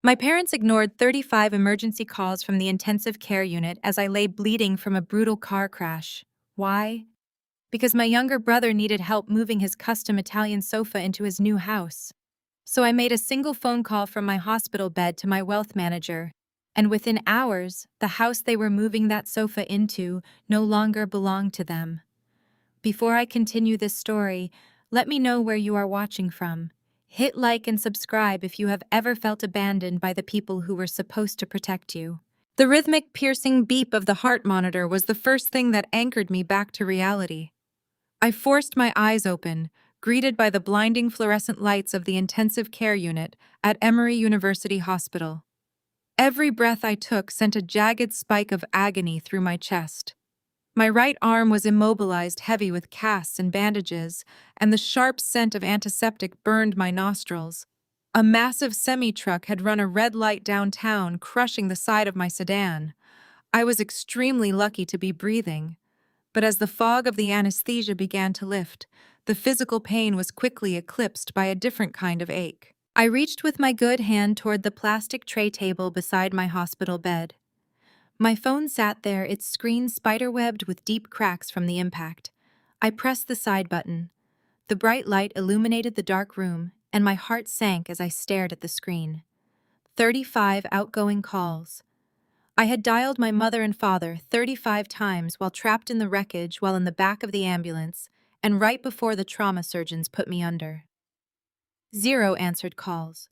My parents ignored 35 emergency calls from the intensive care unit as I lay bleeding from a brutal car crash. Why? Because my younger brother needed help moving his custom Italian sofa into his new house. So I made a single phone call from my hospital bed to my wealth manager, and within hours, the house they were moving that sofa into no longer belonged to them. Before I continue this story, let me know where you are watching from. Hit like and subscribe if you have ever felt abandoned by the people who were supposed to protect you. The rhythmic, piercing beep of the heart monitor was the first thing that anchored me back to reality. I forced my eyes open, greeted by the blinding fluorescent lights of the intensive care unit at Emory University Hospital. Every breath I took sent a jagged spike of agony through my chest. My right arm was immobilized, heavy with casts and bandages, and the sharp scent of antiseptic burned my nostrils. A massive semi-truck had run a red light downtown, crushing the side of my sedan. I was extremely lucky to be breathing. But as the fog of the anesthesia began to lift, the physical pain was quickly eclipsed by a different kind of ache. I reached with my good hand toward the plastic tray table beside my hospital bed. My phone sat there, its screen spiderwebbed with deep cracks from the impact. I pressed the side button. The bright light illuminated the dark room, and my heart sank as I stared at the screen. 35 outgoing calls. I had dialed my mother and father 35 times while trapped in the wreckage while in the back of the ambulance, and right before the trauma surgeons put me under. 0 answered calls.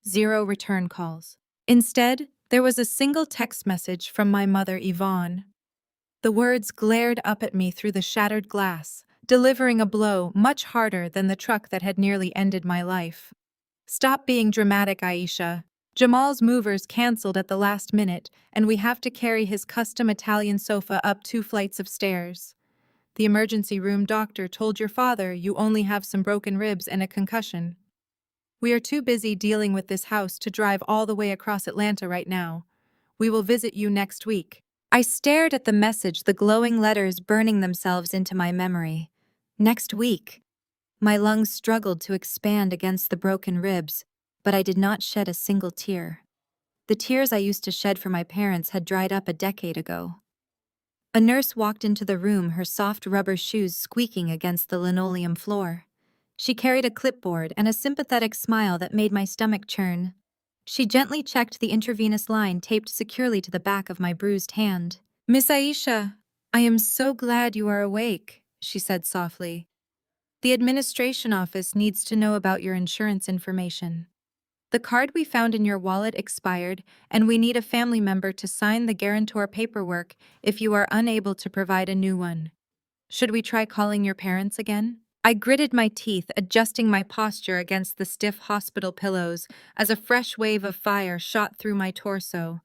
0 return calls. Instead, there was a single text message from my mother, Yvonne. The words glared up at me through the shattered glass, delivering a blow much harder than the truck that had nearly ended my life. Stop being dramatic, Aisha. Jamal's movers canceled at the last minute, and we have to carry his custom Italian sofa up 2 flights of stairs. The emergency room doctor told your father you only have some broken ribs and a concussion. We are too busy dealing with this house to drive all the way across Atlanta right now. We will visit you next week. I stared at the message, the glowing letters burning themselves into my memory. Next week. My lungs struggled to expand against the broken ribs, but I did not shed a single tear. The tears I used to shed for my parents had dried up a decade ago. A nurse walked into the room, her soft rubber shoes squeaking against the linoleum floor. She carried a clipboard and a sympathetic smile that made my stomach churn. She gently checked the intravenous line taped securely to the back of my bruised hand. "Miss Aisha, I am so glad you are awake," she said softly. "The administration office needs to know about your insurance information. The card we found in your wallet expired, and we need a family member to sign the guarantor paperwork if you are unable to provide a new one. Should we try calling your parents again?" I gritted my teeth, adjusting my posture against the stiff hospital pillows as a fresh wave of fire shot through my torso.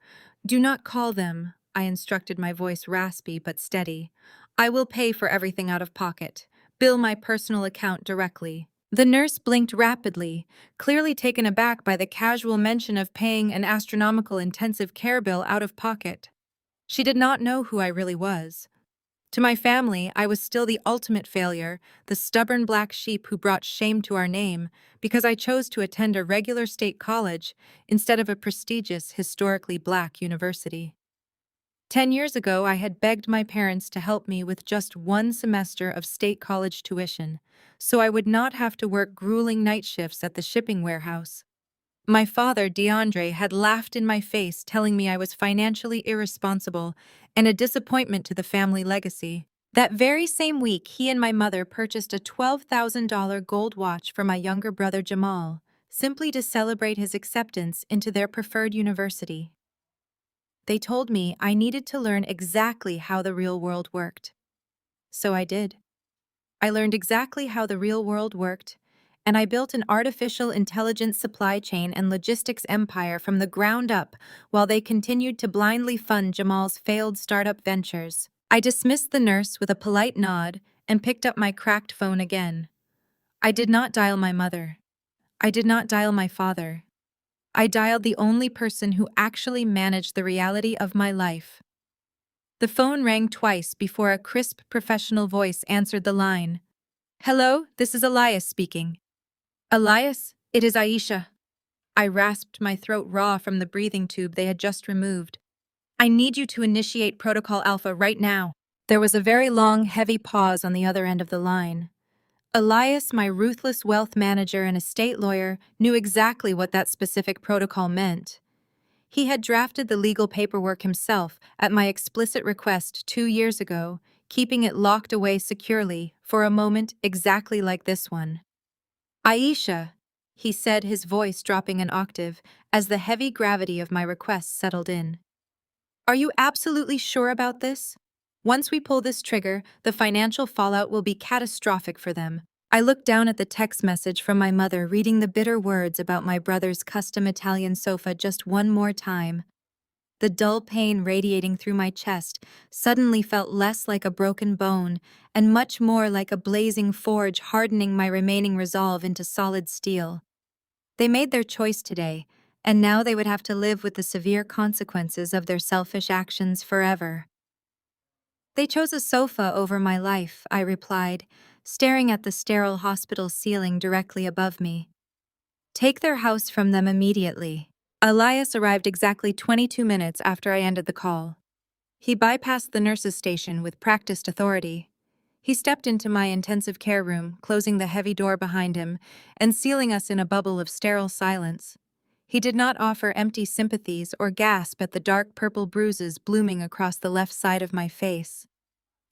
"Do not call them," I instructed, my voice raspy but steady. "I will pay for everything out of pocket. Bill my personal account directly." The nurse blinked rapidly, clearly taken aback by the casual mention of paying an astronomical intensive care bill out of pocket. She did not know who I really was. To my family, I was still the ultimate failure, the stubborn black sheep who brought shame to our name because I chose to attend a regular state college instead of a prestigious, historically black university. 10 years ago, I had begged my parents to help me with just 1 semester of state college tuition, so I would not have to work grueling night shifts at the shipping warehouse. My father, DeAndre, had laughed in my face, telling me I was financially irresponsible and a disappointment to the family legacy. That very same week, he and my mother purchased a $12,000 gold watch for my younger brother Jamal, simply to celebrate his acceptance into their preferred university. They told me I needed to learn exactly how the real world worked. So I did. I learned exactly how the real world worked, and I built an artificial intelligence supply chain and logistics empire from the ground up while they continued to blindly fund Jamal's failed startup ventures. I dismissed the nurse with a polite nod and picked up my cracked phone again. I did not dial my mother. I did not dial my father. I dialed the only person who actually managed the reality of my life. The phone rang twice before a crisp professional voice answered the line. "Hello, this is Elias speaking." "Elias, it is Aisha." I rasped, my throat raw from the breathing tube they had just removed. I need you to initiate Protocol Alpha right now. There was a very long, heavy pause on the other end of the line. Elias, my ruthless wealth manager and estate lawyer, knew exactly what that specific protocol meant. He had drafted the legal paperwork himself at my explicit request 2 years ago, keeping it locked away securely for a moment exactly like this one. Aisha, he said, his voice dropping an octave as the heavy gravity of my request settled in. Are you absolutely sure about this? Once we pull this trigger, the financial fallout will be catastrophic for them. I looked down at the text message from my mother, reading the bitter words about my brother's custom Italian sofa just one more time. The dull pain radiating through my chest suddenly felt less like a broken bone and much more like a blazing forge hardening my remaining resolve into solid steel. They made their choice today, and now they would have to live with the severe consequences of their selfish actions forever. They chose a sofa over my life, I replied, staring at the sterile hospital ceiling directly above me. Take their house from them immediately. Elias arrived exactly 22 minutes after I ended the call. He bypassed the nurse's station with practiced authority. He stepped into my intensive care room, closing the heavy door behind him and sealing us in a bubble of sterile silence. He did not offer empty sympathies or gasp at the dark purple bruises blooming across the left side of my face.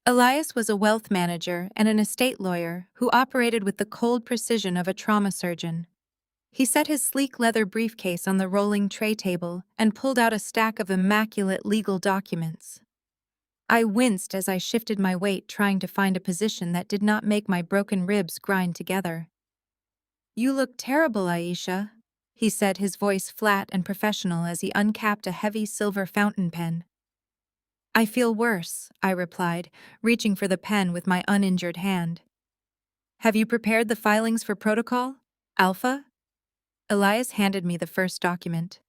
Elias was a wealth manager and an estate lawyer who operated with the cold precision of a trauma surgeon. He set his sleek leather briefcase on the rolling tray table and pulled out a stack of immaculate legal documents. I winced as I shifted my weight, trying to find a position that did not make my broken ribs grind together. You look terrible, Aisha, he said, his voice flat and professional as he uncapped a heavy silver fountain pen. I feel worse, I replied, reaching for the pen with my uninjured hand. Have you prepared the filings for Protocol Alpha? Elias handed me the first document.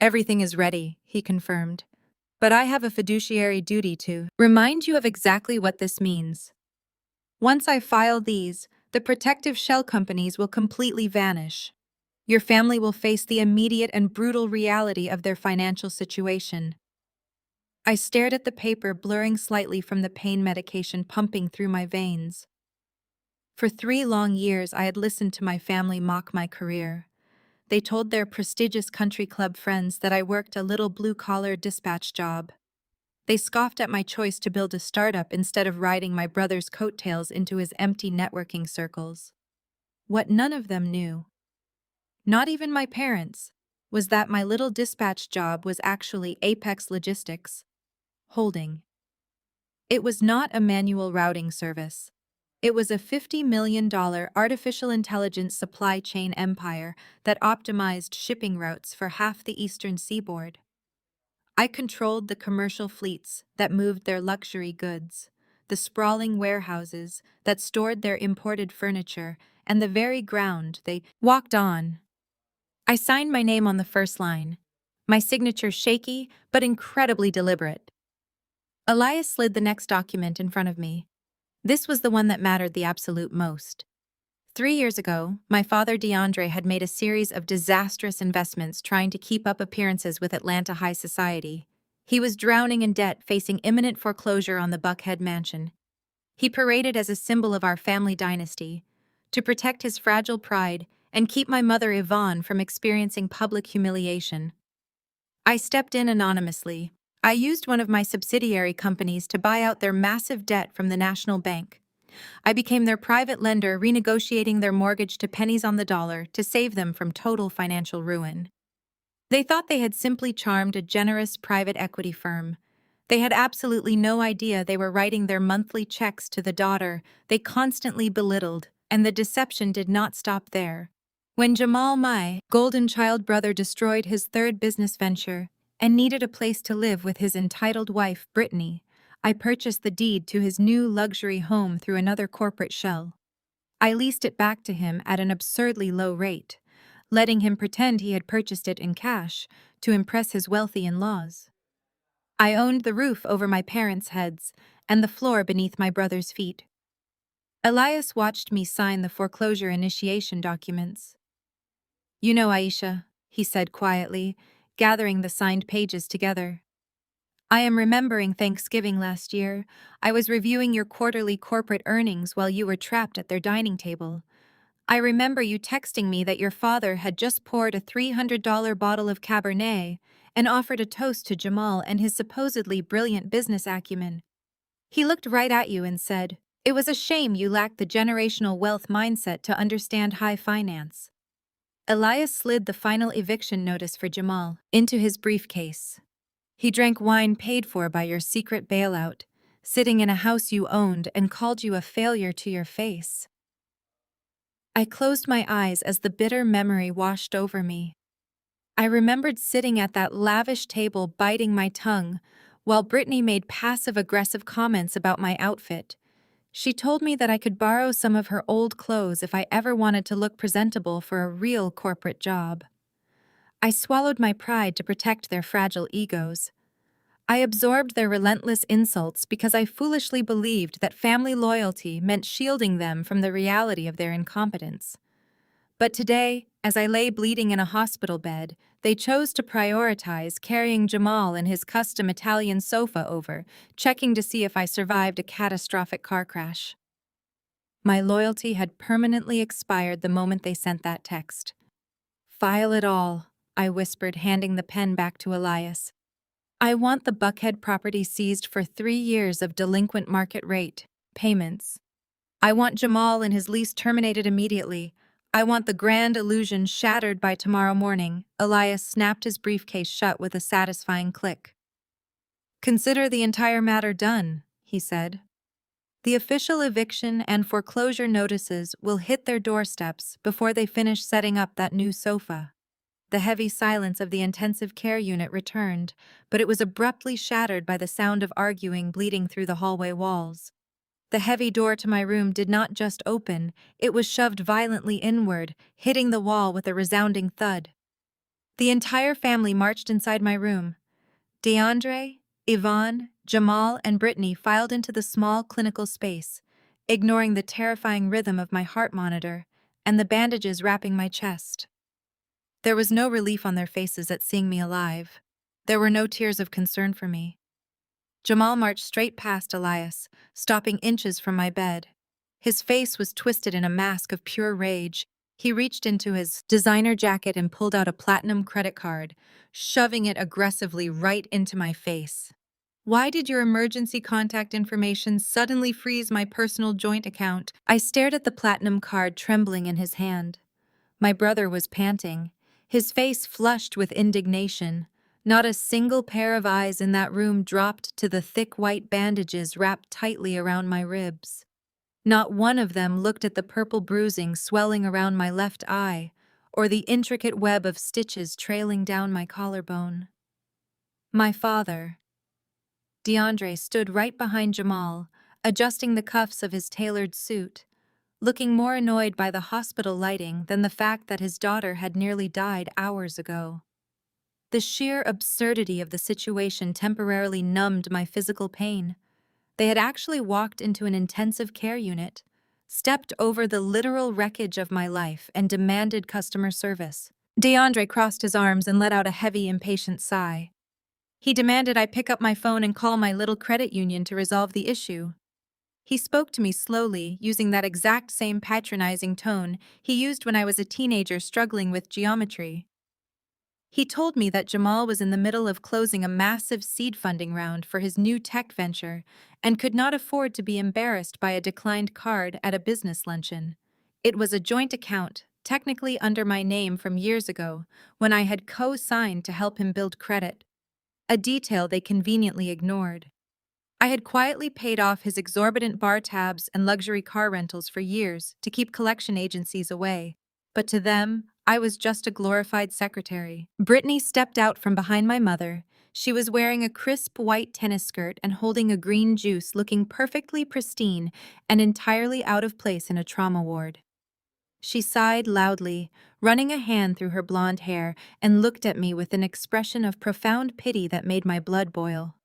Everything is ready, he confirmed. But I have a fiduciary duty to remind you of exactly what this means. Once I file these, the protective shell companies will completely vanish. Your family will face the immediate and brutal reality of their financial situation. I stared at the paper, blurring slightly from the pain medication pumping through my veins. For 3 long years, I had listened to my family mock my career. They told their prestigious country club friends that I worked a little blue-collar dispatch job. They scoffed at my choice to build a startup instead of riding my brother's coattails into his empty networking circles. What none of them knew, not even my parents, was that my little dispatch job was actually Apex Logistics Holding. It was not a manual routing service. It was a $50 million artificial intelligence supply chain empire that optimized shipping routes for half the eastern seaboard. I controlled the commercial fleets that moved their luxury goods, the sprawling warehouses that stored their imported furniture, and the very ground they walked on. I signed my name on the first line, my signature shaky but incredibly deliberate. Elias slid the next document in front of me. This was the one that mattered the absolute most. 3 years ago, my father DeAndre had made a series of disastrous investments trying to keep up appearances with Atlanta high society. He was drowning in debt, facing imminent foreclosure on the Buckhead mansion. He paraded as a symbol of our family dynasty, to protect his fragile pride and keep my mother Yvonne from experiencing public humiliation. I stepped in anonymously. I used one of my subsidiary companies to buy out their massive debt from the National Bank. I became their private lender, renegotiating their mortgage to pennies on the dollar to save them from total financial ruin. They thought they had simply charmed a generous private equity firm. They had absolutely no idea they were writing their monthly checks to the daughter they constantly belittled, and the deception did not stop there. When Jamal, my golden child brother, destroyed his third business venture and needed a place to live with his entitled wife, Brittany, I purchased the deed to his new luxury home through another corporate shell. I leased it back to him at an absurdly low rate, letting him pretend he had purchased it in cash to impress his wealthy in-laws. I owned the roof over my parents' heads and the floor beneath my brother's feet. Elias watched me sign the foreclosure initiation documents. You know, Aisha, he said quietly, gathering the signed pages together. I am remembering Thanksgiving last year. I was reviewing your quarterly corporate earnings while you were trapped at their dining table. I remember you texting me that your father had just poured a $300 bottle of Cabernet and offered a toast to Jamal and his supposedly brilliant business acumen. He looked right at you and said, "It was a shame you lacked the generational wealth mindset to understand high finance." Elias slid the final eviction notice for Jamal into his briefcase. He drank wine paid for by your secret bailout, sitting in a house you owned, and called you a failure to your face. I closed my eyes as the bitter memory washed over me. I remembered sitting at that lavish table biting my tongue while Brittany made passive-aggressive comments about my outfit. She told me that I could borrow some of her old clothes if I ever wanted to look presentable for a real corporate job. I swallowed my pride to protect their fragile egos. I absorbed their relentless insults because I foolishly believed that family loyalty meant shielding them from the reality of their incompetence. But today, as I lay bleeding in a hospital bed, they chose to prioritize carrying Jamal in his custom Italian sofa over, checking to see if I survived a catastrophic car crash. My loyalty had permanently expired the moment they sent that text. "File it all," I whispered, handing the pen back to Elias. "I want the Buckhead property seized for 3 years of delinquent market rate payments. I want Jamal and his lease terminated immediately. I want the grand illusion shattered by tomorrow morning." Elias snapped his briefcase shut with a satisfying click. "Consider the entire matter done," he said. "The official eviction and foreclosure notices will hit their doorsteps before they finish setting up that new sofa." The heavy silence of the intensive care unit returned, but it was abruptly shattered by the sound of arguing bleeding through the hallway walls. The heavy door to my room did not just open, it was shoved violently inward, hitting the wall with a resounding thud. The entire family marched inside my room. DeAndre, Yvonne, Jamal, and Brittany filed into the small clinical space, ignoring the terrifying rhythm of my heart monitor and the bandages wrapping my chest. There was no relief on their faces at seeing me alive. There were no tears of concern for me. Jamal marched straight past Elias, stopping inches from my bed. His face was twisted in a mask of pure rage. He reached into his designer jacket and pulled out a platinum credit card, shoving it aggressively right into my face. "Why did your emergency contact information suddenly freeze my personal joint account?" I stared at the platinum card trembling in his hand. My brother was panting, his face flushed with indignation. Not a single pair of eyes in that room dropped to the thick white bandages wrapped tightly around my ribs. Not one of them looked at the purple bruising swelling around my left eye, or the intricate web of stitches trailing down my collarbone. My father, DeAndre, stood right behind Jamal, adjusting the cuffs of his tailored suit, looking more annoyed by the hospital lighting than the fact that his daughter had nearly died hours ago. The sheer absurdity of the situation temporarily numbed my physical pain. They had actually walked into an intensive care unit, stepped over the literal wreckage of my life, and demanded customer service. DeAndre crossed his arms and let out a heavy, impatient sigh. He demanded I pick up my phone and call my little credit union to resolve the issue. He spoke to me slowly, using that exact same patronizing tone he used when I was a teenager struggling with geometry. He told me that Jamal was in the middle of closing a massive seed funding round for his new tech venture and could not afford to be embarrassed by a declined card at a business luncheon. It was a joint account, technically under my name from years ago, when I had co-signed to help him build credit, a detail they conveniently ignored. I had quietly paid off his exorbitant bar tabs and luxury car rentals for years to keep collection agencies away, but to them, I was just a glorified secretary. Brittany stepped out from behind my mother. She was wearing a crisp white tennis skirt and holding a green juice, looking perfectly pristine and entirely out of place in a trauma ward. She sighed loudly, running a hand through her blonde hair, and looked at me with an expression of profound pity that made my blood boil.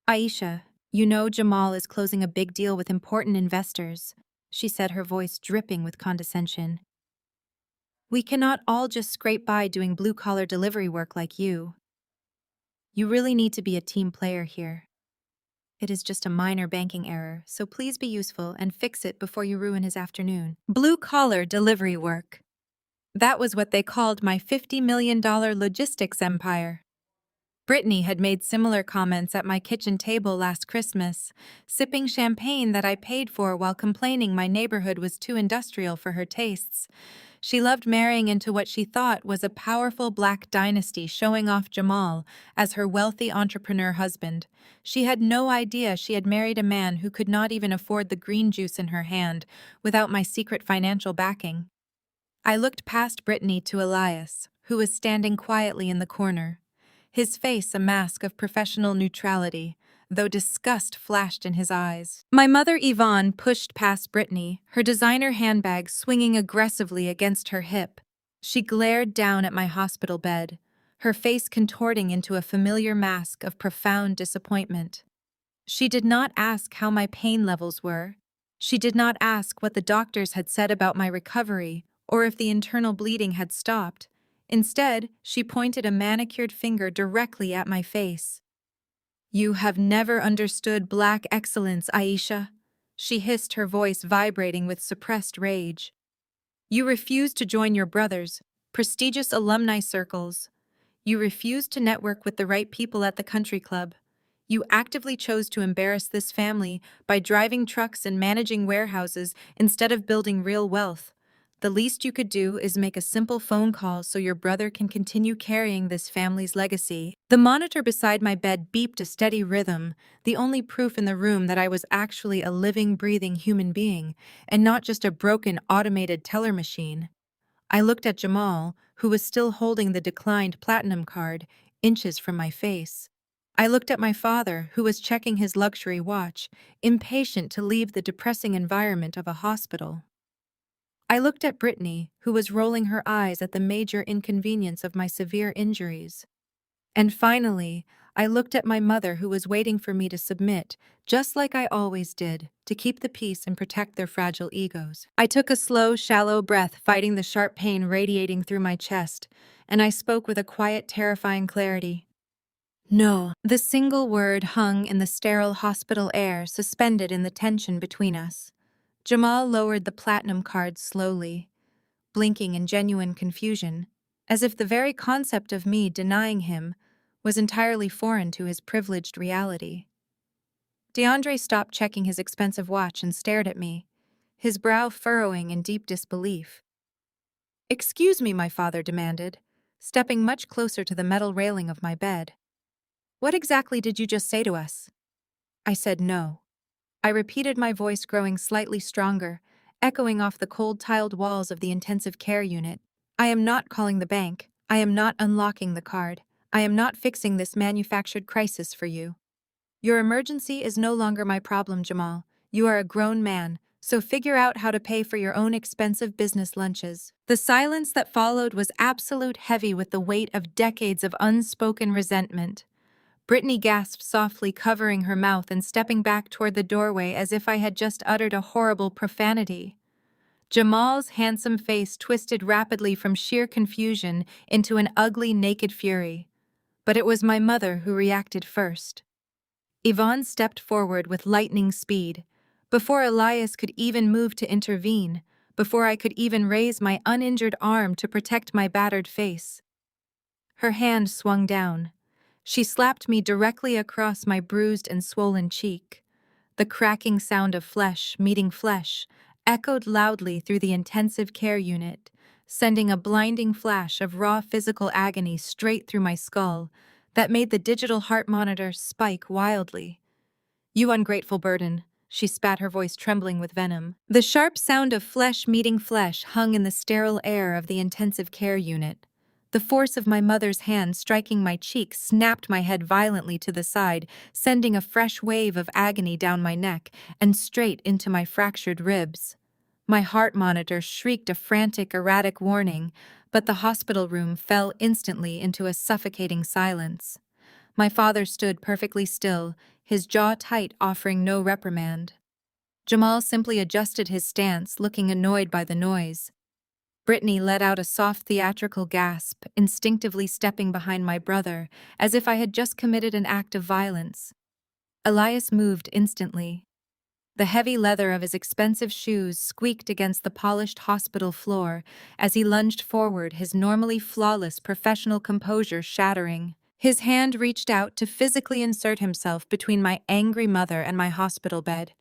"Aisha, you know Jamal is closing a big deal with important investors," she said, her voice dripping with condescension. We cannot all just scrape by doing blue-collar delivery work like you. You really need to be a team player here. It is just a minor banking error, so please be useful and fix it before you ruin his afternoon. Blue-collar delivery work. That was what they called my $50 million logistics empire. Brittany had made similar comments at my kitchen table last Christmas, sipping champagne that I paid for while complaining my neighborhood was too industrial for her tastes. She loved marrying into what she thought was a powerful black dynasty, showing off Jamal as her wealthy entrepreneur husband. She had no idea she had married a man who could not even afford the green juice in her hand without my secret financial backing. I looked past Brittany to Elias, who was standing quietly in the corner, his face a mask of professional neutrality, though disgust flashed in his eyes. My mother Yvonne pushed past Brittany, her designer handbag swinging aggressively against her hip. She glared down at my hospital bed, her face contorting into a familiar mask of profound disappointment. She did not ask how my pain levels were. She did not ask what the doctors had said about my recovery or if the internal bleeding had stopped. Instead, she pointed a manicured finger directly at my face. "You have never understood black excellence, Aisha," she hissed, her voice vibrating with suppressed rage. "You refuse to join your brothers' prestigious alumni circles. You refuse to network with the right people at the country club. You actively chose to embarrass this family by driving trucks and managing warehouses instead of building real wealth. The least you could do is make a simple phone call so your brother can continue carrying this family's legacy." The monitor beside my bed beeped a steady rhythm, the only proof in the room that I was actually a living, breathing human being, and not just a broken automated teller machine. I looked at Jamal, who was still holding the declined platinum card, inches from my face. I looked at my father, who was checking his luxury watch, impatient to leave the depressing environment of a hospital. I looked at Brittany, who was rolling her eyes at the major inconvenience of my severe injuries. And finally, I looked at my mother, who was waiting for me to submit, just like I always did, to keep the peace and protect their fragile egos. I took a slow, shallow breath, fighting the sharp pain radiating through my chest, and I spoke with a quiet, terrifying clarity. "No." The single word hung in the sterile hospital air, suspended in the tension between us. Jamal lowered the platinum card slowly, blinking in genuine confusion, as if the very concept of me denying him was entirely foreign to his privileged reality. DeAndre stopped checking his expensive watch and stared at me, his brow furrowing in deep disbelief. "Excuse me," my father demanded, stepping much closer to the metal railing of my bed. "What exactly did you just say to us?" I said no. I repeated, my voice growing slightly stronger, echoing off the cold tiled walls of the intensive care unit. "I am not calling the bank. I am not unlocking the card. I am not fixing this manufactured crisis for you. Your emergency is no longer my problem, Jamal. You are a grown man, so figure out how to pay for your own expensive business lunches." The silence that followed was absolute, heavy with the weight of decades of unspoken resentment. Brittany gasped softly, covering her mouth and stepping back toward the doorway as if I had just uttered a horrible profanity. Jamal's handsome face twisted rapidly from sheer confusion into an ugly, naked fury. But it was my mother who reacted first. Yvonne stepped forward with lightning speed. Before Elias could even move to intervene, before I could even raise my uninjured arm to protect my battered face. Her hand swung down. She slapped me directly across my bruised and swollen cheek. The cracking sound of flesh meeting flesh echoed loudly through the intensive care unit, sending a blinding flash of raw physical agony straight through my skull that made the digital heart monitor spike wildly. "You ungrateful burden," she spat, her voice trembling with venom. The sharp sound of flesh meeting flesh hung in the sterile air of the intensive care unit. The force of my mother's hand striking my cheek snapped my head violently to the side, sending a fresh wave of agony down my neck and straight into my fractured ribs. My heart monitor shrieked a frantic, erratic warning, but the hospital room fell instantly into a suffocating silence. My father stood perfectly still, his jaw tight, offering no reprimand. Jamal simply adjusted his stance, looking annoyed by the noise. Brittany let out a soft theatrical gasp, instinctively stepping behind my brother, as if I had just committed an act of violence. Elias moved instantly. The heavy leather of his expensive shoes squeaked against the polished hospital floor as he lunged forward, his normally flawless professional composure shattering. His hand reached out to physically insert himself between my angry mother and my hospital bed,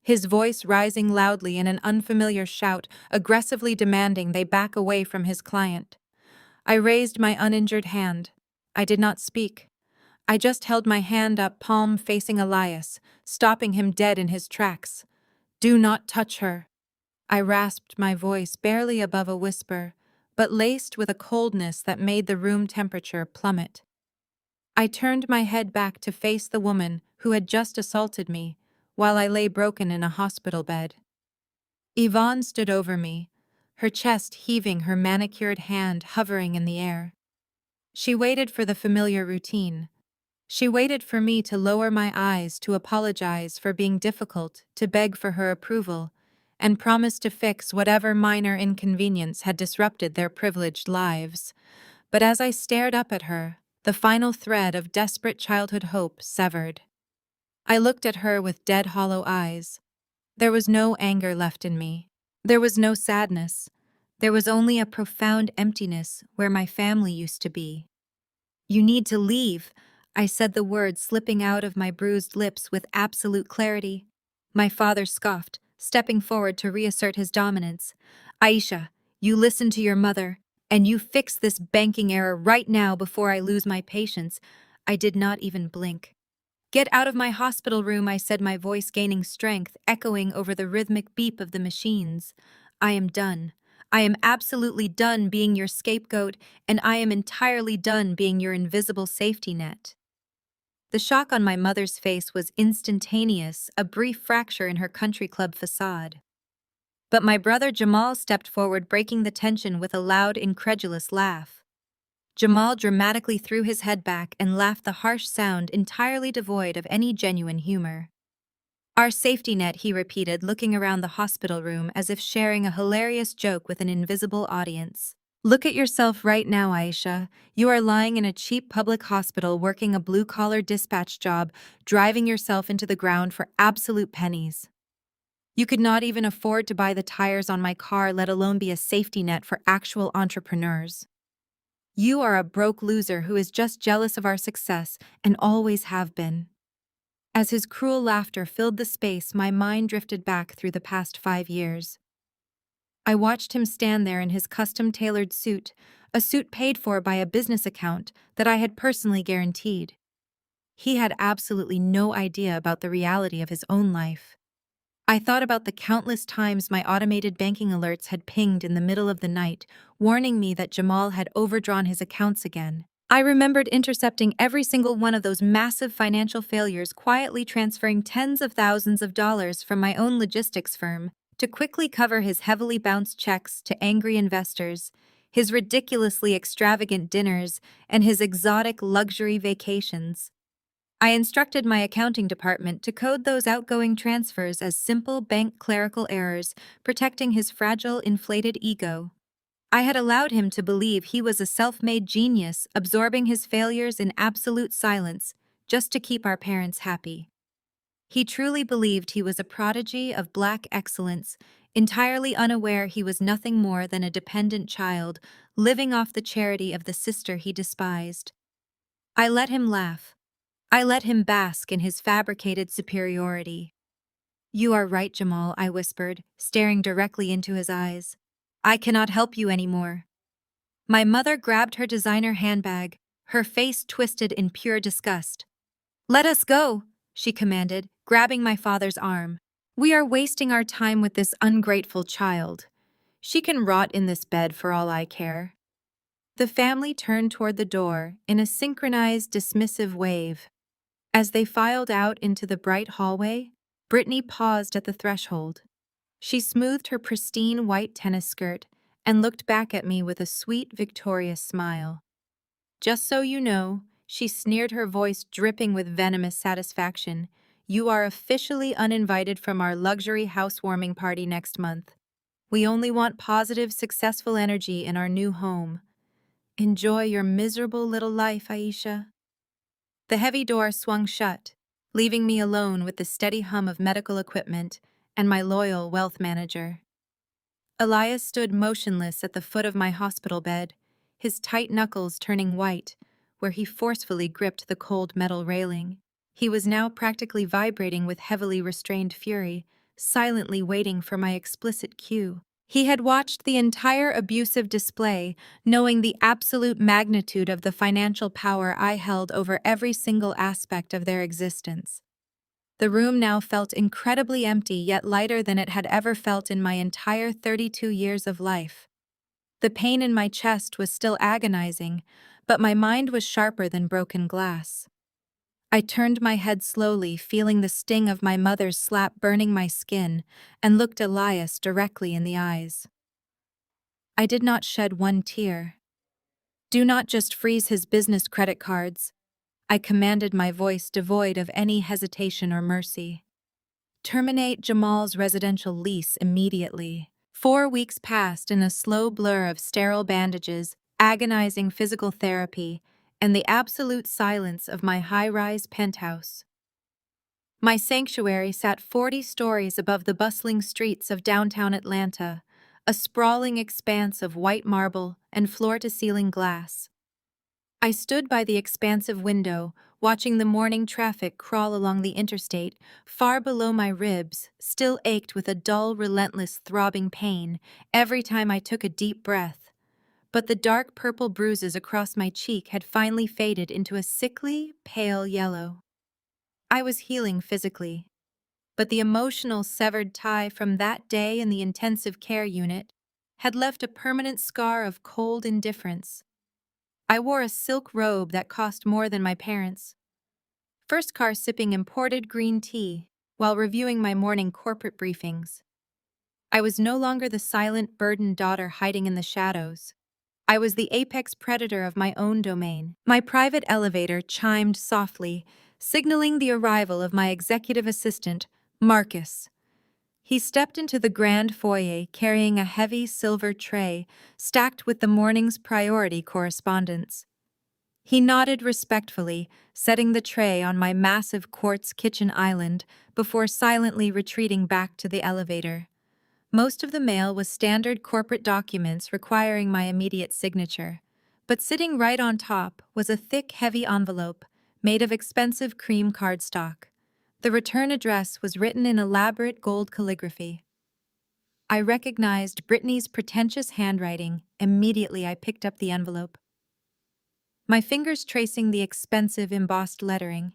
his voice rising loudly in an unfamiliar shout, aggressively demanding they back away from his client. I raised my uninjured hand. I did not speak. I just held my hand up, palm facing Elias, stopping him dead in his tracks. "Do not touch her." I rasped, my voice barely above a whisper, but laced with a coldness that made the room temperature plummet. I turned my head back to face the woman who had just assaulted me, while I lay broken in a hospital bed. Yvonne stood over me, her chest heaving, her manicured hand hovering in the air. She waited for the familiar routine. She waited for me to lower my eyes, to apologize for being difficult, to beg for her approval, and promise to fix whatever minor inconvenience had disrupted their privileged lives. But as I stared up at her, the final thread of desperate childhood hope severed. I looked at her with dead, hollow eyes. There was no anger left in me. There was no sadness. There was only a profound emptiness where my family used to be. "You need to leave," I said, the words slipping out of my bruised lips with absolute clarity. My father scoffed, stepping forward to reassert his dominance. "Aisha, you listen to your mother, and you fix this banking error right now before I lose my patience." I did not even blink. "Get out of my hospital room," I said, my voice gaining strength, echoing over the rhythmic beep of the machines. "I am done. I am absolutely done being your scapegoat, and I am entirely done being your invisible safety net." The shock on my mother's face was instantaneous, a brief fracture in her country club facade. But my brother Jamal stepped forward, breaking the tension with a loud, incredulous laugh. Jamal dramatically threw his head back and laughed, the harsh sound entirely devoid of any genuine humor. "Our safety net," he repeated, looking around the hospital room as if sharing a hilarious joke with an invisible audience. "Look at yourself right now, Aisha. You are lying in a cheap public hospital working a blue-collar dispatch job, driving yourself into the ground for absolute pennies. You could not even afford to buy the tires on my car, let alone be a safety net for actual entrepreneurs. You are a broke loser who is just jealous of our success and always have been." As his cruel laughter filled the space, my mind drifted back through the past 5 years. I watched him stand there in his custom-tailored suit, a suit paid for by a business account that I had personally guaranteed. He had absolutely no idea about the reality of his own life. I thought about the countless times my automated banking alerts had pinged in the middle of the night, warning me that Jamal had overdrawn his accounts again. I remembered intercepting every single one of those massive financial failures, quietly transferring tens of thousands of dollars from my own logistics firm to quickly cover his heavily bounced checks to angry investors, his ridiculously extravagant dinners, and his exotic luxury vacations. I instructed my accounting department to code those outgoing transfers as simple bank clerical errors, protecting his fragile, inflated ego. I had allowed him to believe he was a self-made genius, absorbing his failures in absolute silence, just to keep our parents happy. He truly believed he was a prodigy of black excellence, entirely unaware he was nothing more than a dependent child, living off the charity of the sister he despised. I let him laugh. I let him bask in his fabricated superiority. "You are right, Jamal," I whispered, staring directly into his eyes. "I cannot help you anymore." My mother grabbed her designer handbag, her face twisted in pure disgust. "Let us go," she commanded, grabbing my father's arm. "We are wasting our time with this ungrateful child. She can rot in this bed for all I care." The family turned toward the door in a synchronized, dismissive wave. As they filed out into the bright hallway, Brittany paused at the threshold. She smoothed her pristine white tennis skirt and looked back at me with a sweet, victorious smile. "Just so you know," she sneered, her voice dripping with venomous satisfaction, "you are officially uninvited from our luxury housewarming party next month." We only want positive, successful energy in our new home. Enjoy your miserable little life, Aisha." The heavy door swung shut, leaving me alone with the steady hum of medical equipment and my loyal wealth manager. Elias stood motionless at the foot of my hospital bed, his tight knuckles turning white, where he forcefully gripped the cold metal railing. He was now practically vibrating with heavily restrained fury, silently waiting for my explicit cue. He had watched the entire abusive display, knowing the absolute magnitude of the financial power I held over every single aspect of their existence. The room now felt incredibly empty, yet lighter than it had ever felt in my entire 32 years of life. The pain in my chest was still agonizing, but my mind was sharper than broken glass. I turned my head slowly, feeling the sting of my mother's slap burning my skin, and looked Elias directly in the eyes. I did not shed one tear. "Do not just freeze his business credit cards," I commanded, my voice devoid of any hesitation or mercy. "Terminate Jamal's residential lease immediately." 4 weeks passed in a slow blur of sterile bandages, agonizing physical therapy, and the absolute silence of my high-rise penthouse. My sanctuary sat 40 stories above the bustling streets of downtown Atlanta, a sprawling expanse of white marble and floor-to-ceiling glass. I stood by the expansive window, watching the morning traffic crawl along the interstate. Far below my ribs still ached with a dull, relentless, throbbing pain every time I took a deep breath. But the dark purple bruises across my cheek had finally faded into a sickly, pale yellow. I was healing physically, but the emotional severed tie from that day in the intensive care unit had left a permanent scar of cold indifference. I wore a silk robe that cost more than my parents'. First car sipping imported green tea while reviewing my morning corporate briefings. I was no longer the silent, burdened daughter hiding in the shadows. I was the apex predator of my own domain. My private elevator chimed softly, signaling the arrival of my executive assistant, Marcus. He stepped into the grand foyer carrying a heavy silver tray stacked with the morning's priority correspondence. He nodded respectfully, setting the tray on my massive quartz kitchen island before silently retreating back to the elevator. Most of the mail was standard corporate documents requiring my immediate signature, but sitting right on top was a thick, heavy envelope made of expensive cream cardstock. The return address was written in elaborate gold calligraphy. I recognized Brittany's pretentious handwriting. Immediately I picked up the envelope, my fingers tracing the expensive embossed lettering.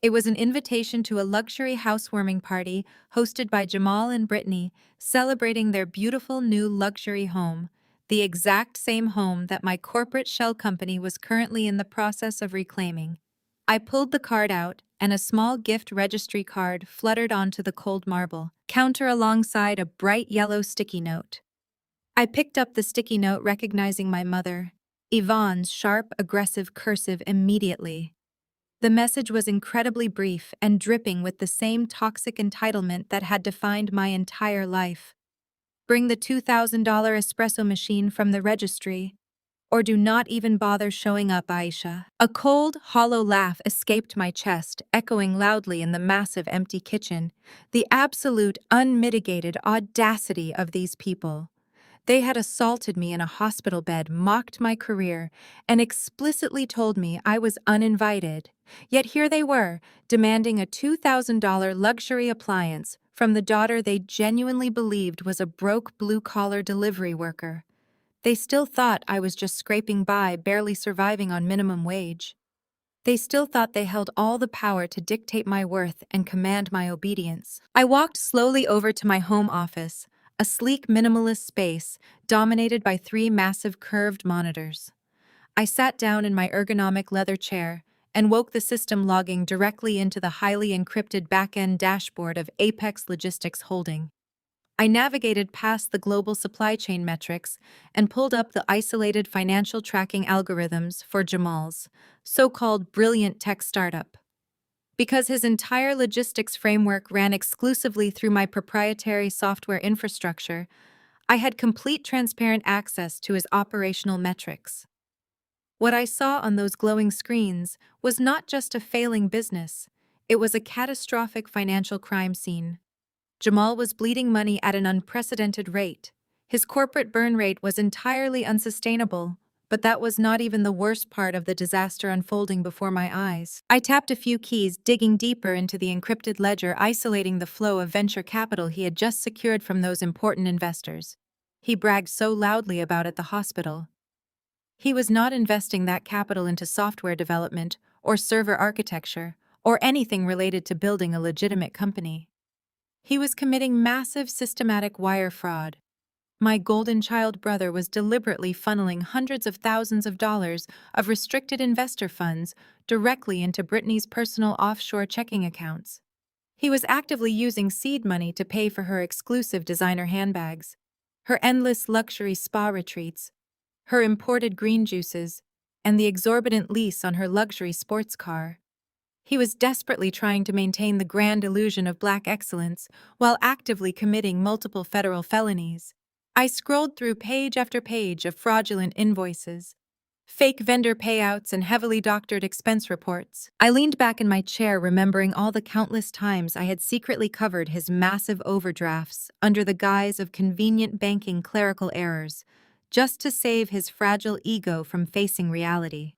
It was an invitation to a luxury housewarming party hosted by Jamal and Brittany, celebrating their beautiful new luxury home, the exact same home that my corporate shell company was currently in the process of reclaiming. I pulled the card out, and a small gift registry card fluttered onto the cold marble counter alongside a bright yellow sticky note. I picked up the sticky note, recognizing my mother, Yvonne's sharp, aggressive cursive immediately. The message was incredibly brief and dripping with the same toxic entitlement that had defined my entire life. "Bring the $2,000 espresso machine from the registry, or do not even bother showing up, Aisha." A cold, hollow laugh escaped my chest, echoing loudly in the massive empty kitchen. The absolute, unmitigated audacity of these people. They had assaulted me in a hospital bed, mocked my career, and explicitly told me I was uninvited. Yet here they were, demanding a $2,000 luxury appliance from the daughter they genuinely believed was a broke blue-collar delivery worker. They still thought I was just scraping by, barely surviving on minimum wage. They still thought they held all the power to dictate my worth and command my obedience. I walked slowly over to my home office, a sleek, minimalist space dominated by 3 massive curved monitors. I sat down in my ergonomic leather chair and woke the system logging directly into the highly encrypted back-end dashboard of Apex Logistics Holding. I navigated past the global supply chain metrics and pulled up the isolated financial tracking algorithms for Jamal's so-called brilliant tech startup. Because his entire logistics framework ran exclusively through my proprietary software infrastructure, I had complete transparent access to his operational metrics. What I saw on those glowing screens was not just a failing business, it was a catastrophic financial crime scene. Jamal was bleeding money at an unprecedented rate. His corporate burn rate was entirely unsustainable, but that was not even the worst part of the disaster unfolding before my eyes. I tapped a few keys, digging deeper into the encrypted ledger, isolating the flow of venture capital he had just secured from those important investors. He bragged so loudly about at the hospital. He was not investing that capital into software development or server architecture or anything related to building a legitimate company. He was committing massive systematic wire fraud. My golden child brother was deliberately funneling hundreds of thousands of dollars of restricted investor funds directly into Brittany's personal offshore checking accounts. He was actively using seed money to pay for her exclusive designer handbags, her endless luxury spa retreats, her imported green juices, and the exorbitant lease on her luxury sports car. He was desperately trying to maintain the grand illusion of black excellence while actively committing multiple federal felonies. I scrolled through page after page of fraudulent invoices, fake vendor payouts, and heavily doctored expense reports. I leaned back in my chair, remembering all the countless times I had secretly covered his massive overdrafts under the guise of convenient banking clerical errors, just to save his fragile ego from facing reality.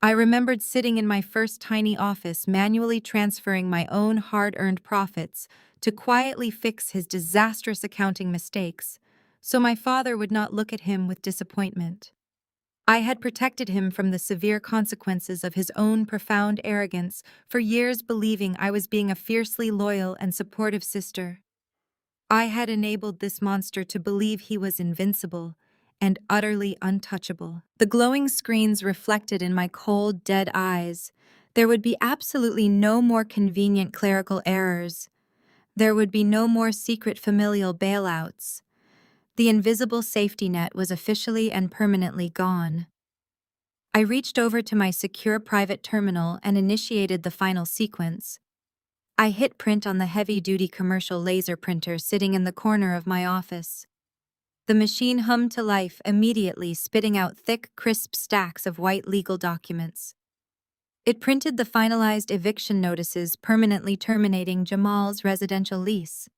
I remembered sitting in my first tiny office, manually transferring my own hard-earned profits to quietly fix his disastrous accounting mistakes, so my father would not look at him with disappointment. I had protected him from the severe consequences of his own profound arrogance for years, believing I was being a fiercely loyal and supportive sister. I had enabled this monster to believe he was invincible and utterly untouchable. The glowing screens reflected in my cold, dead eyes. There would be absolutely no more convenient clerical errors. There would be no more secret familial bailouts. The invisible safety net was officially and permanently gone. I reached over to my secure private terminal and initiated the final sequence. I hit print on the heavy-duty commercial laser printer sitting in the corner of my office. The machine hummed to life immediately, spitting out thick, crisp stacks of white legal documents. It printed the finalized eviction notices permanently terminating Jamal's residential lease.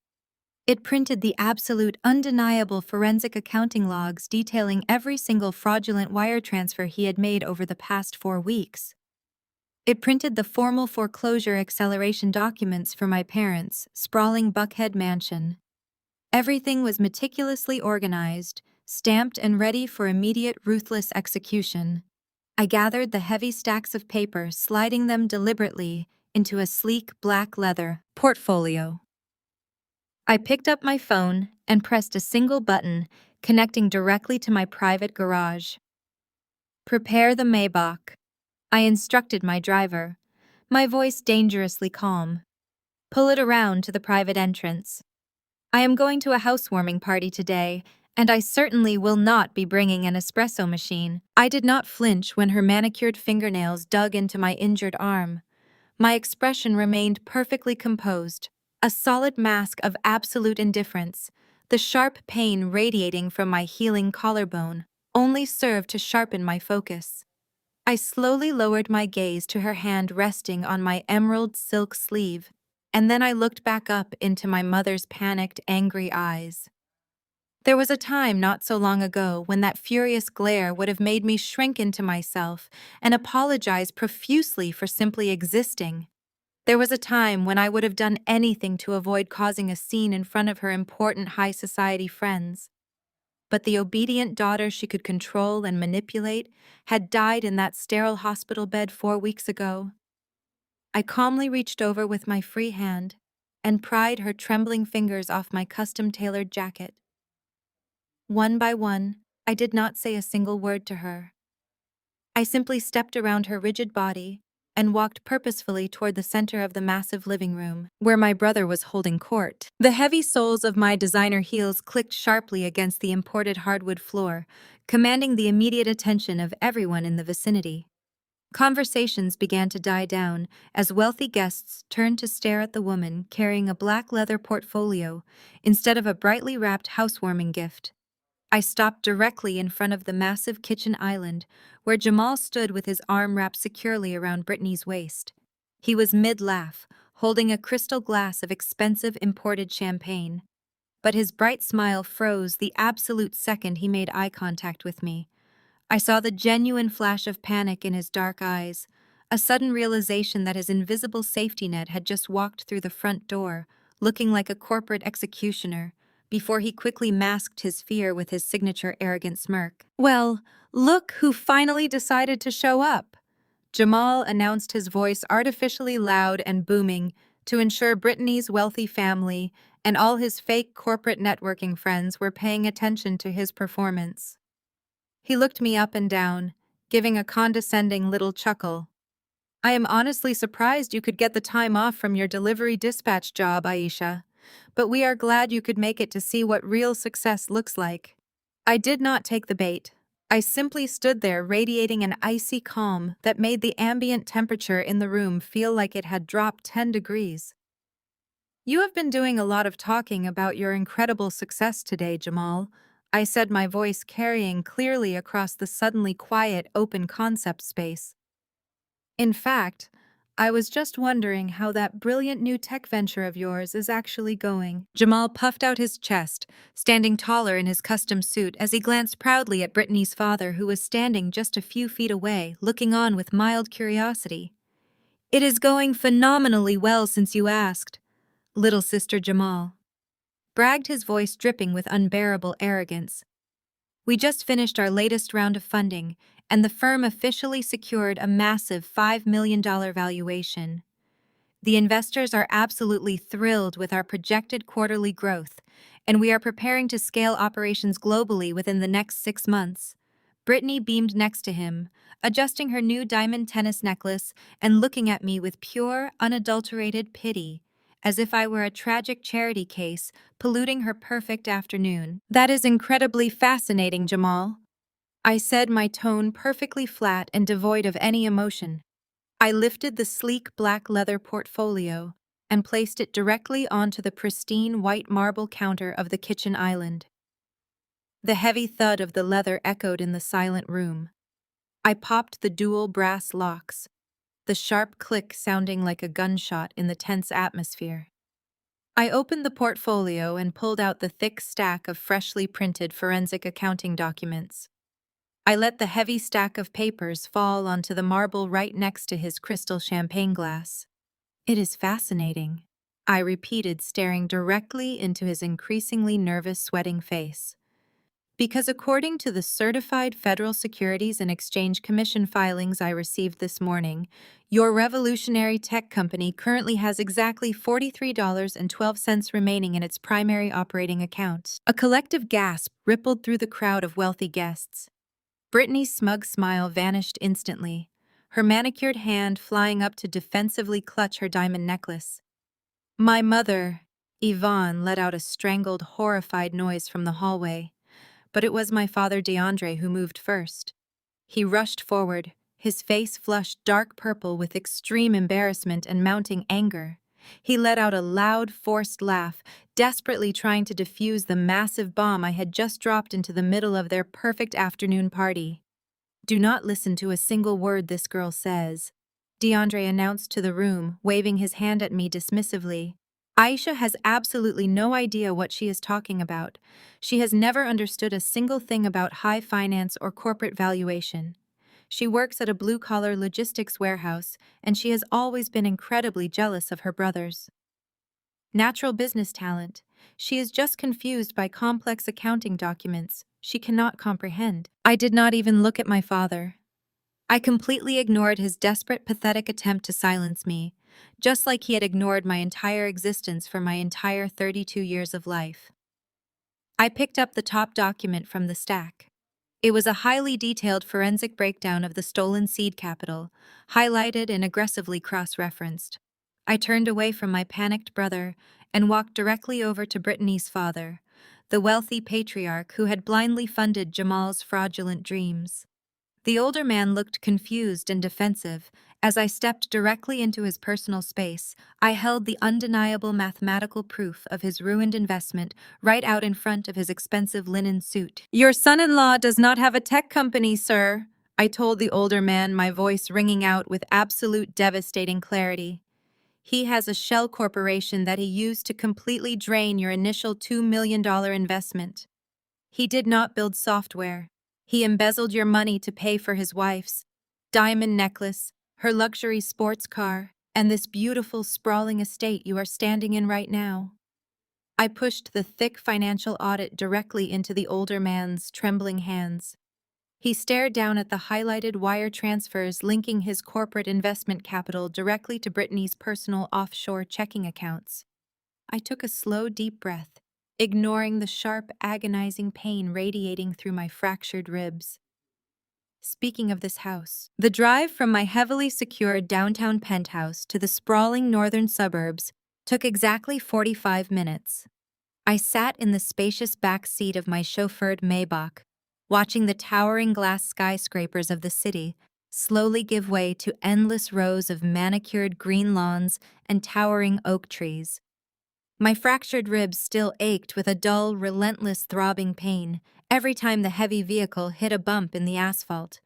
It printed the absolute, undeniable forensic accounting logs detailing every single fraudulent wire transfer he had made over the past 4 weeks. It printed the formal foreclosure acceleration documents for my parents' sprawling Buckhead mansion. Everything was meticulously organized, stamped, and ready for immediate, ruthless execution. I gathered the heavy stacks of paper, sliding them deliberately into a sleek black leather portfolio. I picked up my phone and pressed a single button, connecting directly to my private garage. "Prepare the Maybach," I instructed my driver, my voice dangerously calm. "Pull it around to the private entrance. I am going to a housewarming party today, and I certainly will not be bringing an espresso machine." I did not flinch when her manicured fingernails dug into my injured arm. My expression remained perfectly composed, a solid mask of absolute indifference. The sharp pain radiating from my healing collarbone only served to sharpen my focus. I slowly lowered my gaze to her hand resting on my emerald silk sleeve, and then I looked back up into my mother's panicked, angry eyes. There was a time not so long ago when that furious glare would have made me shrink into myself and apologize profusely for simply existing. There was a time when I would have done anything to avoid causing a scene in front of her important high society friends. But the obedient daughter she could control and manipulate had died in that sterile hospital bed 4 weeks ago. I calmly reached over with my free hand and pried her trembling fingers off my custom-tailored jacket. One by one, I did not say a single word to her. I simply stepped around her rigid body and walked purposefully toward the center of the massive living room, where my brother was holding court. The heavy soles of my designer heels clicked sharply against the imported hardwood floor, commanding the immediate attention of everyone in the vicinity. Conversations began to die down as wealthy guests turned to stare at the woman carrying a black leather portfolio instead of a brightly wrapped housewarming gift. I stopped directly in front of the massive kitchen island where Jamal stood with his arm wrapped securely around Brittany's waist. He was mid-laugh, holding a crystal glass of expensive imported champagne, but his bright smile froze the absolute second he made eye contact with me. I saw the genuine flash of panic in his dark eyes, a sudden realization that his invisible safety net had just walked through the front door, looking like a corporate executioner, before he quickly masked his fear with his signature arrogant smirk. "Well, look who finally decided to show up!" Jamal announced, his voice artificially loud and booming to ensure Brittany's wealthy family and all his fake corporate networking friends were paying attention to his performance. He looked me up and down, giving a condescending little chuckle. "I am honestly surprised you could get the time off from your delivery dispatch job, Aisha, but we are glad you could make it to see what real success looks like." I did not take the bait. I simply stood there radiating an icy calm that made the ambient temperature in the room feel like it had dropped 10 degrees. "You have been doing a lot of talking about your incredible success today, Jamal," I said, my voice carrying clearly across the suddenly quiet, open concept space. "In fact, I was just wondering how that brilliant new tech venture of yours is actually going." Jamal puffed out his chest, standing taller in his custom suit as he glanced proudly at Brittany's father, who was standing just a few feet away, looking on with mild curiosity. "It is going phenomenally well since you asked," little sister Jamal bragged, his voice dripping with unbearable arrogance. "We just finished our latest round of funding, and the firm officially secured a massive $5 million valuation. The investors are absolutely thrilled with our projected quarterly growth, and we are preparing to scale operations globally within the next 6 months." Brittany beamed next to him, adjusting her new diamond tennis necklace and looking at me with pure, unadulterated pity, as if I were a tragic charity case polluting her perfect afternoon. "That is incredibly fascinating, Jamal," I said, my tone perfectly flat and devoid of any emotion. I lifted the sleek black leather portfolio and placed it directly onto the pristine white marble counter of the kitchen island. The heavy thud of the leather echoed in the silent room. I popped the dual brass locks, the sharp click sounding like a gunshot in the tense atmosphere. I opened the portfolio and pulled out the thick stack of freshly printed forensic accounting documents. I let the heavy stack of papers fall onto the marble right next to his crystal champagne glass. "It is fascinating," I repeated, staring directly into his increasingly nervous, sweating face. "Because according to the certified Federal Securities and Exchange Commission filings I received this morning, your revolutionary tech company currently has exactly $43.12 remaining in its primary operating account." A collective gasp rippled through the crowd of wealthy guests. Brittany's smug smile vanished instantly, her manicured hand flying up to defensively clutch her diamond necklace. My mother, Yvonne, let out a strangled, horrified noise from the hallway, but it was my father DeAndre who moved first. He rushed forward, his face flushed dark purple with extreme embarrassment and mounting anger. He let out a loud, forced laugh, desperately trying to defuse the massive bomb I had just dropped into the middle of their perfect afternoon party. "Do not listen to a single word this girl says," DeAndre announced to the room, waving his hand at me dismissively. "Aisha has absolutely no idea what she is talking about. She has never understood a single thing about high finance or corporate valuation. She works at a blue-collar logistics warehouse, and she has always been incredibly jealous of her brothers. Natural business talent. She is just confused by complex accounting documents she cannot comprehend." I did not even look at my father. I completely ignored his desperate, pathetic attempt to silence me, just like he had ignored my entire existence for my entire 32 years of life. I picked up the top document from the stack. It was a highly detailed forensic breakdown of the stolen seed capital, highlighted and aggressively cross-referenced. I turned away from my panicked brother and walked directly over to Brittany's father, the wealthy patriarch who had blindly funded Jamal's fraudulent dreams. The older man looked confused and defensive. As I stepped directly into his personal space, I held the undeniable mathematical proof of his ruined investment right out in front of his expensive linen suit. "Your son-in-law does not have a tech company, sir," I told the older man, my voice ringing out with absolute devastating clarity. "He has a shell corporation that he used to completely drain your initial $2 million investment. He did not build software. He embezzled your money to pay for his wife's diamond necklace, her luxury sports car, and this beautiful, sprawling estate you are standing in right now." I pushed the thick financial audit directly into the older man's trembling hands. He stared down at the highlighted wire transfers linking his corporate investment capital directly to Brittany's personal offshore checking accounts. I took a slow, deep breath, ignoring the sharp, agonizing pain radiating through my fractured ribs. Speaking of this house, the drive from my heavily secured downtown penthouse to the sprawling northern suburbs took exactly 45 minutes. I sat in the spacious back seat of my chauffeured Maybach, watching the towering glass skyscrapers of the city slowly give way to endless rows of manicured green lawns and towering oak trees. My fractured ribs still ached with a dull, relentless throbbing pain every time the heavy vehicle hit a bump in the asphalt,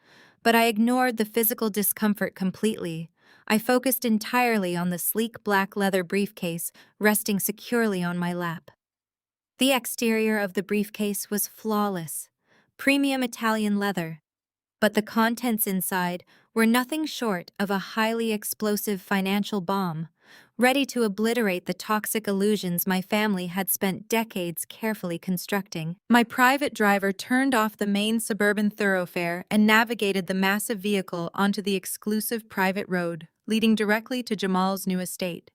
but I ignored the physical discomfort completely. I focused entirely on the sleek black leather briefcase resting securely on my lap. The exterior of the briefcase was flawless, premium Italian leather, but the contents inside were nothing short of a highly explosive financial bomb, ready to obliterate the toxic illusions my family had spent decades carefully constructing. My private driver turned off the main suburban thoroughfare and navigated the massive vehicle onto the exclusive private road, leading directly to Jamal's new estate.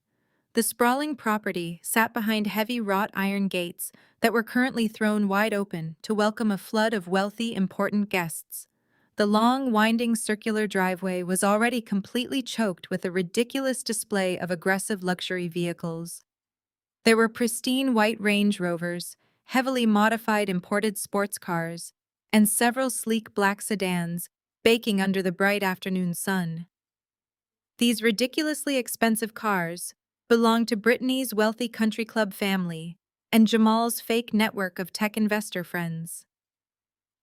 The sprawling property sat behind heavy wrought iron gates that were currently thrown wide open to welcome a flood of wealthy, important guests. The long, winding circular driveway was already completely choked with a ridiculous display of aggressive luxury vehicles. There were pristine white Range Rovers, heavily modified imported sports cars, and several sleek black sedans baking under the bright afternoon sun. These ridiculously expensive cars belonged to Brittany's wealthy country club family and Jamal's fake network of tech investor friends.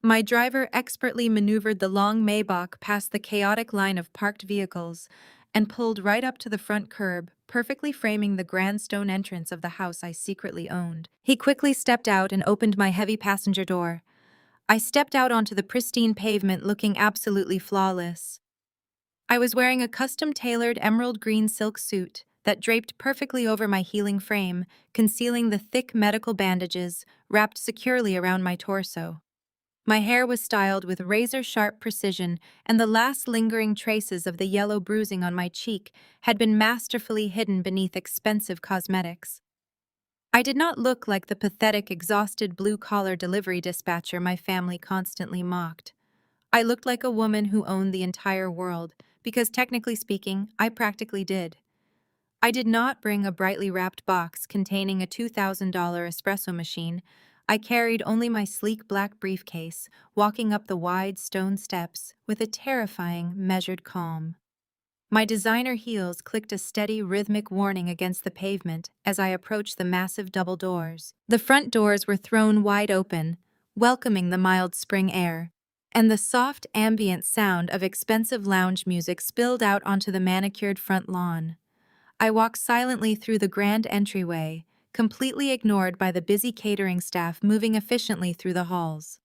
My driver expertly maneuvered the long Maybach past the chaotic line of parked vehicles and pulled right up to the front curb, perfectly framing the grand stone entrance of the house I secretly owned. He quickly stepped out and opened my heavy passenger door. I stepped out onto the pristine pavement looking absolutely flawless. I was wearing a custom-tailored emerald green silk suit that draped perfectly over my healing frame, concealing the thick medical bandages wrapped securely around my torso. My hair was styled with razor-sharp precision, and the last lingering traces of the yellow bruising on my cheek had been masterfully hidden beneath expensive cosmetics. I did not look like the pathetic, exhausted blue-collar delivery dispatcher my family constantly mocked. I looked like a woman who owned the entire world, because technically speaking, I practically did. I did not bring a brightly wrapped box containing a $2,000 espresso machine. I carried only my sleek black briefcase, walking up the wide stone steps with a terrifying, measured calm. My designer heels clicked a steady, rhythmic warning against the pavement as I approached the massive double doors. The front doors were thrown wide open, welcoming the mild spring air, and the soft, ambient sound of expensive lounge music spilled out onto the manicured front lawn. I walked silently through the grand entryway, completely ignored by the busy catering staff moving efficiently through the halls.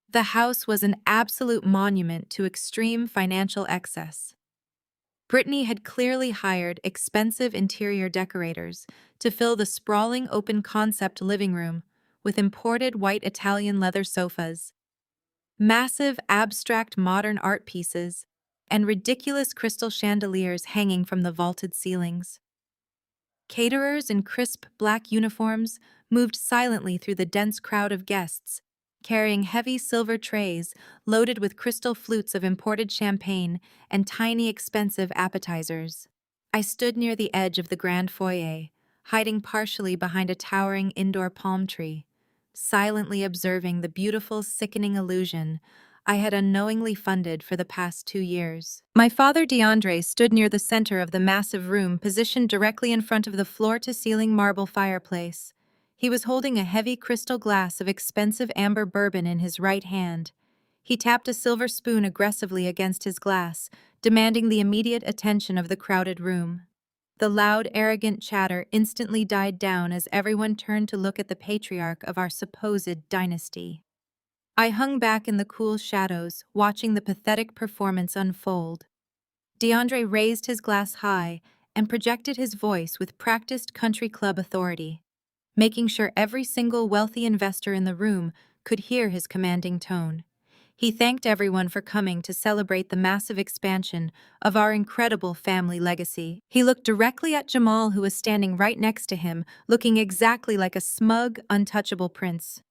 The house was an absolute monument to extreme financial excess. Brittany had clearly hired expensive interior decorators to fill the sprawling open-concept living room with imported white Italian leather sofas, massive abstract modern art pieces, and ridiculous crystal chandeliers hanging from the vaulted ceilings. Caterers in crisp black uniforms moved silently through the dense crowd of guests, carrying heavy silver trays loaded with crystal flutes of imported champagne and tiny expensive appetizers. I stood near the edge of the grand foyer, hiding partially behind a towering indoor palm tree, silently observing the beautiful, sickening illusion I had unknowingly funded for the past 2 years. My father, DeAndre, stood near the center of the massive room, positioned directly in front of the floor-to-ceiling marble fireplace. He was holding a heavy crystal glass of expensive amber bourbon in his right hand. He tapped a silver spoon aggressively against his glass, demanding the immediate attention of the crowded room. The loud, arrogant chatter instantly died down as everyone turned to look at the patriarch of our supposed dynasty. I hung back in the cool shadows, watching the pathetic performance unfold. DeAndre raised his glass high and projected his voice with practiced country club authority, making sure every single wealthy investor in the room could hear his commanding tone. He thanked everyone for coming to celebrate the massive expansion of our incredible family legacy. He looked directly at Jamal, who was standing right next to him, looking exactly like a smug, untouchable prince.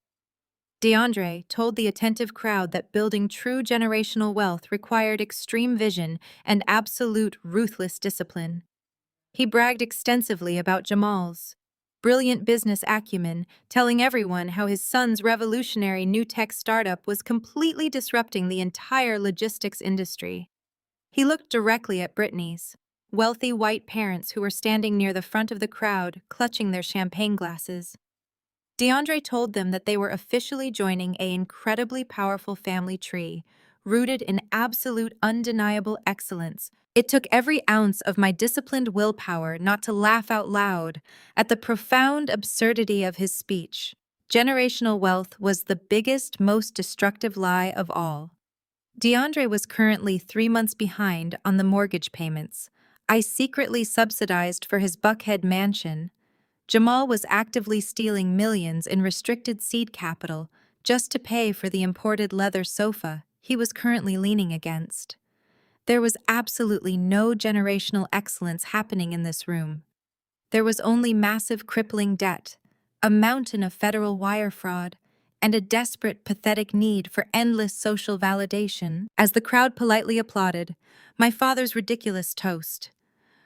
DeAndre told the attentive crowd that building true generational wealth required extreme vision and absolute ruthless discipline. He bragged extensively about Jamal's brilliant business acumen, telling everyone how his son's revolutionary new tech startup was completely disrupting the entire logistics industry. He looked directly at Brittany's wealthy white parents, who were standing near the front of the crowd, clutching their champagne glasses. DeAndre told them that they were officially joining an incredibly powerful family tree, rooted in absolute undeniable excellence. It took every ounce of my disciplined willpower not to laugh out loud at the profound absurdity of his speech. Generational wealth was the biggest, most destructive lie of all. DeAndre was currently 3 months behind on the mortgage payments I secretly subsidized for his Buckhead mansion. Jamal was actively stealing millions in restricted seed capital just to pay for the imported leather sofa he was currently leaning against. There was absolutely no generational excellence happening in this room. There was only massive crippling debt, a mountain of federal wire fraud, and a desperate, pathetic need for endless social validation. As the crowd politely applauded my father's ridiculous toast,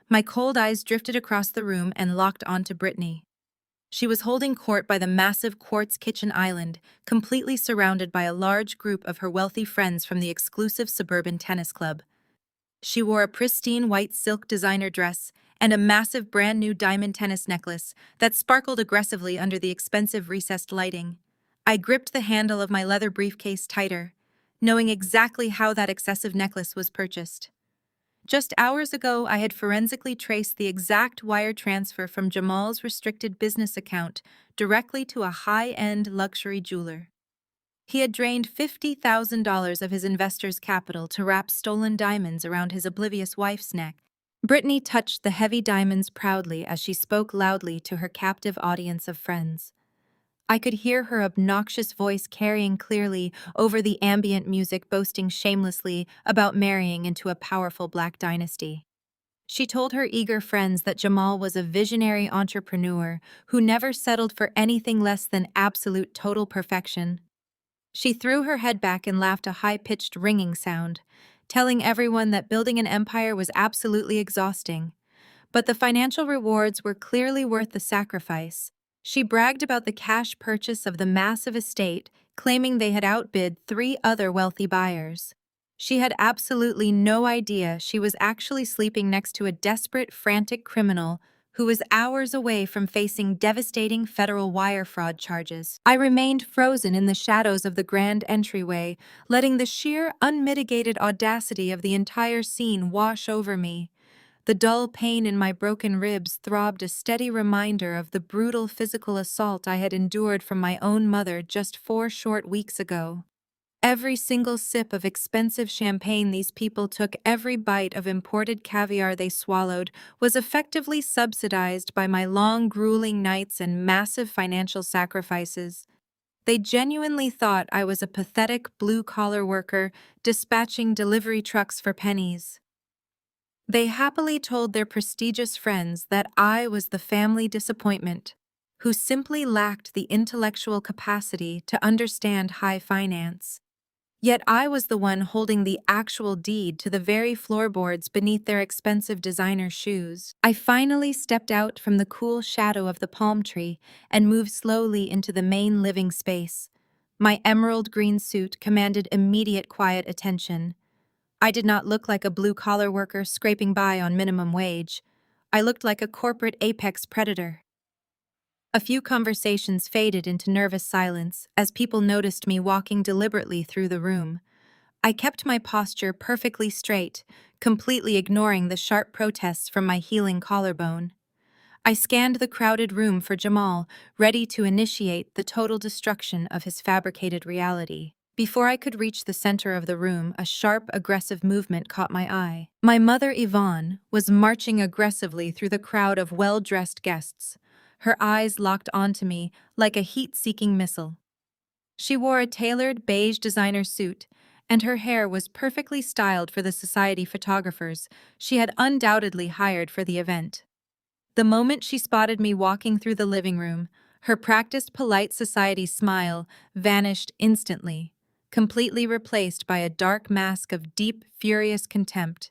my cold eyes drifted across the room and locked onto Brittany. She was holding court by the massive quartz kitchen island, completely surrounded by a large group of her wealthy friends from the exclusive suburban tennis club. She wore a pristine white silk designer dress and a massive brand new diamond tennis necklace that sparkled aggressively under the expensive recessed lighting. I gripped the handle of my leather briefcase tighter, knowing exactly how that excessive necklace was purchased. Just hours ago, I had forensically traced the exact wire transfer from Jamal's restricted business account directly to a high-end luxury jeweler. He had drained $50,000 of his investor's capital to wrap stolen diamonds around his oblivious wife's neck. Brittany touched the heavy diamonds proudly as she spoke loudly to her captive audience of friends. I could hear her obnoxious voice carrying clearly over the ambient music, boasting shamelessly about marrying into a powerful black dynasty. She told her eager friends that Jamal was a visionary entrepreneur who never settled for anything less than absolute total perfection. She threw her head back and laughed a high-pitched ringing sound, telling everyone that building an empire was absolutely exhausting. But the financial rewards were clearly worth the sacrifice. She bragged about the cash purchase of the massive estate, claiming they had outbid 3 other wealthy buyers. She had absolutely no idea she was actually sleeping next to a desperate, frantic criminal who was hours away from facing devastating federal wire fraud charges. I remained frozen in the shadows of the grand entryway, letting the sheer, unmitigated audacity of the entire scene wash over me. The dull pain in my broken ribs throbbed, a steady reminder of the brutal physical assault I had endured from my own mother just 4 short weeks ago. Every single sip of expensive champagne these people took, every bite of imported caviar they swallowed, was effectively subsidized by my long, grueling nights and massive financial sacrifices. They genuinely thought I was a pathetic blue-collar worker dispatching delivery trucks for pennies. They happily told their prestigious friends that I was the family disappointment, who simply lacked the intellectual capacity to understand high finance. Yet I was the one holding the actual deed to the very floorboards beneath their expensive designer shoes. I finally stepped out from the cool shadow of the palm tree and moved slowly into the main living space, My emerald green suit commanded immediate quiet attention. I did not look like a blue-collar worker scraping by on minimum wage. I looked like a corporate apex predator. A few conversations faded into nervous silence as people noticed me walking deliberately through the room. I kept my posture perfectly straight, completely ignoring the sharp protests from my healing collarbone. I scanned the crowded room for Jamal, ready to initiate the total destruction of his fabricated reality. Before I could reach the center of the room, a sharp, aggressive movement caught my eye. My mother, Yvonne, was marching aggressively through the crowd of well-dressed guests, her eyes locked onto me like a heat-seeking missile. She wore a tailored beige designer suit, and her hair was perfectly styled for the society photographers she had undoubtedly hired for the event. The moment she spotted me walking through the living room, her practiced polite society smile vanished instantly, completely replaced by a dark mask of deep, furious contempt.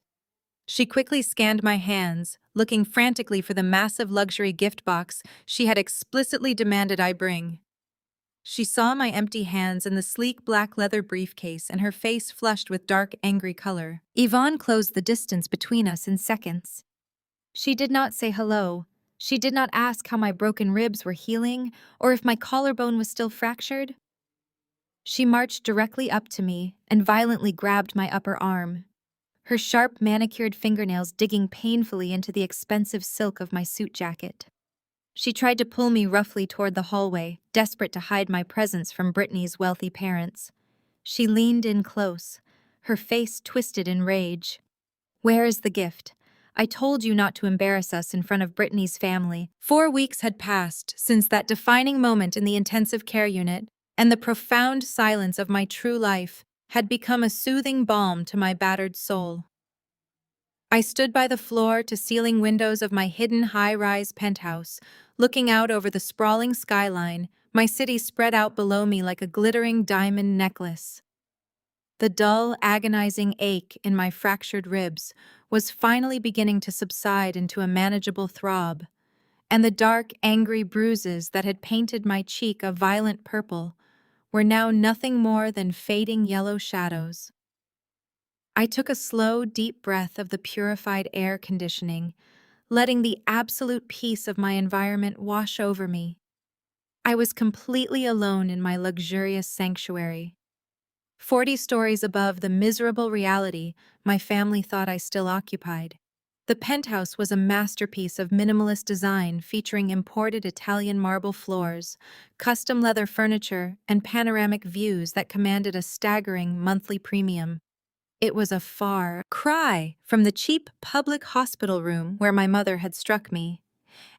She quickly scanned my hands, looking frantically for the massive luxury gift box she had explicitly demanded I bring. She saw my empty hands and the sleek black leather briefcase, and her face flushed with dark, angry color. Yvonne closed the distance between us in seconds. She did not say hello. She did not ask how my broken ribs were healing or if my collarbone was still fractured. She marched directly up to me and violently grabbed my upper arm, her sharp, manicured fingernails digging painfully into the expensive silk of my suit jacket. She tried to pull me roughly toward the hallway, desperate to hide my presence from Brittany's wealthy parents. She leaned in close, her face twisted in rage. "Where is the gift? I told you not to embarrass us in front of Brittany's family." 4 weeks had passed since that defining moment in the intensive care unit, and the profound silence of my true life had become a soothing balm to my battered soul. I stood by the floor-to-ceiling windows of my hidden high-rise penthouse, looking out over the sprawling skyline, my city spread out below me like a glittering diamond necklace. The dull, agonizing ache in my fractured ribs was finally beginning to subside into a manageable throb, and the dark, angry bruises that had painted my cheek a violent purple were now nothing more than fading yellow shadows. I took a slow, deep breath of the purified air conditioning, letting the absolute peace of my environment wash over me. I was completely alone in my luxurious sanctuary, 40 stories above the miserable reality my family thought I still occupied. The penthouse was a masterpiece of minimalist design featuring imported Italian marble floors, custom leather furniture, and panoramic views that commanded a staggering monthly premium. It was a far cry from the cheap public hospital room where my mother had struck me,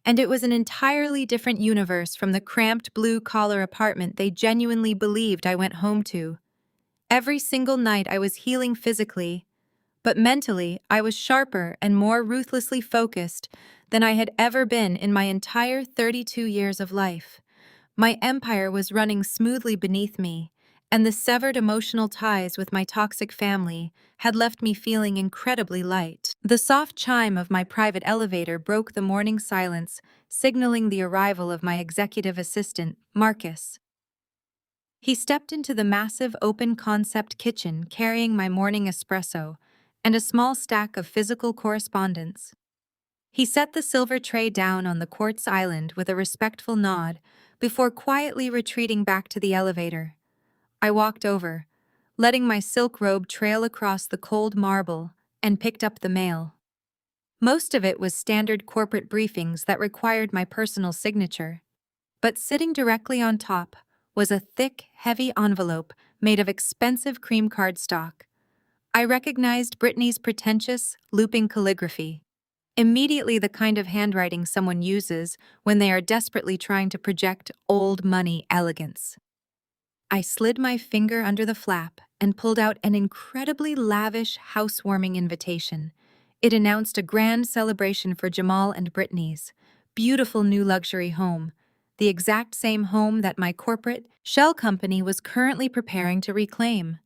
and it was an entirely different universe from the cramped blue-collar apartment they genuinely believed I went home to. Every single night I was healing physically, but mentally I was sharper and more ruthlessly focused than I had ever been in my entire 32 years of life. My empire was running smoothly beneath me, and the severed emotional ties with my toxic family had left me feeling incredibly light. The soft chime of my private elevator broke the morning silence, signaling the arrival of my executive assistant, Marcus. He stepped into the massive open-concept kitchen carrying my morning espresso and a small stack of physical correspondence. He set the silver tray down on the quartz island with a respectful nod before quietly retreating back to the elevator. I walked over, letting my silk robe trail across the cold marble, and picked up the mail. Most of it was standard corporate briefings that required my personal signature, but sitting directly on top was a thick, heavy envelope made of expensive cream cardstock. I recognized Brittany's pretentious, looping calligraphy. Immediately the kind of handwriting someone uses when they are desperately trying to project old money elegance. I slid my finger under the flap and pulled out an incredibly lavish housewarming invitation. It announced a grand celebration for Jamal and Brittany's beautiful new luxury home, the exact same home that my corporate shell company was currently preparing to reclaim.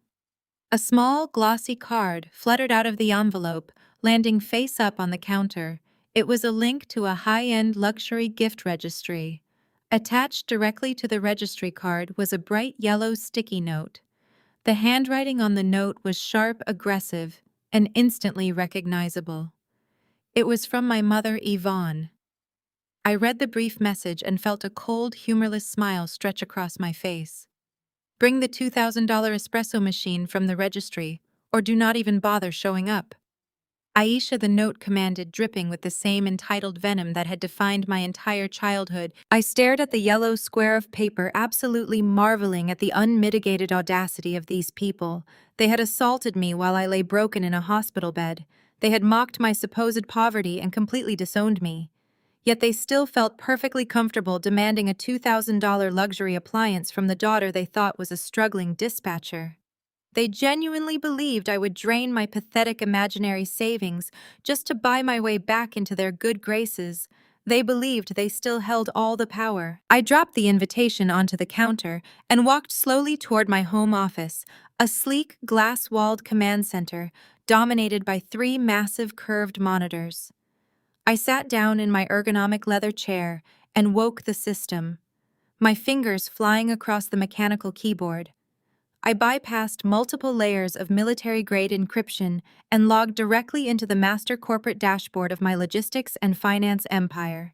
A small, glossy card fluttered out of the envelope, landing face up on the counter. It was a link to a high-end luxury gift registry, Attached directly to the registry card was a bright yellow sticky note. The handwriting on the note was sharp, aggressive, and instantly recognizable. It was from my mother, Yvonne. I read the brief message and felt a cold, humorless smile stretch across my face. Bring the $2,000 espresso machine from the registry, or do not even bother showing up. Aisha, the note commanded, dripping with the same entitled venom that had defined my entire childhood. I stared at the yellow square of paper, absolutely marveling at the unmitigated audacity of these people. They had assaulted me while I lay broken in a hospital bed. They had mocked my supposed poverty and completely disowned me. Yet they still felt perfectly comfortable demanding a $2,000 luxury appliance from the daughter they thought was a struggling dispatcher. They genuinely believed I would drain my pathetic imaginary savings just to buy my way back into their good graces. They believed they still held all the power. I dropped the invitation onto the counter and walked slowly toward my home office, a sleek, glass-walled command center dominated by 3 massive curved monitors. I sat down in my ergonomic leather chair and woke the system, my fingers flying across the mechanical keyboard. I bypassed multiple layers of military-grade encryption and logged directly into the master corporate dashboard of my logistics and finance empire.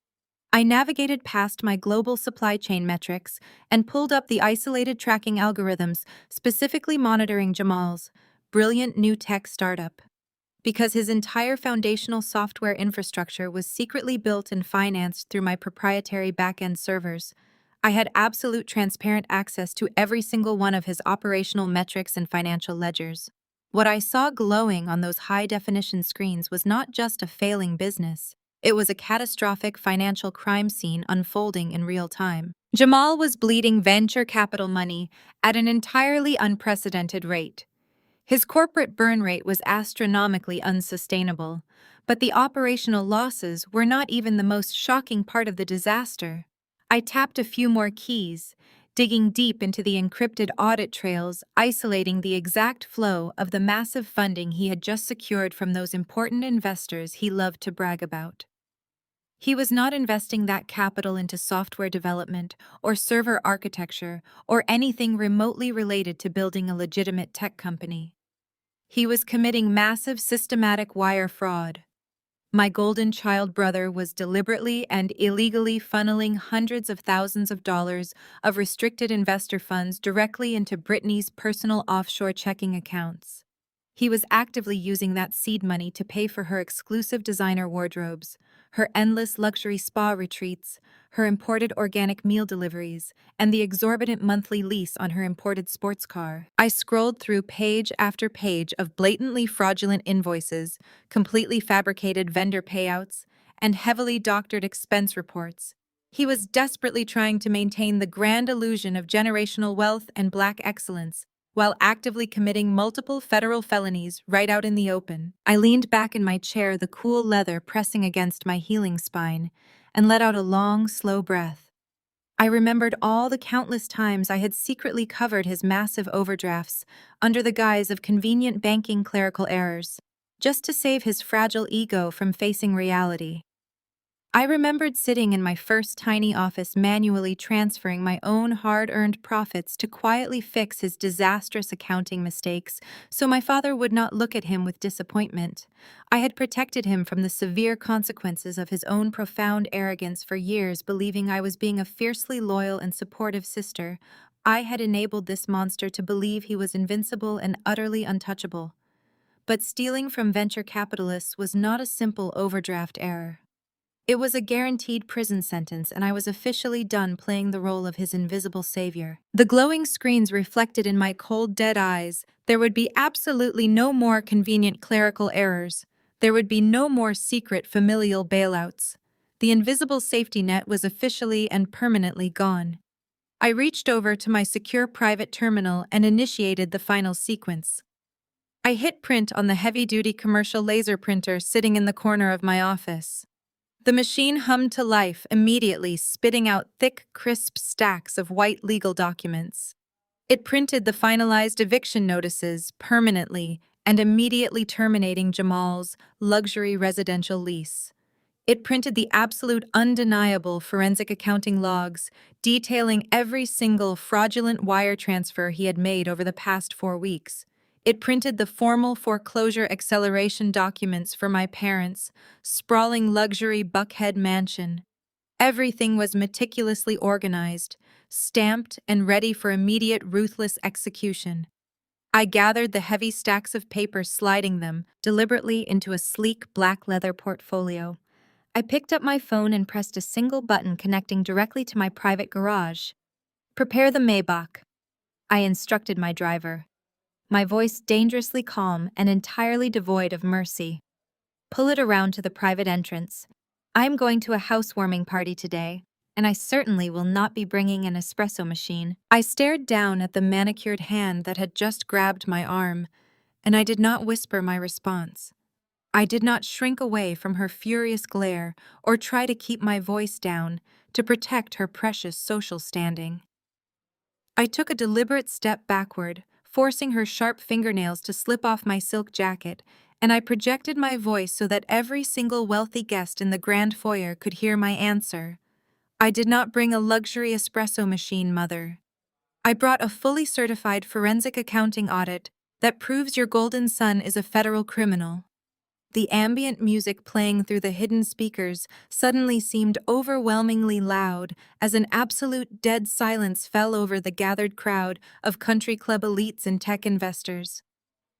I navigated past my global supply chain metrics and pulled up the isolated tracking algorithms specifically monitoring Jamal's brilliant new tech startup. Because his entire foundational software infrastructure was secretly built and financed through my proprietary back-end servers, I had absolute transparent access to every single one of his operational metrics and financial ledgers. What I saw glowing on those high-definition screens was not just a failing business. It was a catastrophic financial crime scene unfolding in real time. Jamal was bleeding venture capital money at an entirely unprecedented rate. His corporate burn rate was astronomically unsustainable, but the operational losses were not even the most shocking part of the disaster. I tapped a few more keys, digging deep into the encrypted audit trails, isolating the exact flow of the massive funding he had just secured from those important investors he loved to brag about. He was not investing that capital into software development or server architecture or anything remotely related to building a legitimate tech company. He was committing massive systematic wire fraud. My golden child brother was deliberately and illegally funneling hundreds of thousands of dollars of restricted investor funds directly into Brittany's personal offshore checking accounts. He was actively using that seed money to pay for her exclusive designer wardrobes, her endless luxury spa retreats, her imported organic meal deliveries, and the exorbitant monthly lease on her imported sports car. I scrolled through page after page of blatantly fraudulent invoices, completely fabricated vendor payouts, and heavily doctored expense reports. He was desperately trying to maintain the grand illusion of generational wealth and black excellence, while actively committing multiple federal felonies right out in the open. I leaned back in my chair, the cool leather pressing against my healing spine, and let out a long, slow breath. I remembered all the countless times I had secretly covered his massive overdrafts under the guise of convenient banking clerical errors, just to save his fragile ego from facing reality. I remembered sitting in my first tiny office manually transferring my own hard-earned profits to quietly fix his disastrous accounting mistakes so my father would not look at him with disappointment. I had protected him from the severe consequences of his own profound arrogance for years, believing I was being a fiercely loyal and supportive sister. I had enabled this monster to believe he was invincible and utterly untouchable. But stealing from venture capitalists was not a simple overdraft error. It was a guaranteed prison sentence, and I was officially done playing the role of his invisible savior. The glowing screens reflected in my cold, dead eyes. There would be absolutely no more convenient clerical errors. There would be no more secret familial bailouts. The invisible safety net was officially and permanently gone. I reached over to my secure private terminal and initiated the final sequence. I hit print on the heavy-duty commercial laser printer sitting in the corner of my office. The machine hummed to life immediately, spitting out thick, crisp stacks of white legal documents. It printed the finalized eviction notices permanently and immediately terminating Jamal's luxury residential lease. It printed the absolute undeniable forensic accounting logs, detailing every single fraudulent wire transfer he had made over the past 4 weeks. It printed the formal foreclosure acceleration documents for my parents' sprawling luxury Buckhead mansion. Everything was meticulously organized, stamped, and ready for immediate ruthless execution. I gathered the heavy stacks of paper, sliding them deliberately into a sleek black leather portfolio. I picked up my phone and pressed a single button connecting directly to my private garage. "Prepare the Maybach," I instructed my driver, my voice dangerously calm and entirely devoid of mercy. "Pull it around to the private entrance. I am going to a housewarming party today, and I certainly will not be bringing an espresso machine." I stared down at the manicured hand that had just grabbed my arm, and I did not whisper my response. I did not shrink away from her furious glare or try to keep my voice down to protect her precious social standing. I took a deliberate step backward, forcing her sharp fingernails to slip off my silk jacket, and I projected my voice so that every single wealthy guest in the grand foyer could hear my answer. "I did not bring a luxury espresso machine, Mother. I brought a fully certified forensic accounting audit that proves your golden son is a federal criminal." The ambient music playing through the hidden speakers suddenly seemed overwhelmingly loud as an absolute dead silence fell over the gathered crowd of country club elites and tech investors.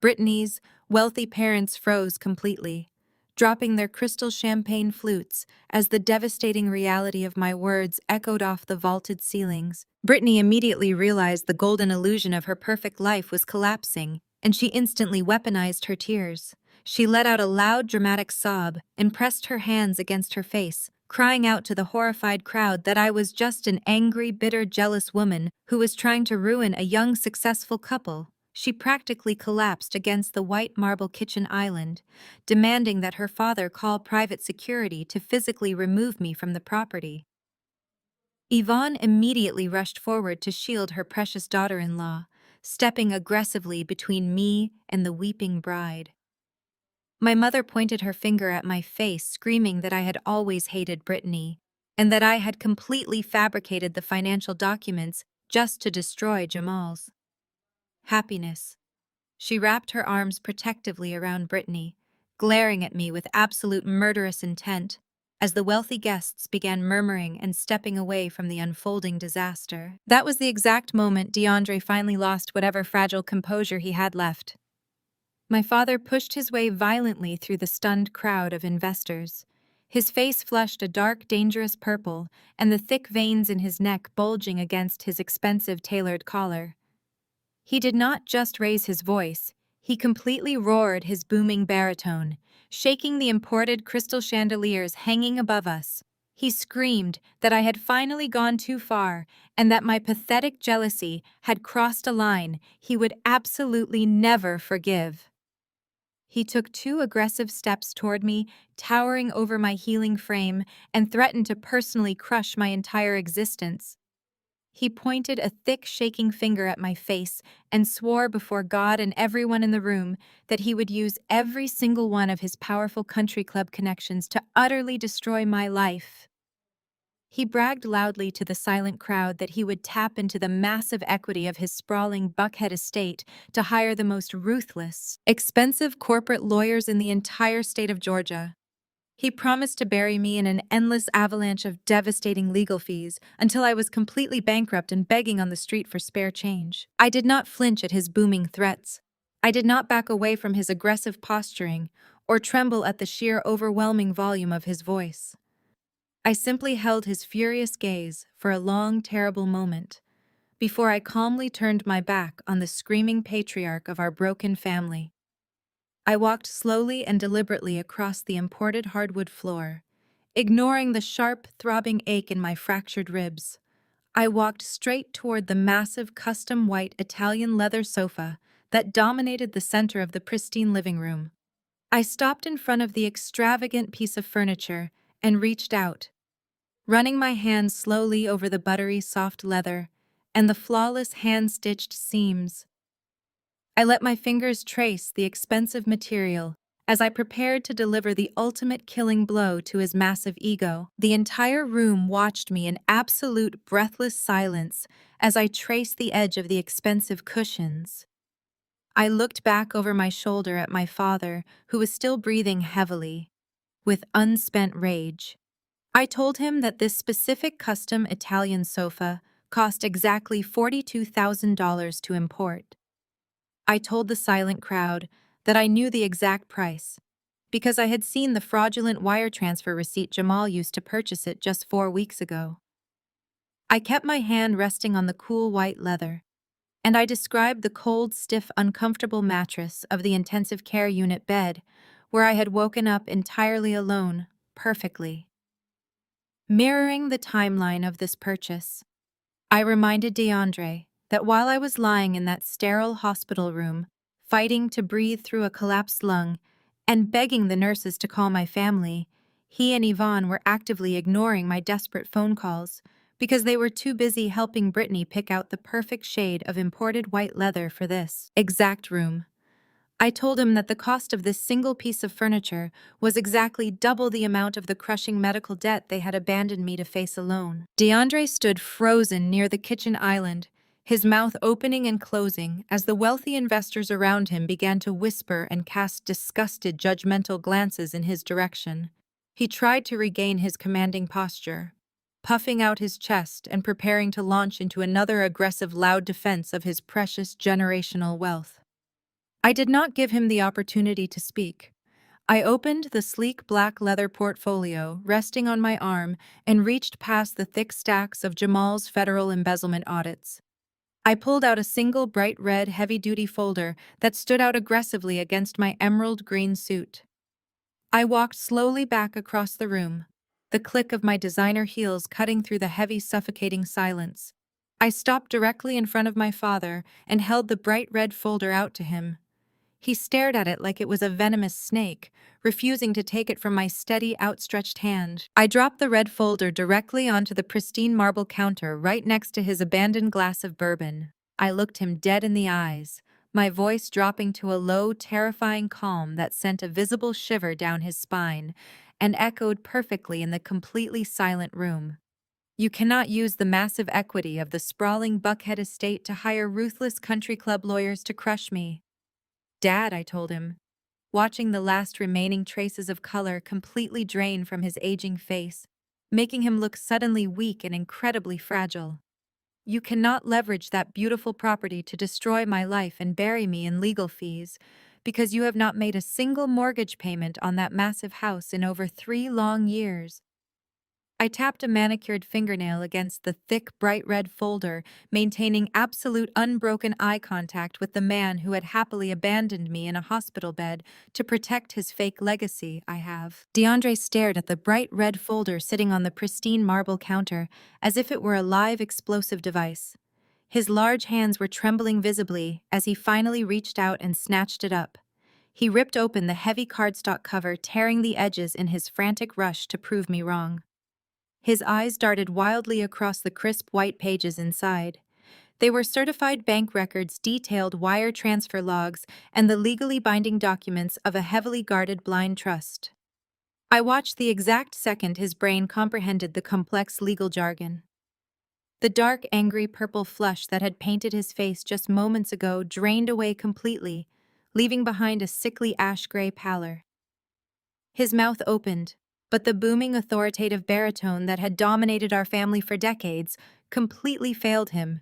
Brittany's wealthy parents froze completely, dropping their crystal champagne flutes as the devastating reality of my words echoed off the vaulted ceilings. Brittany immediately realized the golden illusion of her perfect life was collapsing, and she instantly weaponized her tears. She let out a loud, dramatic sob and pressed her hands against her face, crying out to the horrified crowd that I was just an angry, bitter, jealous woman who was trying to ruin a young, successful couple. She practically collapsed against the white marble kitchen island, demanding that her father call private security to physically remove me from the property. Yvonne immediately rushed forward to shield her precious daughter-in-law, stepping aggressively between me and the weeping bride. My mother pointed her finger at my face, screaming that I had always hated Brittany, and that I had completely fabricated the financial documents just to destroy Jamal's happiness. She wrapped her arms protectively around Brittany, glaring at me with absolute murderous intent, as the wealthy guests began murmuring and stepping away from the unfolding disaster. That was the exact moment DeAndre finally lost whatever fragile composure he had left. My father pushed his way violently through the stunned crowd of investors. His face flushed a dark, dangerous purple, and the thick veins in his neck bulging against his expensive tailored collar. He did not just raise his voice, he completely roared his booming baritone, shaking the imported crystal chandeliers hanging above us. He screamed that I had finally gone too far and that my pathetic jealousy had crossed a line he would absolutely never forgive. He took 2 aggressive steps toward me, towering over my healing frame, and threatened to personally crush my entire existence. He pointed a thick, shaking finger at my face and swore before God and everyone in the room that he would use every single one of his powerful country club connections to utterly destroy my life. He bragged loudly to the silent crowd that he would tap into the massive equity of his sprawling Buckhead estate to hire the most ruthless, expensive corporate lawyers in the entire state of Georgia. He promised to bury me in an endless avalanche of devastating legal fees until I was completely bankrupt and begging on the street for spare change. I did not flinch at his booming threats. I did not back away from his aggressive posturing or tremble at the sheer overwhelming volume of his voice. I simply held his furious gaze for a long, terrible moment before I calmly turned my back on the screaming patriarch of our broken family. I walked slowly and deliberately across the imported hardwood floor, ignoring the sharp, throbbing ache in my fractured ribs. I walked straight toward the massive custom white Italian leather sofa that dominated the center of the pristine living room. I stopped in front of the extravagant piece of furniture and reached out, running my hands slowly over the buttery soft leather and the flawless hand-stitched seams. I let my fingers trace the expensive material as I prepared to deliver the ultimate killing blow to his massive ego. The entire room watched me in absolute breathless silence as I traced the edge of the expensive cushions. I looked back over my shoulder at my father, who was still breathing heavily, with unspent rage. I told him that this specific custom Italian sofa cost exactly $42,000 to import. I told the silent crowd that I knew the exact price, because I had seen the fraudulent wire transfer receipt Jamal used to purchase it just 4 weeks ago. I kept my hand resting on the cool white leather, and I described the cold, stiff, uncomfortable mattress of the intensive care unit bed where I had woken up entirely alone, perfectly. Mirroring the timeline of this purchase, I reminded DeAndre that while I was lying in that sterile hospital room, fighting to breathe through a collapsed lung and begging the nurses to call my family, he and Yvonne were actively ignoring my desperate phone calls because they were too busy helping Brittany pick out the perfect shade of imported white leather for this exact room. I told him that the cost of this single piece of furniture was exactly double the amount of the crushing medical debt they had abandoned me to face alone. DeAndre stood frozen near the kitchen island, his mouth opening and closing as the wealthy investors around him began to whisper and cast disgusted, judgmental glances in his direction. He tried to regain his commanding posture, puffing out his chest and preparing to launch into another aggressive, loud defense of his precious generational wealth. I did not give him the opportunity to speak. I opened the sleek black leather portfolio resting on my arm and reached past the thick stacks of Jamal's federal embezzlement audits. I pulled out a single bright red heavy-duty folder that stood out aggressively against my emerald green suit. I walked slowly back across the room, the click of my designer heels cutting through the heavy, suffocating silence. I stopped directly in front of my father and held the bright red folder out to him. He stared at it like it was a venomous snake, refusing to take it from my steady, outstretched hand. I dropped the red folder directly onto the pristine marble counter right next to his abandoned glass of bourbon. I looked him dead in the eyes, my voice dropping to a low, terrifying calm that sent a visible shiver down his spine and echoed perfectly in the completely silent room. You cannot use the massive equity of the sprawling Buckhead estate to hire ruthless country club lawyers to crush me. Dad, I told him, watching the last remaining traces of color completely drain from his aging face, making him look suddenly weak and incredibly fragile. You cannot leverage that beautiful property to destroy my life and bury me in legal fees, because you have not made a single mortgage payment on that massive house in over 3 long years. I tapped a manicured fingernail against the thick, bright red folder, maintaining absolute unbroken eye contact with the man who had happily abandoned me in a hospital bed to protect his fake legacy. DeAndre stared at the bright red folder sitting on the pristine marble counter as if it were a live explosive device. His large hands were trembling visibly as he finally reached out and snatched it up. He ripped open the heavy cardstock cover, tearing the edges in his frantic rush to prove me wrong. His eyes darted wildly across the crisp white pages inside. They were certified bank records, detailed wire transfer logs, and the legally binding documents of a heavily guarded blind trust. I watched the exact second his brain comprehended the complex legal jargon. The dark, angry purple flush that had painted his face just moments ago drained away completely, leaving behind a sickly ash-gray pallor. His mouth opened, but the booming authoritative baritone that had dominated our family for decades completely failed him.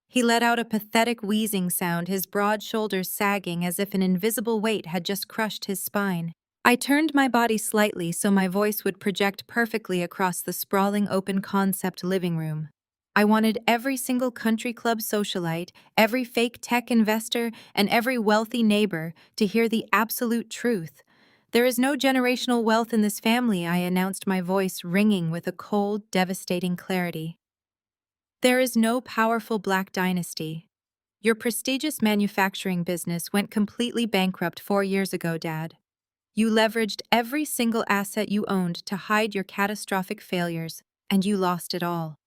He let out a pathetic wheezing sound, his broad shoulders sagging as if an invisible weight had just crushed his spine. I turned my body slightly so my voice would project perfectly across the sprawling open-concept living room. I wanted every single country club socialite, every fake tech investor, and every wealthy neighbor to hear the absolute truth. There is no generational wealth in this family, I announced, my voice ringing with a cold, devastating clarity. There is no powerful black dynasty. Your prestigious manufacturing business went completely bankrupt 4 years ago, Dad. You leveraged every single asset you owned to hide your catastrophic failures, and you lost it all.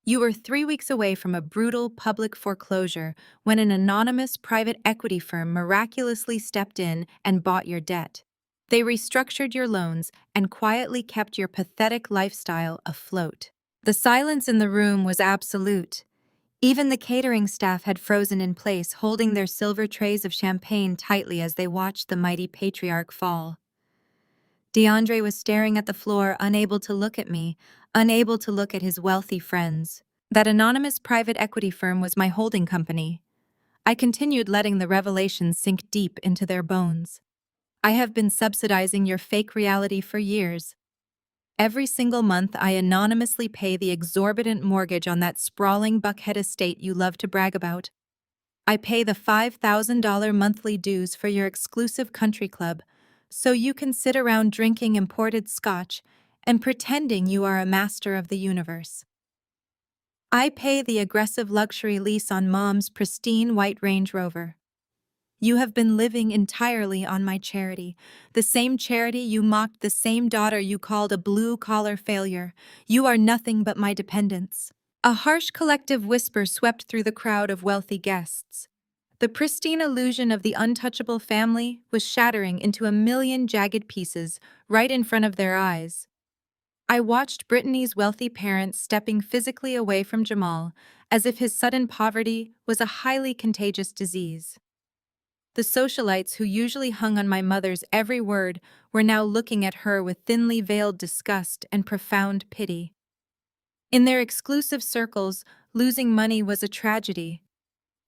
You were 3 weeks away from a brutal public foreclosure when an anonymous private equity firm miraculously stepped in and bought your debt. They restructured your loans and quietly kept your pathetic lifestyle afloat. The silence in the room was absolute. Even the catering staff had frozen in place, holding their silver trays of champagne tightly as they watched the mighty patriarch fall. DeAndre was staring at the floor, unable to look at me, unable to look at his wealthy friends. That anonymous private equity firm was my holding company. I continued letting the revelations sink deep into their bones. I have been subsidizing your fake reality for years. Every single month, I anonymously pay the exorbitant mortgage on that sprawling Buckhead estate you love to brag about. I pay the $5,000 monthly dues for your exclusive country club, so you can sit around drinking imported scotch and pretending you are a master of the universe. I pay the aggressive luxury lease on Mom's pristine white Range Rover. You have been living entirely on my charity, the same charity you mocked, the same daughter you called a blue-collar failure. You are nothing but my dependence. A harsh collective whisper swept through the crowd of wealthy guests. The pristine illusion of the untouchable family was shattering into a million jagged pieces right in front of their eyes. I watched Brittany's wealthy parents stepping physically away from Jamal, as if his sudden poverty was a highly contagious disease. The socialites who usually hung on my mother's every word were now looking at her with thinly veiled disgust and profound pity. In their exclusive circles, losing money was a tragedy,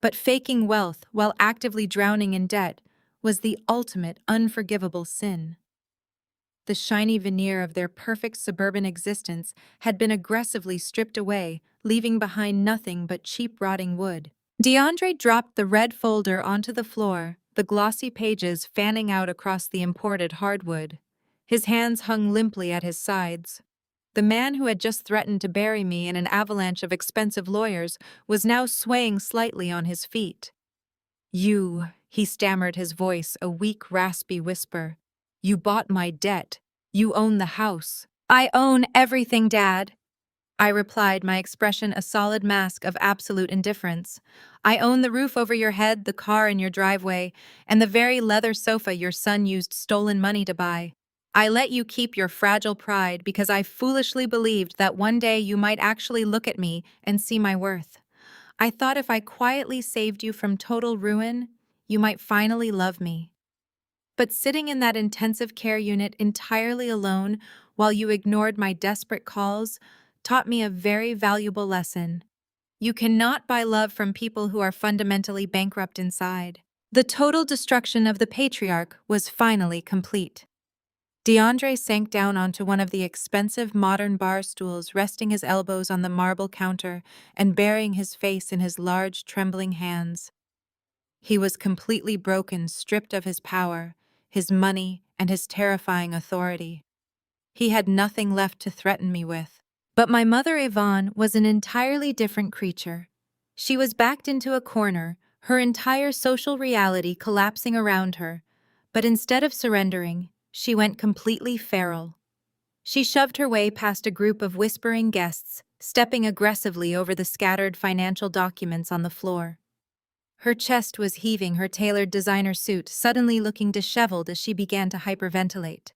but faking wealth while actively drowning in debt was the ultimate unforgivable sin. The shiny veneer of their perfect suburban existence had been aggressively stripped away, leaving behind nothing but cheap rotting wood. DeAndre dropped the red folder onto the floor, the glossy pages fanning out across the imported hardwood. His hands hung limply at his sides. The man who had just threatened to bury me in an avalanche of expensive lawyers was now swaying slightly on his feet. "You," he stammered, his voice a weak, raspy whisper. "You bought my debt. You own the house." "I own everything, Dad," I replied, my expression a solid mask of absolute indifference. "I own the roof over your head, the car in your driveway, and the very leather sofa your son used stolen money to buy. I let you keep your fragile pride because I foolishly believed that one day you might actually look at me and see my worth. I thought if I quietly saved you from total ruin, you might finally love me. But sitting in that intensive care unit entirely alone while you ignored my desperate calls taught me a very valuable lesson. You cannot buy love from people who are fundamentally bankrupt inside." The total destruction of the patriarch was finally complete. DeAndre sank down onto one of the expensive modern bar stools, resting his elbows on the marble counter and burying his face in his large, trembling hands. He was completely broken, stripped of his power, his money, and his terrifying authority. He had nothing left to threaten me with. But my mother, Yvonne, was an entirely different creature. She was backed into a corner, her entire social reality collapsing around her. But instead of surrendering, she went completely feral. She shoved her way past a group of whispering guests, stepping aggressively over the scattered financial documents on the floor. Her chest was heaving, her tailored designer suit suddenly looking disheveled as she began to hyperventilate.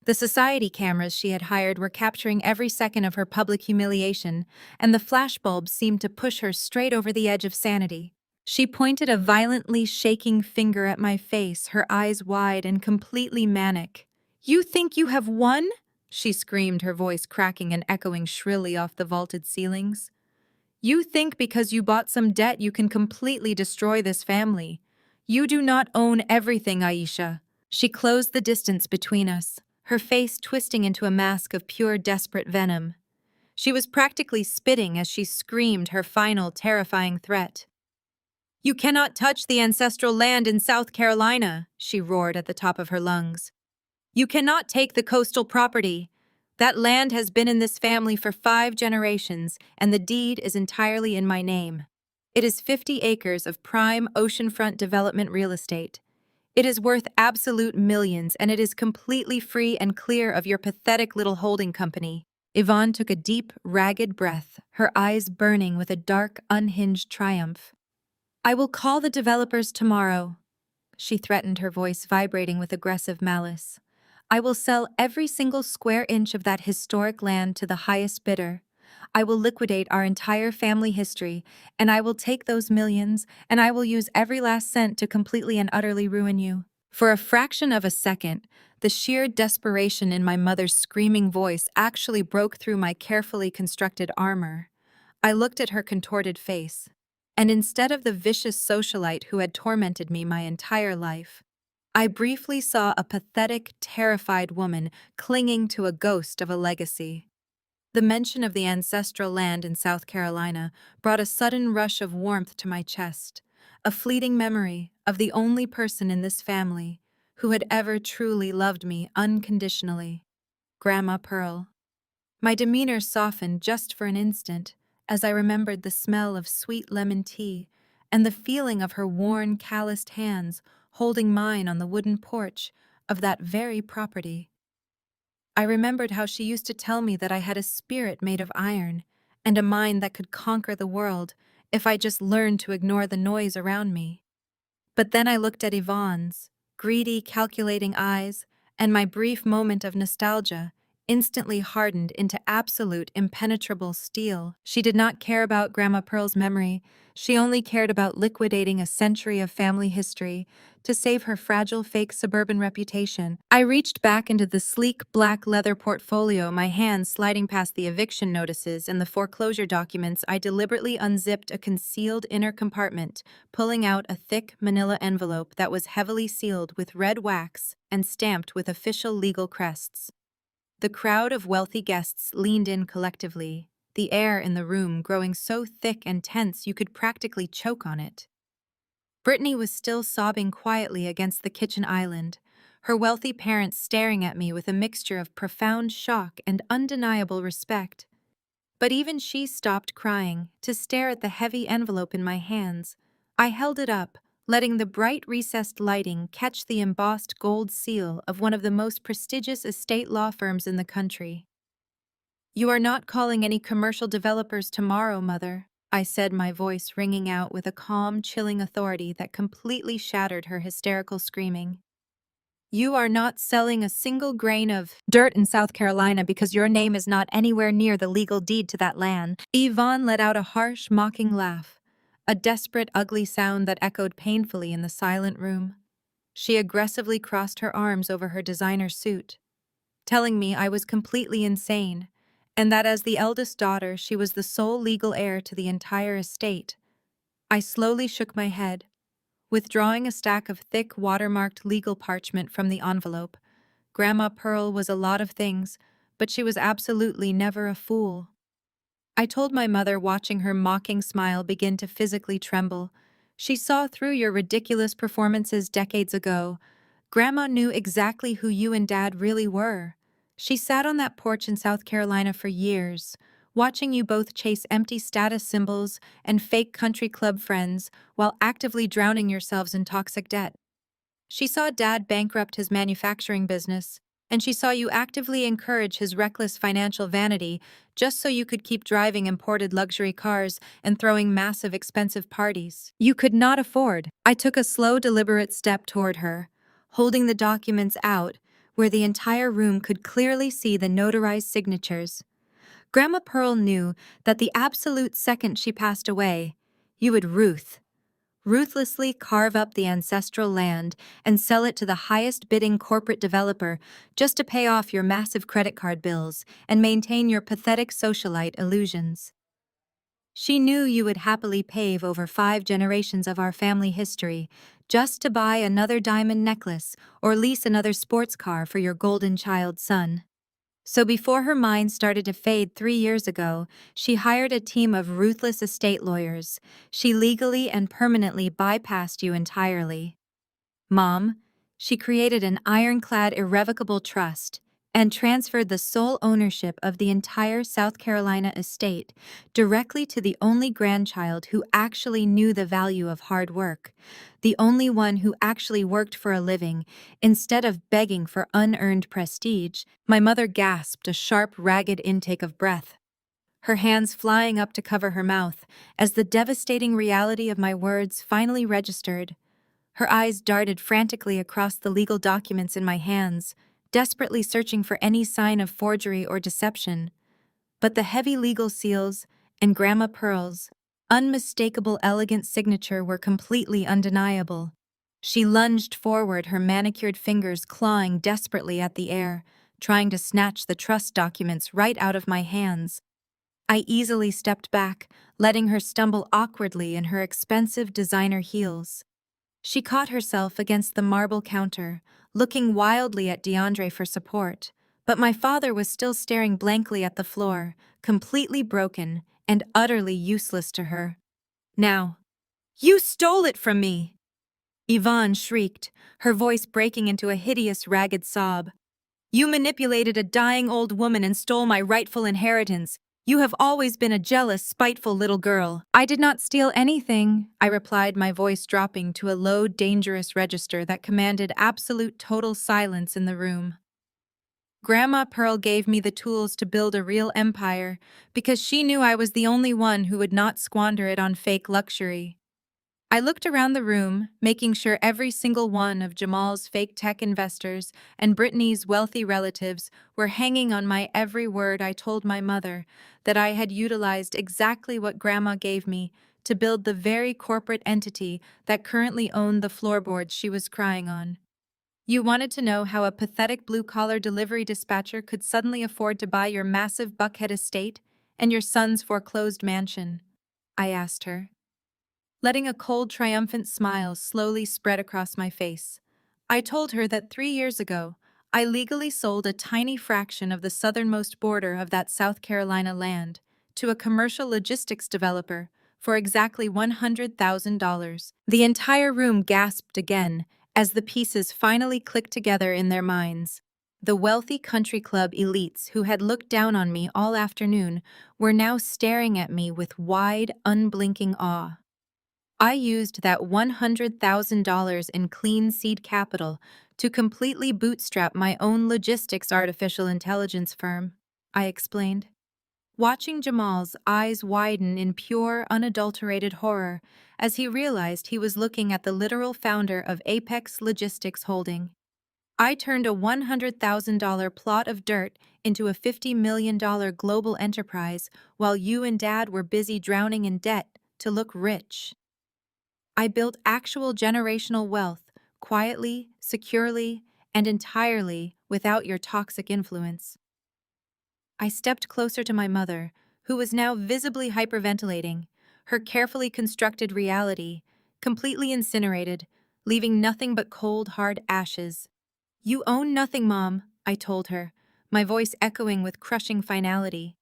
The society cameras she had hired were capturing every second of her public humiliation, and the flashbulbs seemed to push her straight over the edge of sanity. She pointed a violently shaking finger at my face, her eyes wide and completely manic. "You think you have won?" she screamed, her voice cracking and echoing shrilly off the vaulted ceilings. "You think because you bought some debt you can completely destroy this family. You do not own everything, Aisha." She closed the distance between us, her face twisting into a mask of pure desperate venom. She was practically spitting as she screamed her final terrifying threat. "You cannot touch the ancestral land in South Carolina," she roared at the top of her lungs. "You cannot take the coastal property. That land has been in this family for 5 generations, and the deed is entirely in my name. It is 50 acres of prime oceanfront development real estate. It is worth absolute millions, and it is completely free and clear of your pathetic little holding company. Yvonne took a deep, ragged breath, her eyes burning with a dark, unhinged triumph. "I will call the developers tomorrow," she threatened, her voice vibrating with aggressive malice. "I will sell every single square inch of that historic land to the highest bidder. I will liquidate our entire family history, and I will take those millions, and I will use every last cent to completely and utterly ruin you." For a fraction of a second, the sheer desperation in my mother's screaming voice actually broke through my carefully constructed armor. I looked at her contorted face, and instead of the vicious socialite who had tormented me my entire life, I briefly saw a pathetic, terrified woman clinging to a ghost of a legacy. The mention of the ancestral land in South Carolina brought a sudden rush of warmth to my chest, a fleeting memory of the only person in this family who had ever truly loved me unconditionally, Grandma Pearl. My demeanor softened just for an instant as I remembered the smell of sweet lemon tea and the feeling of her worn, calloused hands holding mine on the wooden porch of that very property. I remembered how she used to tell me that I had a spirit made of iron and a mind that could conquer the world if I just learned to ignore the noise around me. But then I looked at Yvonne's greedy, calculating eyes, and my brief moment of nostalgia instantly hardened into absolute impenetrable steel. She did not care about Grandma Pearl's memory. She only cared about liquidating a century of family history to save her fragile fake suburban reputation. I reached back into the sleek black leather portfolio, my hands sliding past the eviction notices and the foreclosure documents. I deliberately unzipped a concealed inner compartment, pulling out a thick manila envelope that was heavily sealed with red wax and stamped with official legal crests. The crowd of wealthy guests leaned in collectively, the air in the room growing so thick and tense you could practically choke on it. Brittany was still sobbing quietly against the kitchen island, her wealthy parents staring at me with a mixture of profound shock and undeniable respect. But even she stopped crying to stare at the heavy envelope in my hands. I held it up, letting the bright recessed lighting catch the embossed gold seal of one of the most prestigious estate law firms in the country. "You are not calling any commercial developers tomorrow, Mother," I said, my voice ringing out with a calm, chilling authority that completely shattered her hysterical screaming. "You are not selling a single grain of dirt in South Carolina because your name is not anywhere near the legal deed to that land." Yvonne let out a harsh, mocking laugh, a desperate, ugly sound that echoed painfully in the silent room. She aggressively crossed her arms over her designer suit, telling me I was completely insane, and that as the eldest daughter, she was the sole legal heir to the entire estate. I slowly shook my head, withdrawing a stack of thick, watermarked legal parchment from the envelope. Grandma Pearl was a lot of things, but she was absolutely never a fool. I told my mother, watching her mocking smile begin to physically tremble. "She saw through your ridiculous performances decades ago. Grandma knew exactly who you and Dad really were. She sat on that porch in South Carolina for years, watching you both chase empty status symbols and fake country club friends while actively drowning yourselves in toxic debt. She saw Dad bankrupt his manufacturing business, and she saw you actively encourage his reckless financial vanity just so you could keep driving imported luxury cars and throwing massive expensive parties you could not afford." I took a slow, deliberate step toward her, holding the documents out where the entire room could clearly see the notarized signatures. "Grandma Pearl knew that the absolute second she passed away, you would ruthlessly carve up the ancestral land and sell it to the highest bidding corporate developer just to pay off your massive credit card bills and maintain your pathetic socialite illusions. She knew you would happily pave over 5 generations of our family history just to buy another diamond necklace or lease another sports car for your golden child son. So before her mind started to fade 3 years ago, she hired a team of ruthless estate lawyers. She legally and permanently bypassed you entirely. Mom, she created an ironclad, irrevocable trust, and transferred the sole ownership of the entire South Carolina estate directly to the only grandchild who actually knew the value of hard work, the only one who actually worked for a living instead of begging for unearned prestige. My mother gasped a sharp, ragged intake of breath, her hands flying up to cover her mouth as the devastating reality of my words finally registered. Her eyes darted frantically across the legal documents in my hands, desperately searching for any sign of forgery or deception. But the heavy legal seals and Grandma Pearl's unmistakable elegant signature were completely undeniable. She lunged forward, her manicured fingers clawing desperately at the air, trying to snatch the trust documents right out of my hands. I easily stepped back, letting her stumble awkwardly in her expensive designer heels. She caught herself against the marble counter, looking wildly at DeAndre for support, but my father was still staring blankly at the floor, completely broken and utterly useless to her. Now, you stole it from me! Yvonne shrieked, her voice breaking into a hideous, ragged sob. You manipulated a dying old woman and stole my rightful inheritance. You have always been a jealous, spiteful little girl. I did not steal anything, I replied, my voice dropping to a low, dangerous register that commanded absolute total silence in the room. Grandma Pearl gave me the tools to build a real empire because she knew I was the only one who would not squander it on fake luxury. I looked around the room, making sure every single one of Jamal's fake tech investors and Brittany's wealthy relatives were hanging on my every word. I told my mother that I had utilized exactly what Grandma gave me to build the very corporate entity that currently owned the floorboards she was crying on. You wanted to know how a pathetic blue-collar delivery dispatcher could suddenly afford to buy your massive Buckhead estate and your son's foreclosed mansion? I asked her, letting a cold, triumphant smile slowly spread across my face. I told her that 3 years ago, I legally sold a tiny fraction of the southernmost border of that South Carolina land to a commercial logistics developer for exactly $100,000. The entire room gasped again as the pieces finally clicked together in their minds. The wealthy country club elites who had looked down on me all afternoon were now staring at me with wide, unblinking awe. I used that $100,000 in clean seed capital to completely bootstrap my own logistics artificial intelligence firm, I explained, watching Jamal's eyes widen in pure, unadulterated horror as he realized he was looking at the literal founder of Apex Logistics Holding. I turned a $100,000 plot of dirt into a $50 million global enterprise while you and Dad were busy drowning in debt to look rich. I built actual generational wealth, quietly, securely, and entirely without your toxic influence. I stepped closer to my mother, who was now visibly hyperventilating, her carefully constructed reality completely incinerated, leaving nothing but cold, hard ashes. You own nothing, Mom, I told her, my voice echoing with crushing finality.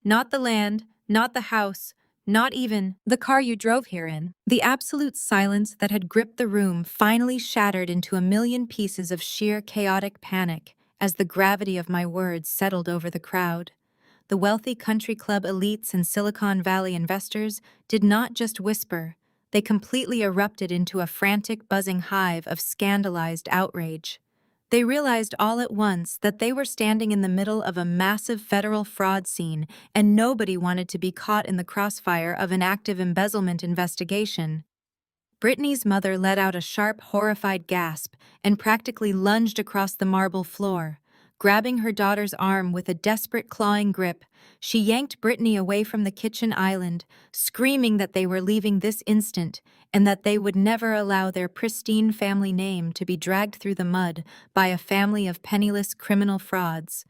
Not the land, not the house, not even the car you drove here in. The absolute silence that had gripped the room finally shattered into a million pieces of sheer chaotic panic as the gravity of my words settled over the crowd. The wealthy country club elites and Silicon Valley investors did not just whisper, they completely erupted into a frantic, buzzing hive of scandalized outrage. They realized all at once that they were standing in the middle of a massive federal fraud scene, and nobody wanted to be caught in the crossfire of an active embezzlement investigation. Brittany's mother let out a sharp, horrified gasp and practically lunged across the marble floor. Grabbing her daughter's arm with a desperate, clawing grip, she yanked Brittany away from the kitchen island, screaming that they were leaving this instant and that they would never allow their pristine family name to be dragged through the mud by a family of penniless criminal frauds.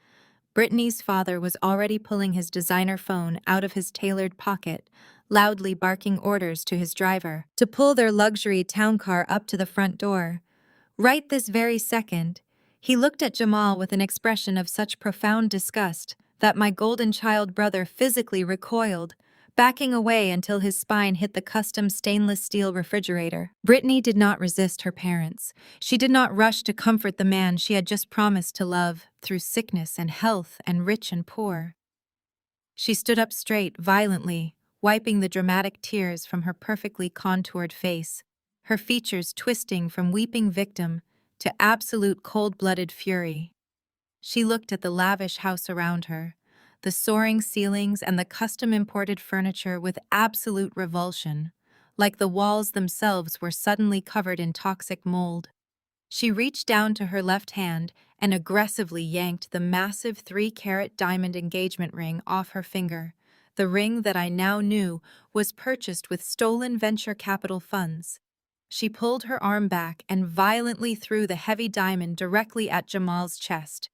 Brittany's father was already pulling his designer phone out of his tailored pocket, loudly barking orders to his driver to pull their luxury town car up to the front door. Right this very second, he looked at Jamal with an expression of such profound disgust that my golden child brother physically recoiled, backing away until his spine hit the custom stainless steel refrigerator. Brittany did not resist her parents. She did not rush to comfort the man she had just promised to love through sickness and health and rich and poor. She stood up straight, violently, wiping the dramatic tears from her perfectly contoured face, her features twisting from weeping victim to absolute cold-blooded fury. She looked at the lavish house around her, the soaring ceilings and the custom-imported furniture with absolute revulsion, like the walls themselves were suddenly covered in toxic mold. She reached down to her left hand and aggressively yanked the massive 3-carat diamond engagement ring off her finger, the ring that I now knew was purchased with stolen venture capital funds. She pulled her arm back and violently threw the heavy diamond directly at Jamal's chest.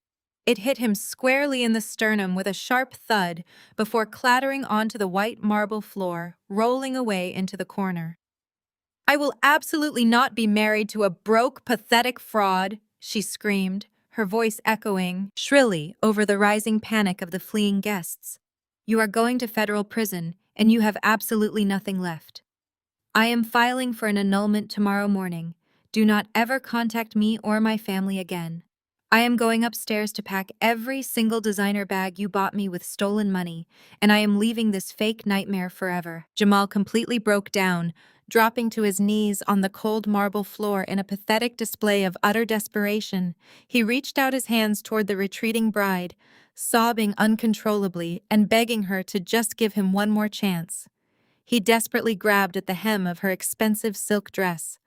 It hit him squarely in the sternum with a sharp thud before clattering onto the white marble floor, rolling away into the corner. "I will absolutely not be married to a broke, pathetic fraud," she screamed, her voice echoing shrilly over the rising panic of the fleeing guests. "You are going to federal prison, and you have absolutely nothing left. I am filing for an annulment tomorrow morning. Do not ever contact me or my family again. I am going upstairs to pack every single designer bag you bought me with stolen money, and I am leaving this fake nightmare forever." Jamal completely broke down, dropping to his knees on the cold marble floor in a pathetic display of utter desperation. He reached out his hands toward the retreating bride, sobbing uncontrollably and begging her to just give him one more chance. He desperately grabbed at the hem of her expensive silk dress,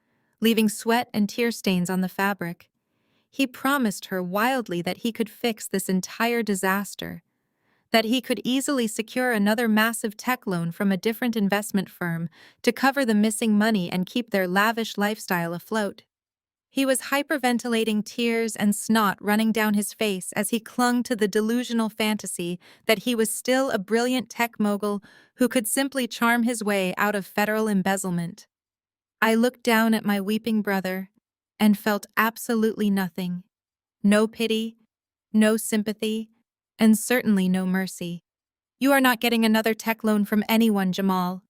leaving sweat and tear stains on the fabric. He promised her wildly that he could fix this entire disaster, that he could easily secure another massive tech loan from a different investment firm to cover the missing money and keep their lavish lifestyle afloat. He was hyperventilating, tears and snot running down his face as he clung to the delusional fantasy that he was still a brilliant tech mogul who could simply charm his way out of federal embezzlement. I looked down at my weeping brother and felt absolutely nothing. No pity, no sympathy, and certainly no mercy. "You are not getting another tech loan from anyone, Jamal,"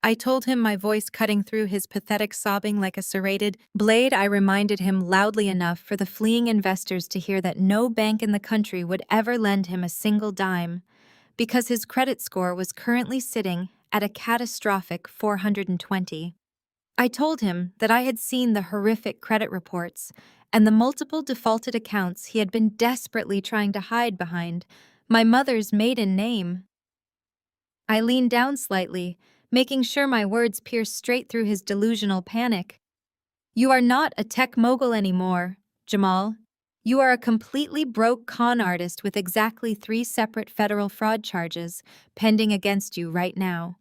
I told him, my voice cutting through his pathetic sobbing like a serrated blade. I reminded him loudly enough for the fleeing investors to hear that no bank in the country would ever lend him a single dime, because his credit score was currently sitting at a catastrophic 420. I told him that I had seen the horrific credit reports and the multiple defaulted accounts he had been desperately trying to hide behind my mother's maiden name. I leaned down slightly, making sure my words pierced straight through his delusional panic. "You are not a tech mogul anymore, Jamal. You are a completely broke con artist with exactly 3 separate federal fraud charges pending against you right now.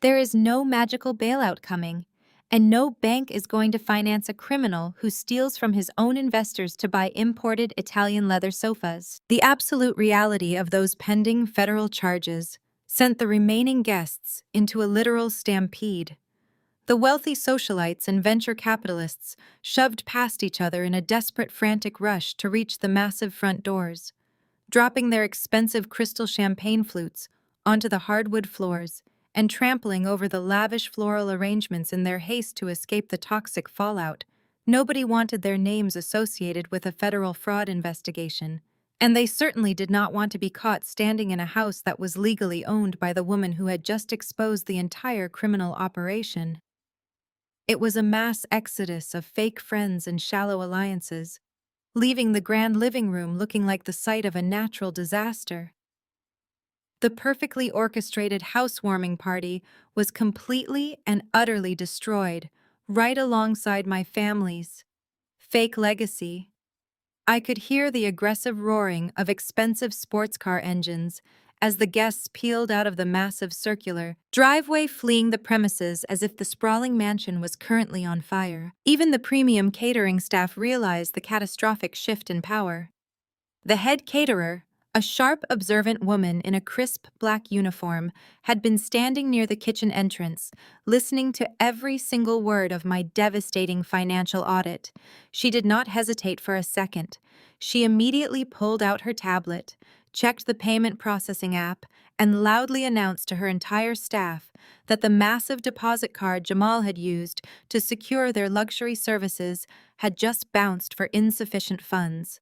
There is no magical bailout coming, and no bank is going to finance a criminal who steals from his own investors to buy imported Italian leather sofas." The absolute reality of those pending federal charges sent the remaining guests into a literal stampede. The wealthy socialites and venture capitalists shoved past each other in a desperate, frantic rush to reach the massive front doors, dropping their expensive crystal champagne flutes onto the hardwood floors and trampling over the lavish floral arrangements in their haste to escape the toxic fallout. Nobody wanted their names associated with a federal fraud investigation, and they certainly did not want to be caught standing in a house that was legally owned by the woman who had just exposed the entire criminal operation. It was a mass exodus of fake friends and shallow alliances, leaving the grand living room looking like the site of a natural disaster. The perfectly orchestrated housewarming party was completely and utterly destroyed, right alongside my family's fake legacy. I could hear the aggressive roaring of expensive sports car engines as the guests peeled out of the massive circular driveway, fleeing the premises as if the sprawling mansion was currently on fire. Even the premium catering staff realized the catastrophic shift in power. The head caterer, a sharp, observant woman in a crisp black uniform, had been standing near the kitchen entrance, listening to every single word of my devastating financial audit. She did not hesitate for a second. She immediately pulled out her tablet, checked the payment processing app, and loudly announced to her entire staff that the massive deposit card Jamal had used to secure their luxury services had just bounced for insufficient funds.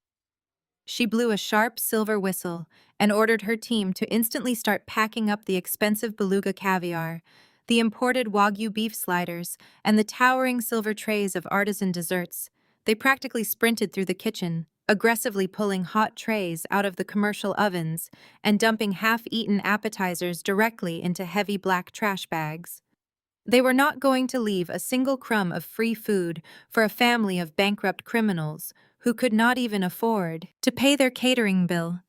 She blew a sharp silver whistle and ordered her team to instantly start packing up the expensive beluga caviar, the imported Wagyu beef sliders, and the towering silver trays of artisan desserts. They practically sprinted through the kitchen, aggressively pulling hot trays out of the commercial ovens and dumping half-eaten appetizers directly into heavy black trash bags. They were not going to leave a single crumb of free food for a family of bankrupt criminals who could not even afford to pay their catering bill.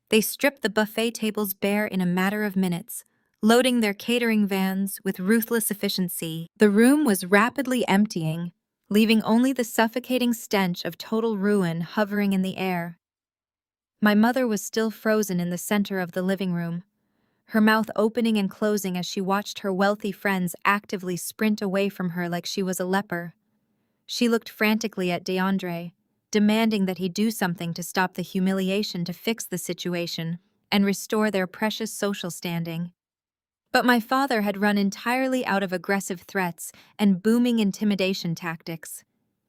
They stripped the buffet tables bare in a matter of minutes, loading their catering vans with ruthless efficiency. The room was rapidly emptying, leaving only the suffocating stench of total ruin hovering in the air. My mother was still frozen in the center of the living room, her mouth opening and closing as she watched her wealthy friends actively sprint away from her like she was a leper. She looked frantically at DeAndre, demanding that he do something to stop the humiliation, to fix the situation and restore their precious social standing. But my father had run entirely out of aggressive threats and booming intimidation tactics.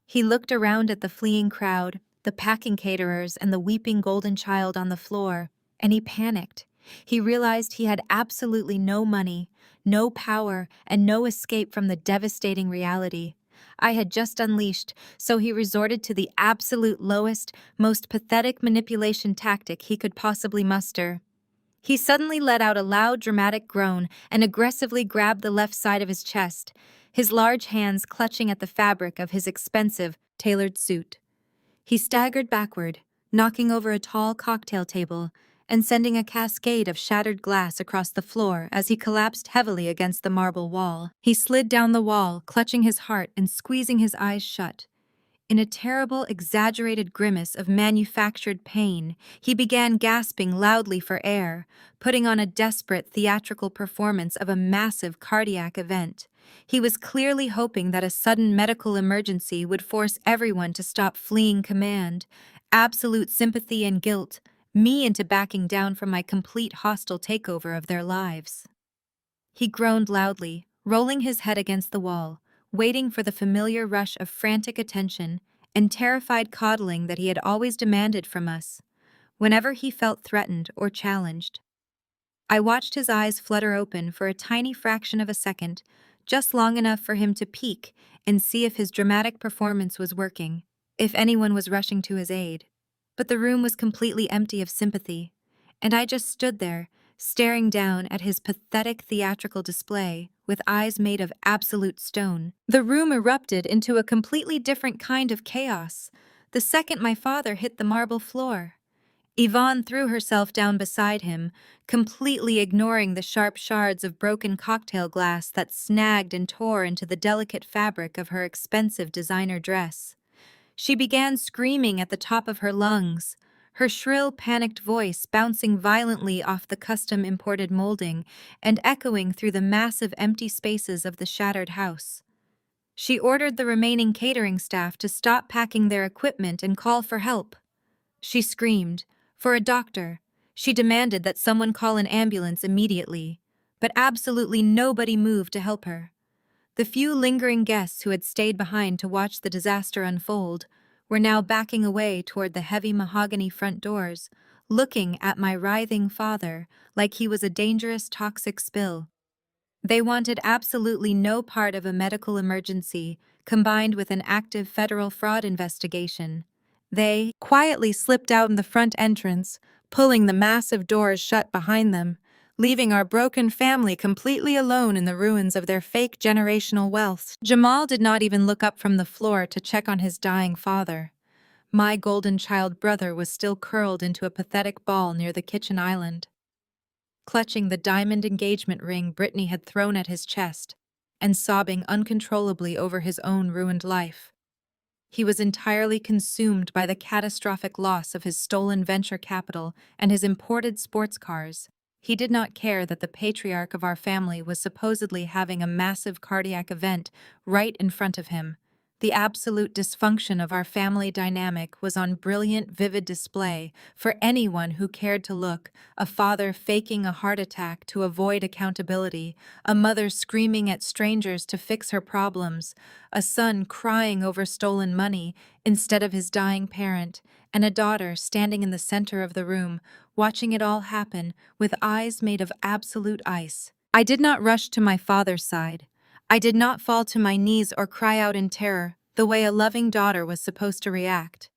He looked around at the fleeing crowd, the packing caterers, and the weeping golden child on the floor, and he panicked. He realized he had absolutely no money, no power, and no escape from the devastating reality I had just unleashed, so he resorted to the absolute lowest, most pathetic manipulation tactic he could possibly muster. He suddenly let out a loud, dramatic groan and aggressively grabbed the left side of his chest, his large hands clutching at the fabric of his expensive, tailored suit. He staggered backward, knocking over a tall cocktail table and sending a cascade of shattered glass across the floor as he collapsed heavily against the marble wall. He slid down the wall, clutching his heart and squeezing his eyes shut. In a terrible, exaggerated grimace of manufactured pain, he began gasping loudly for air, putting on a desperate theatrical performance of a massive cardiac event. He was clearly hoping that a sudden medical emergency would force everyone to stop fleeing command, absolute sympathy and guilt, me into backing down from my complete hostile takeover of their lives. He groaned loudly, rolling his head against the wall, waiting for the familiar rush of frantic attention and terrified coddling that he had always demanded from us, whenever he felt threatened or challenged. I watched his eyes flutter open for a tiny fraction of a second, just long enough for him to peek and see if his dramatic performance was working, if anyone was rushing to his aid. But the room was completely empty of sympathy, and I just stood there, staring down at his pathetic theatrical display with eyes made of absolute stone. The room erupted into a completely different kind of chaos the second my father hit the marble floor. Yvonne threw herself down beside him, completely ignoring the sharp shards of broken cocktail glass that snagged and tore into the delicate fabric of her expensive designer dress. She began screaming at the top of her lungs, her shrill, panicked voice bouncing violently off the custom-imported molding and echoing through the massive empty spaces of the shattered house. She ordered the remaining catering staff to stop packing their equipment and call for help. She screamed, for a doctor. She demanded that someone call an ambulance immediately, but absolutely nobody moved to help her. The few lingering guests who had stayed behind to watch the disaster unfold were now backing away toward the heavy mahogany front doors, looking at my writhing father like he was a dangerous toxic spill. They wanted absolutely no part of a medical emergency combined with an active federal fraud investigation. They quietly slipped out in the front entrance, pulling the massive doors shut behind them, leaving our broken family completely alone in the ruins of their fake generational wealth. Jamal did not even look up from the floor to check on his dying father. My golden child brother was still curled into a pathetic ball near the kitchen island, clutching the diamond engagement ring Brittany had thrown at his chest and sobbing uncontrollably over his own ruined life. He was entirely consumed by the catastrophic loss of his stolen venture capital and his imported sports cars. He did not care that the patriarch of our family was supposedly having a massive cardiac event right in front of him. The absolute dysfunction of our family dynamic was on brilliant, vivid display for anyone who cared to look: a father faking a heart attack to avoid accountability, a mother screaming at strangers to fix her problems, a son crying over stolen money instead of his dying parent, and a daughter standing in the center of the room, watching it all happen with eyes made of absolute ice. I did not rush to my father's side. I did not fall to my knees or cry out in terror the way a loving daughter was supposed to react.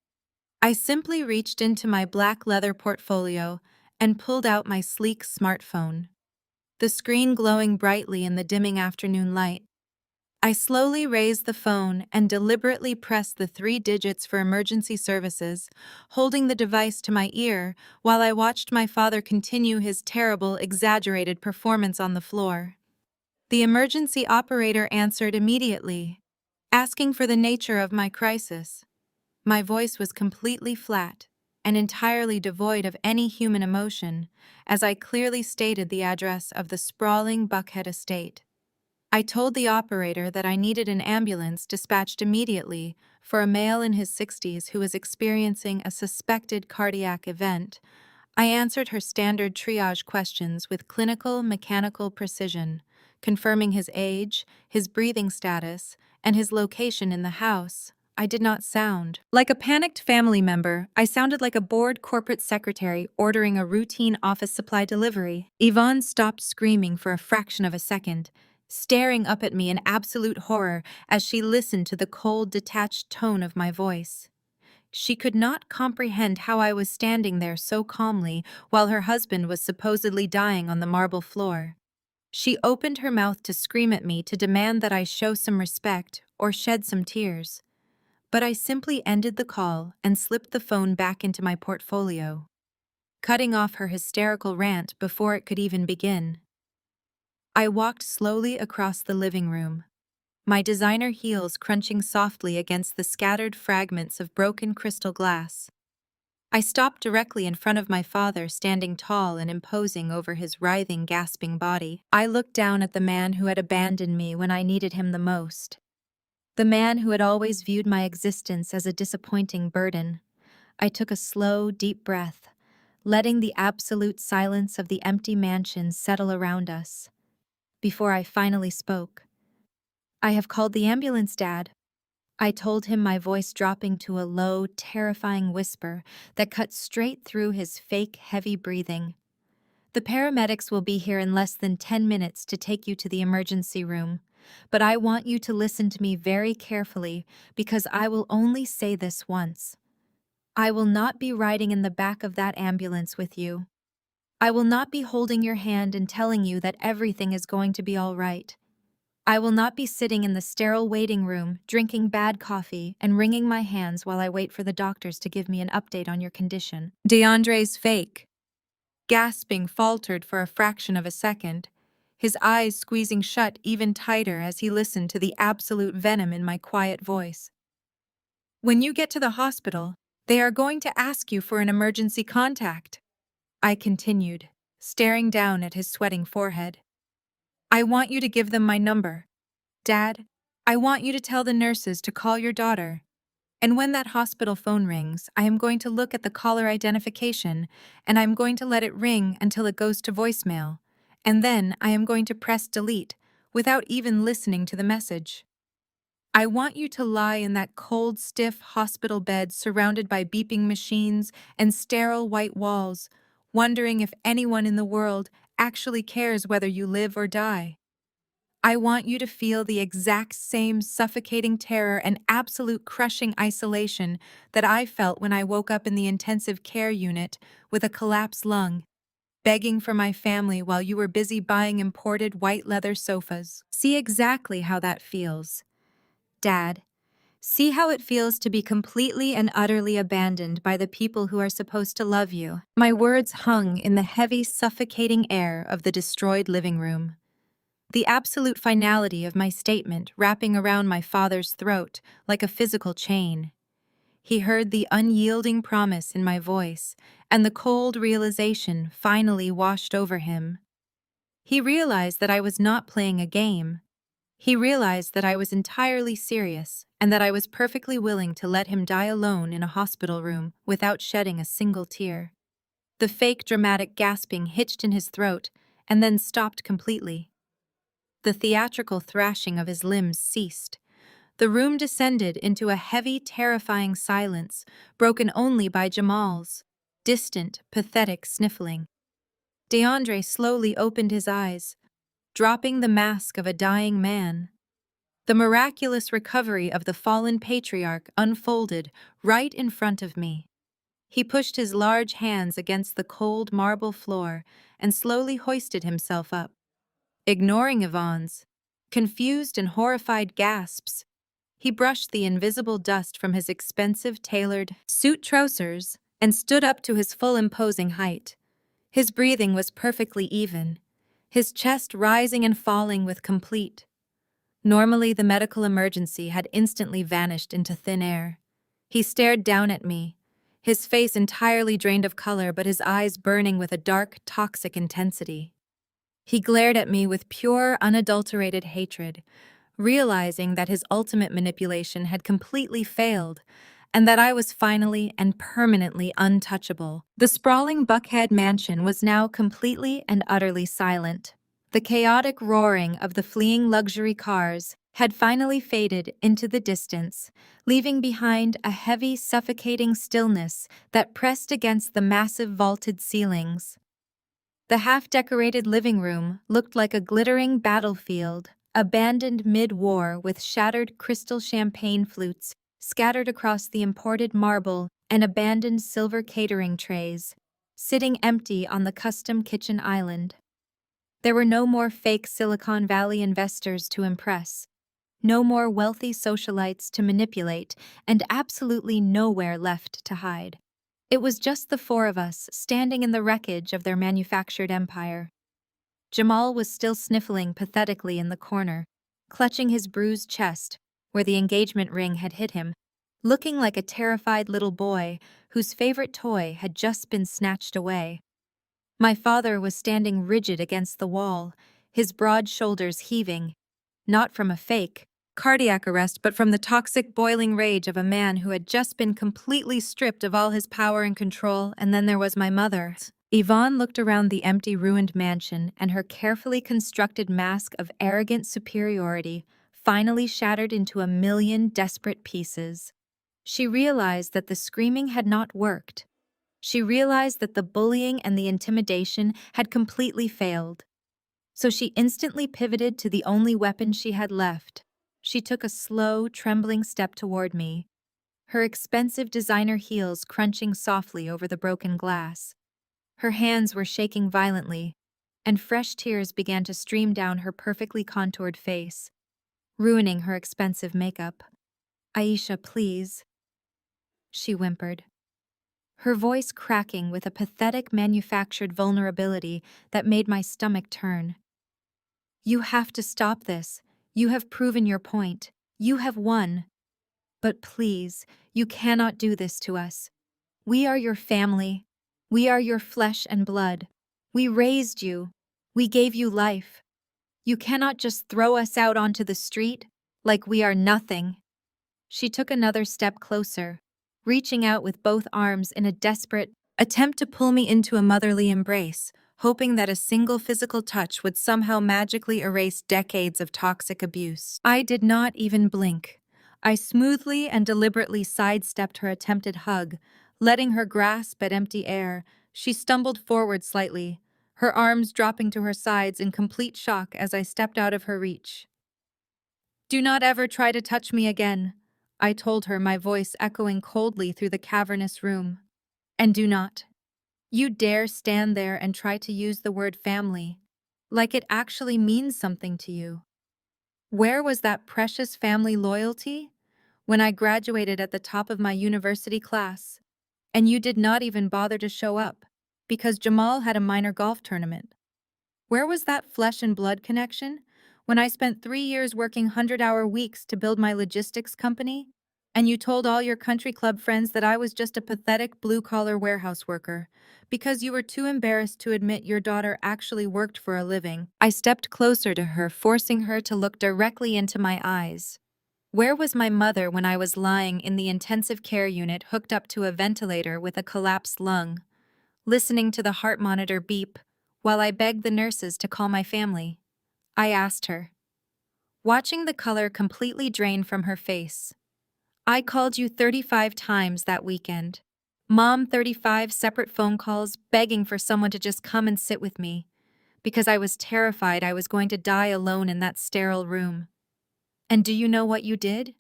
I simply reached into my black leather portfolio and pulled out my sleek smartphone, the screen glowing brightly in the dimming afternoon light. I slowly raised the phone and deliberately pressed the 3 digits for emergency services, holding the device to my ear while I watched my father continue his terrible, exaggerated performance on the floor. The emergency operator answered immediately, asking for the nature of my crisis. My voice was completely flat and entirely devoid of any human emotion, as I clearly stated the address of the sprawling Buckhead estate. I told the operator that I needed an ambulance dispatched immediately for a male in his 60s who was experiencing a suspected cardiac event. I answered her standard triage questions with clinical, mechanical precision, confirming his age, his breathing status, and his location in the house. I did not sound like a panicked family member. I sounded like a bored corporate secretary ordering a routine office supply delivery. Yvonne stopped screaming for a fraction of a second, staring up at me in absolute horror as she listened to the cold, detached tone of my voice. She could not comprehend how I was standing there so calmly while her husband was supposedly dying on the marble floor. She opened her mouth to scream at me to demand that I show some respect or shed some tears. But I simply ended the call and slipped the phone back into my portfolio, cutting off her hysterical rant before it could even begin. I walked slowly across the living room, my designer heels crunching softly against the scattered fragments of broken crystal glass. I stopped directly in front of my father, standing tall and imposing over his writhing, gasping body. I looked down at the man who had abandoned me when I needed him the most. The man who had always viewed my existence as a disappointing burden. I took a slow, deep breath, letting the absolute silence of the empty mansion settle around us. Before I finally spoke, "I have called the ambulance, Dad," I told him, my voice dropping to a low, terrifying whisper that cut straight through his fake, heavy breathing. "The paramedics will be here in less than 10 minutes to take you to the emergency room. But I want you to listen to me very carefully because I will only say this once. I will not be riding in the back of that ambulance with you. I will not be holding your hand and telling you that everything is going to be all right. I will not be sitting in the sterile waiting room, drinking bad coffee and wringing my hands while I wait for the doctors to give me an update on your condition." DeAndre's fake, gasping, faltered for a fraction of a second, his eyes squeezing shut even tighter as he listened to the absolute venom in my quiet voice. "When you get to the hospital, they are going to ask you for an emergency contact," I continued, staring down at his sweating forehead. "I want you to give them my number. Dad, I want you to tell the nurses to call your daughter. And when that hospital phone rings, I am going to look at the caller identification, and I'm going to let it ring until it goes to voicemail. And then I am going to press delete without even listening to the message. I want you to lie in that cold, stiff hospital bed surrounded by beeping machines and sterile white walls, wondering if anyone in the world actually cares whether you live or die. I want you to feel the exact same suffocating terror and absolute crushing isolation that I felt when I woke up in the intensive care unit with a collapsed lung, begging for my family while you were busy buying imported white leather sofas. See exactly how that feels, Dad. See how it feels to be completely and utterly abandoned by the people who are supposed to love you." My words hung in the heavy, suffocating air of the destroyed living room, the absolute finality of my statement wrapping around my father's throat like a physical chain. He heard the unyielding promise in my voice, and the cold realization finally washed over him. He realized that I was not playing a game. He realized that I was entirely serious and that I was perfectly willing to let him die alone in a hospital room without shedding a single tear. The fake dramatic gasping hitched in his throat and then stopped completely. The theatrical thrashing of his limbs ceased. The room descended into a heavy, terrifying silence, broken only by Jamal's distant, pathetic sniffling. DeAndre slowly opened his eyes, dropping the mask of a dying man. The miraculous recovery of the fallen patriarch unfolded right in front of me. He pushed his large hands against the cold marble floor and slowly hoisted himself up. Ignoring Yvonne's confused and horrified gasps, he brushed the invisible dust from his expensive tailored suit trousers and stood up to his full imposing height. His breathing was perfectly even, his chest rising and falling with complete. Normally, the medical emergency had instantly vanished into thin air. He stared down at me, his face entirely drained of color but his eyes burning with a dark, toxic intensity. He glared at me with pure, unadulterated hatred, realizing that his ultimate manipulation had completely failed and that I was finally and permanently untouchable. The sprawling Buckhead mansion was now completely and utterly silent. The chaotic roaring of the fleeing luxury cars had finally faded into the distance, leaving behind a heavy, suffocating stillness that pressed against the massive vaulted ceilings. The half-decorated living room looked like a glittering battlefield, abandoned mid-war with shattered crystal champagne flutes scattered across the imported marble and abandoned silver catering trays, sitting empty on the custom kitchen island. There were no more fake Silicon Valley investors to impress, no more wealthy socialites to manipulate, and absolutely nowhere left to hide. It was just the four of us standing in the wreckage of their manufactured empire. Jamal was still sniffling pathetically in the corner, clutching his bruised chest where the engagement ring had hit him, looking like a terrified little boy whose favorite toy had just been snatched away. My father was standing rigid against the wall, his broad shoulders heaving, not from a fake cardiac arrest but from the toxic boiling rage of a man who had just been completely stripped of all his power and control. And then there was my mother. Yvonne looked around the empty, ruined mansion, and her carefully constructed mask of arrogant superiority finally shattered into a million desperate pieces. She realized that the screaming had not worked. She realized that the bullying and the intimidation had completely failed. So she instantly pivoted to the only weapon she had left. She took a slow, trembling step toward me, her expensive designer heels crunching softly over the broken glass. Her hands were shaking violently, and fresh tears began to stream down her perfectly contoured face, ruining her expensive makeup. "Aisha, please," she whimpered, her voice cracking with a pathetic manufactured vulnerability that made my stomach turn. "You have to stop this. You have proven your point. You have won. But please, you cannot do this to us. We are your family. We are your flesh and blood. We raised you. We gave you life. You cannot just throw us out onto the street like we are nothing." She took another step closer, reaching out with both arms in a desperate attempt to pull me into a motherly embrace, hoping that a single physical touch would somehow magically erase decades of toxic abuse. I did not even blink. I smoothly and deliberately sidestepped her attempted hug, letting her grasp at empty air. She stumbled forward slightly, her arms dropping to her sides in complete shock as I stepped out of her reach. "Do not ever try to touch me again," I told her, my voice echoing coldly through the cavernous room. "And do not you dare stand there and try to use the word family like it actually means something to you. Where was that precious family loyalty when I graduated at the top of my university class, and you did not even bother to show up because Jamal had a minor golf tournament? Where was that flesh and blood connection when I spent 3 years working 100-hour weeks to build my logistics company? And you told all your country club friends that I was just a pathetic blue-collar warehouse worker, because you were too embarrassed to admit your daughter actually worked for a living. I stepped closer to her, forcing her to look directly into my eyes. Where was my mother when I was lying in the intensive care unit hooked up to a ventilator with a collapsed lung, listening to the heart monitor beep while I begged the nurses to call my family? I asked her, watching the color completely drain from her face. I called you 35 times that weekend. Mom, 35 separate phone calls begging for someone to just come and sit with me, because I was terrified I was going to die alone in that sterile room. And do you know what you did?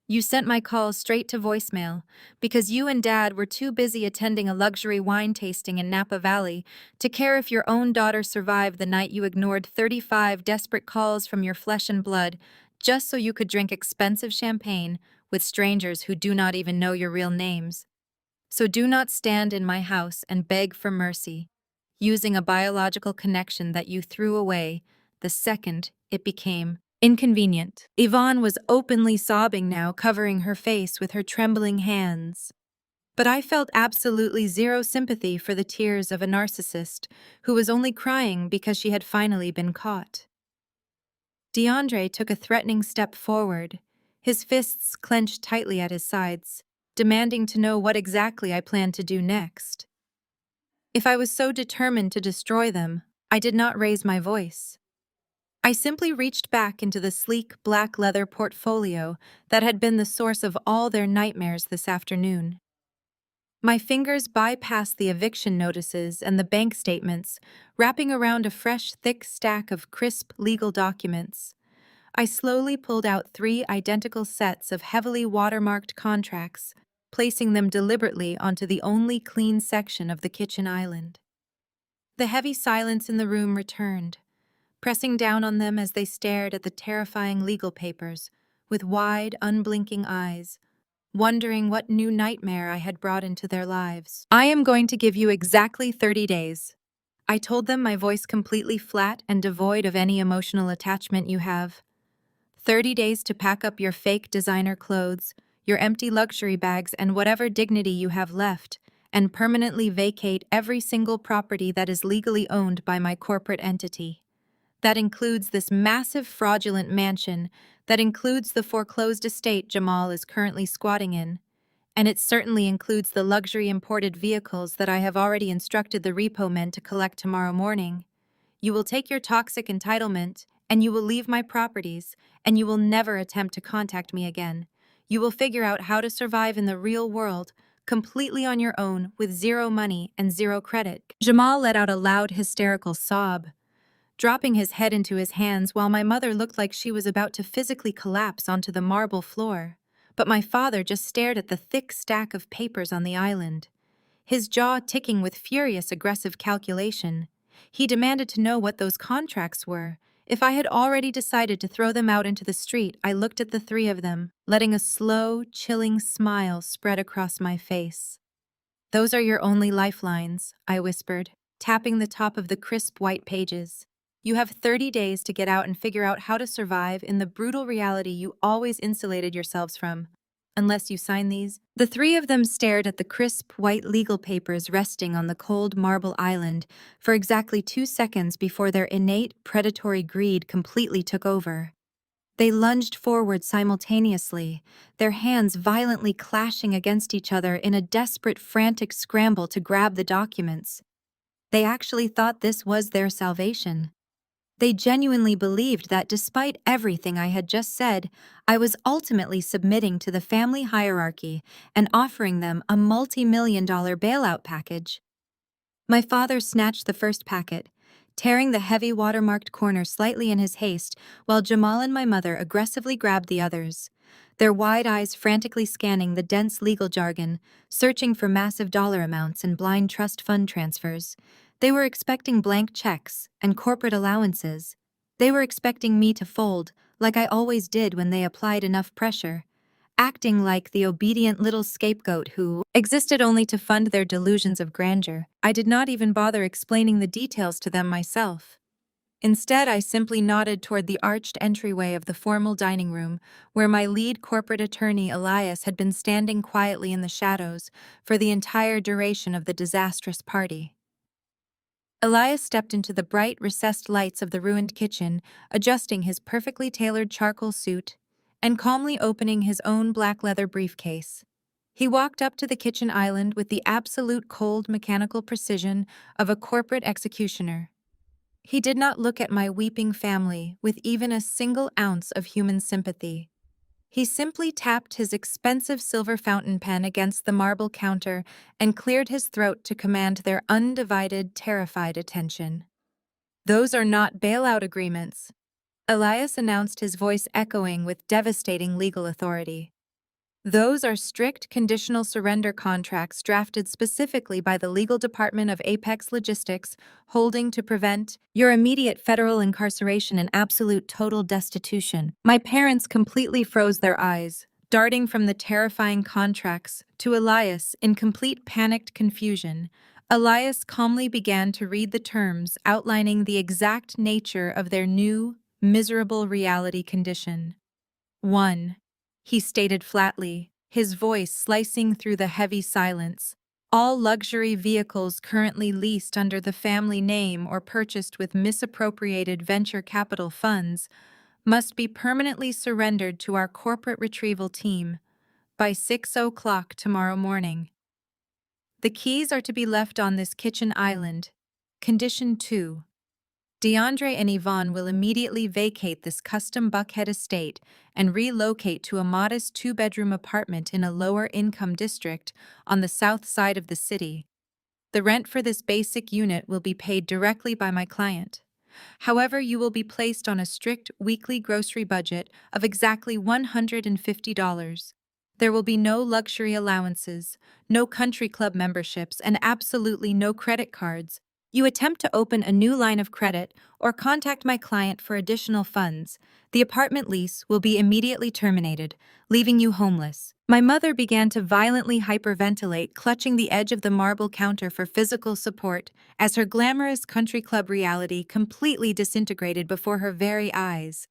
You sent my calls straight to voicemail because you and Dad were too busy attending a luxury wine tasting in Napa Valley to care if your own daughter survived the night you ignored 35 desperate calls from your flesh and blood just so you could drink expensive champagne with strangers who do not even know your real names. So do not stand in my house and beg for mercy, using a biological connection that you threw away the second it became inconvenient. Yvonne was openly sobbing now, covering her face with her trembling hands. But I felt absolutely zero sympathy for the tears of a narcissist who was only crying because she had finally been caught. DeAndre took a threatening step forward, his fists clenched tightly at his sides, demanding to know what exactly I planned to do next. If I was so determined to destroy them, I did not raise my voice. I simply reached back into the sleek black leather portfolio that had been the source of all their nightmares this afternoon. My fingers bypassed the eviction notices and the bank statements, wrapping around a fresh, thick stack of crisp legal documents. I slowly pulled out 3 identical sets of heavily watermarked contracts, placing them deliberately onto the only clean section of the kitchen island. The heavy silence in the room returned, pressing down on them as they stared at the terrifying legal papers with wide, unblinking eyes, wondering what new nightmare I had brought into their lives. I am going to give you exactly 30 days. I told them, my voice completely flat and devoid of any emotional attachment you have. 30 days to pack up your fake designer clothes, your empty luxury bags, and whatever dignity you have left, and permanently vacate every single property that is legally owned by my corporate entity. That includes this massive fraudulent mansion, that includes the foreclosed estate Jamal is currently squatting in, and it certainly includes the luxury imported vehicles that I have already instructed the repo men to collect tomorrow morning. You will take your toxic entitlement, and you will leave my properties, and you will never attempt to contact me again. You will figure out how to survive in the real world, completely on your own, with zero money and zero credit. Jamal let out a loud, hysterical sob, dropping his head into his hands while my mother looked like she was about to physically collapse onto the marble floor. But my father just stared at the thick stack of papers on the island, his jaw ticking with furious, aggressive calculation. He demanded to know what those contracts were. If I had already decided to throw them out into the street, I looked at the 3 of them, letting a slow, chilling smile spread across my face. Those are your only lifelines, I whispered, tapping the top of the crisp white pages. You have 30 days to get out and figure out how to survive in the brutal reality you always insulated yourselves from. Unless you sign these. The 3 of them stared at the crisp white legal papers resting on the cold marble island for exactly 2 seconds before their innate predatory greed completely took over. They lunged forward simultaneously, their hands violently clashing against each other in a desperate, frantic scramble to grab the documents. They actually thought this was their salvation. They genuinely believed that despite everything I had just said, I was ultimately submitting to the family hierarchy and offering them a multi-million-dollar bailout package. My father snatched the first packet, tearing the heavy watermarked corner slightly in his haste, while Jamal and my mother aggressively grabbed the others, their wide eyes frantically scanning the dense legal jargon, searching for massive dollar amounts and blind trust fund transfers. They were expecting blank checks and corporate allowances. They were expecting me to fold, like I always did when they applied enough pressure, acting like the obedient little scapegoat who existed only to fund their delusions of grandeur. I did not even bother explaining the details to them myself. Instead, I simply nodded toward the arched entryway of the formal dining room, where my lead corporate attorney, Elias, had been standing quietly in the shadows for the entire duration of the disastrous party. Elias stepped into the bright, recessed lights of the ruined kitchen, adjusting his perfectly tailored charcoal suit and calmly opening his own black leather briefcase. He walked up to the kitchen island with the absolute cold mechanical precision of a corporate executioner. He did not look at my weeping family with even a single ounce of human sympathy. He simply tapped his expensive silver fountain pen against the marble counter and cleared his throat to command their undivided, terrified attention. "Those are not bailout agreements," Elias announced, his voice echoing with devastating legal authority. "Those are strict conditional surrender contracts drafted specifically by the legal department of Apex Logistics, holding to prevent your immediate federal incarceration and absolute total destitution." My parents completely froze their eyes, darting from the terrifying contracts to Elias in complete panicked confusion. Elias calmly began to read the terms outlining the exact nature of their new, miserable reality condition. 1. He stated flatly, his voice slicing through the heavy silence. "All luxury vehicles currently leased under the family name or purchased with misappropriated venture capital funds must be permanently surrendered to our corporate retrieval team by 6 o'clock tomorrow morning. The keys are to be left on this kitchen island. Condition 2. DeAndre and Yvonne will immediately vacate this custom Buckhead estate and relocate to a modest two-bedroom apartment in a lower-income district on the south side of the city. The rent for this basic unit will be paid directly by my client. However, you will be placed on a strict weekly grocery budget of exactly $150. There will be no luxury allowances, no country club memberships, and absolutely no credit cards. You attempt to open a new line of credit or contact my client for additional funds, the apartment lease will be immediately terminated, leaving you homeless. My mother began to violently hyperventilate, clutching the edge of the marble counter for physical support as her glamorous country club reality completely disintegrated before her very eyes.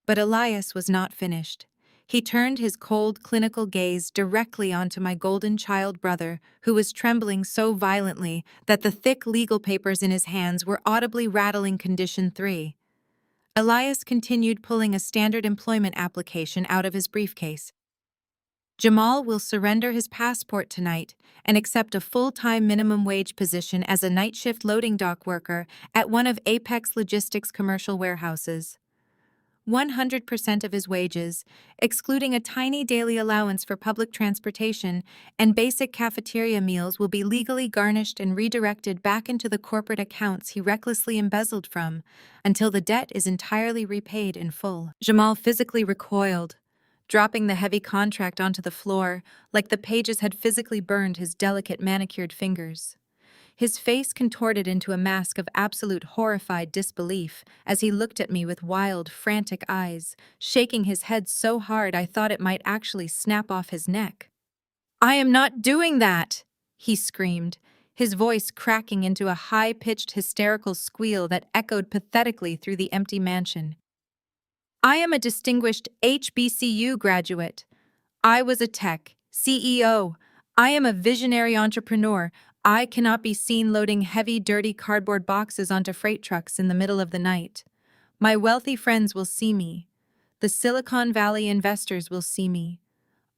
But Elias was not finished. He turned his cold, clinical gaze directly onto my golden child brother, who was trembling so violently that the thick legal papers in his hands were audibly rattling Condition 3. Elias continued, pulling a standard employment application out of his briefcase. "Jamal will surrender his passport tonight and accept a full-time minimum wage position as a night shift loading dock worker at one of Apex Logistics' commercial warehouses. 100% of his wages, excluding a tiny daily allowance for public transportation and basic cafeteria meals, will be legally garnished and redirected back into the corporate accounts he recklessly embezzled from until the debt is entirely repaid in full." Jamal physically recoiled, dropping the heavy contract onto the floor like the pages had physically burned his delicate manicured fingers. His face contorted into a mask of absolute horrified disbelief as he looked at me with wild, frantic eyes, shaking his head so hard I thought it might actually snap off his neck. "I am not doing that!" he screamed, his voice cracking into a high-pitched hysterical squeal that echoed pathetically through the empty mansion. "I am a distinguished HBCU graduate. I was a tech CEO. I am a visionary entrepreneur. I cannot be seen loading heavy, dirty cardboard boxes onto freight trucks in the middle of the night. My wealthy friends will see me. The Silicon Valley investors will see me.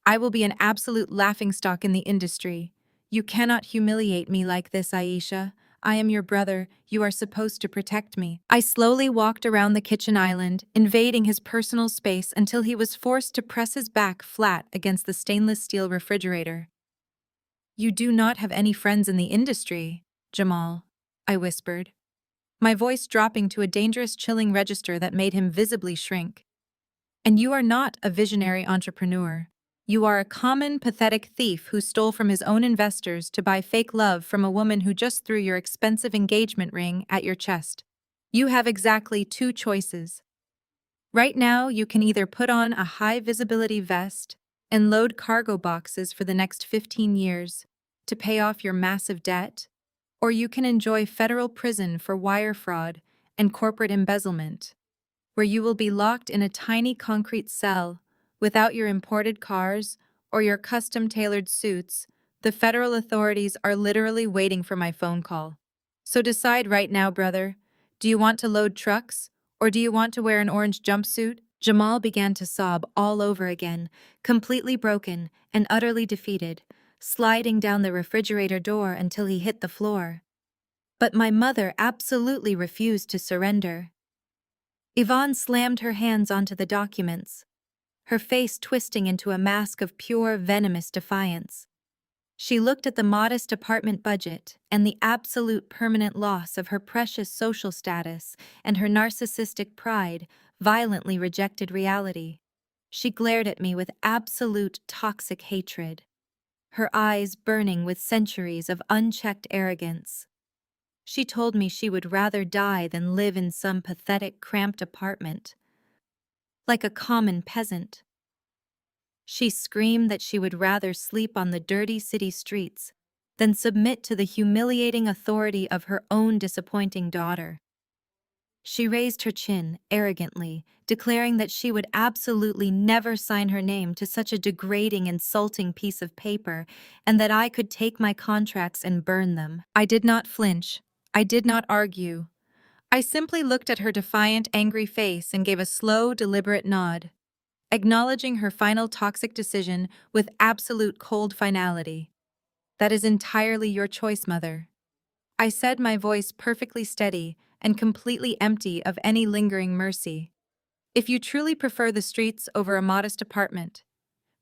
I will be an absolute laughingstock in the industry. You cannot humiliate me like this, Aisha. I am your brother. You are supposed to protect me." I slowly walked around the kitchen island, invading his personal space until he was forced to press his back flat against the stainless steel refrigerator. "You do not have any friends in the industry, Jamal," I whispered, my voice dropping to a dangerous chilling register that made him visibly shrink. "And you are not a visionary entrepreneur. You are a common, pathetic thief who stole from his own investors to buy fake love from a woman who just threw your expensive engagement ring at your chest. You have exactly two choices. Right now, you can either put on a high-visibility vest and load cargo boxes for the next 15 years to pay off your massive debt, or you can enjoy federal prison for wire fraud and corporate embezzlement, where you will be locked in a tiny concrete cell without your imported cars or your custom-tailored suits. The federal authorities are literally waiting for my phone call. So decide right now, brother. Do you want to load trucks, or do you want to wear an orange jumpsuit? Jamal began to sob all over again, completely broken and utterly defeated, sliding down the refrigerator door until he hit the floor. But my mother absolutely refused to surrender. Yvonne slammed her hands onto the documents, her face twisting into a mask of pure, venomous defiance. She looked at the modest apartment budget and the absolute permanent loss of her precious social status, and her narcissistic pride violently rejected reality. She glared at me with absolute toxic hatred, her eyes burning with centuries of unchecked arrogance. She told me she would rather die than live in some pathetic, cramped apartment, like a common peasant. She screamed that she would rather sleep on the dirty city streets than submit to the humiliating authority of her own disappointing daughter. She raised her chin arrogantly, declaring that she would absolutely never sign her name to such a degrading, insulting piece of paper, and that I could take my contracts and burn them. I did not flinch. I did not argue. I simply looked at her defiant, angry face and gave a slow, deliberate nod, acknowledging her final toxic decision with absolute cold finality. That is entirely your choice, Mother. I said, my voice perfectly steady and completely empty of any lingering mercy. If you truly prefer the streets over a modest apartment,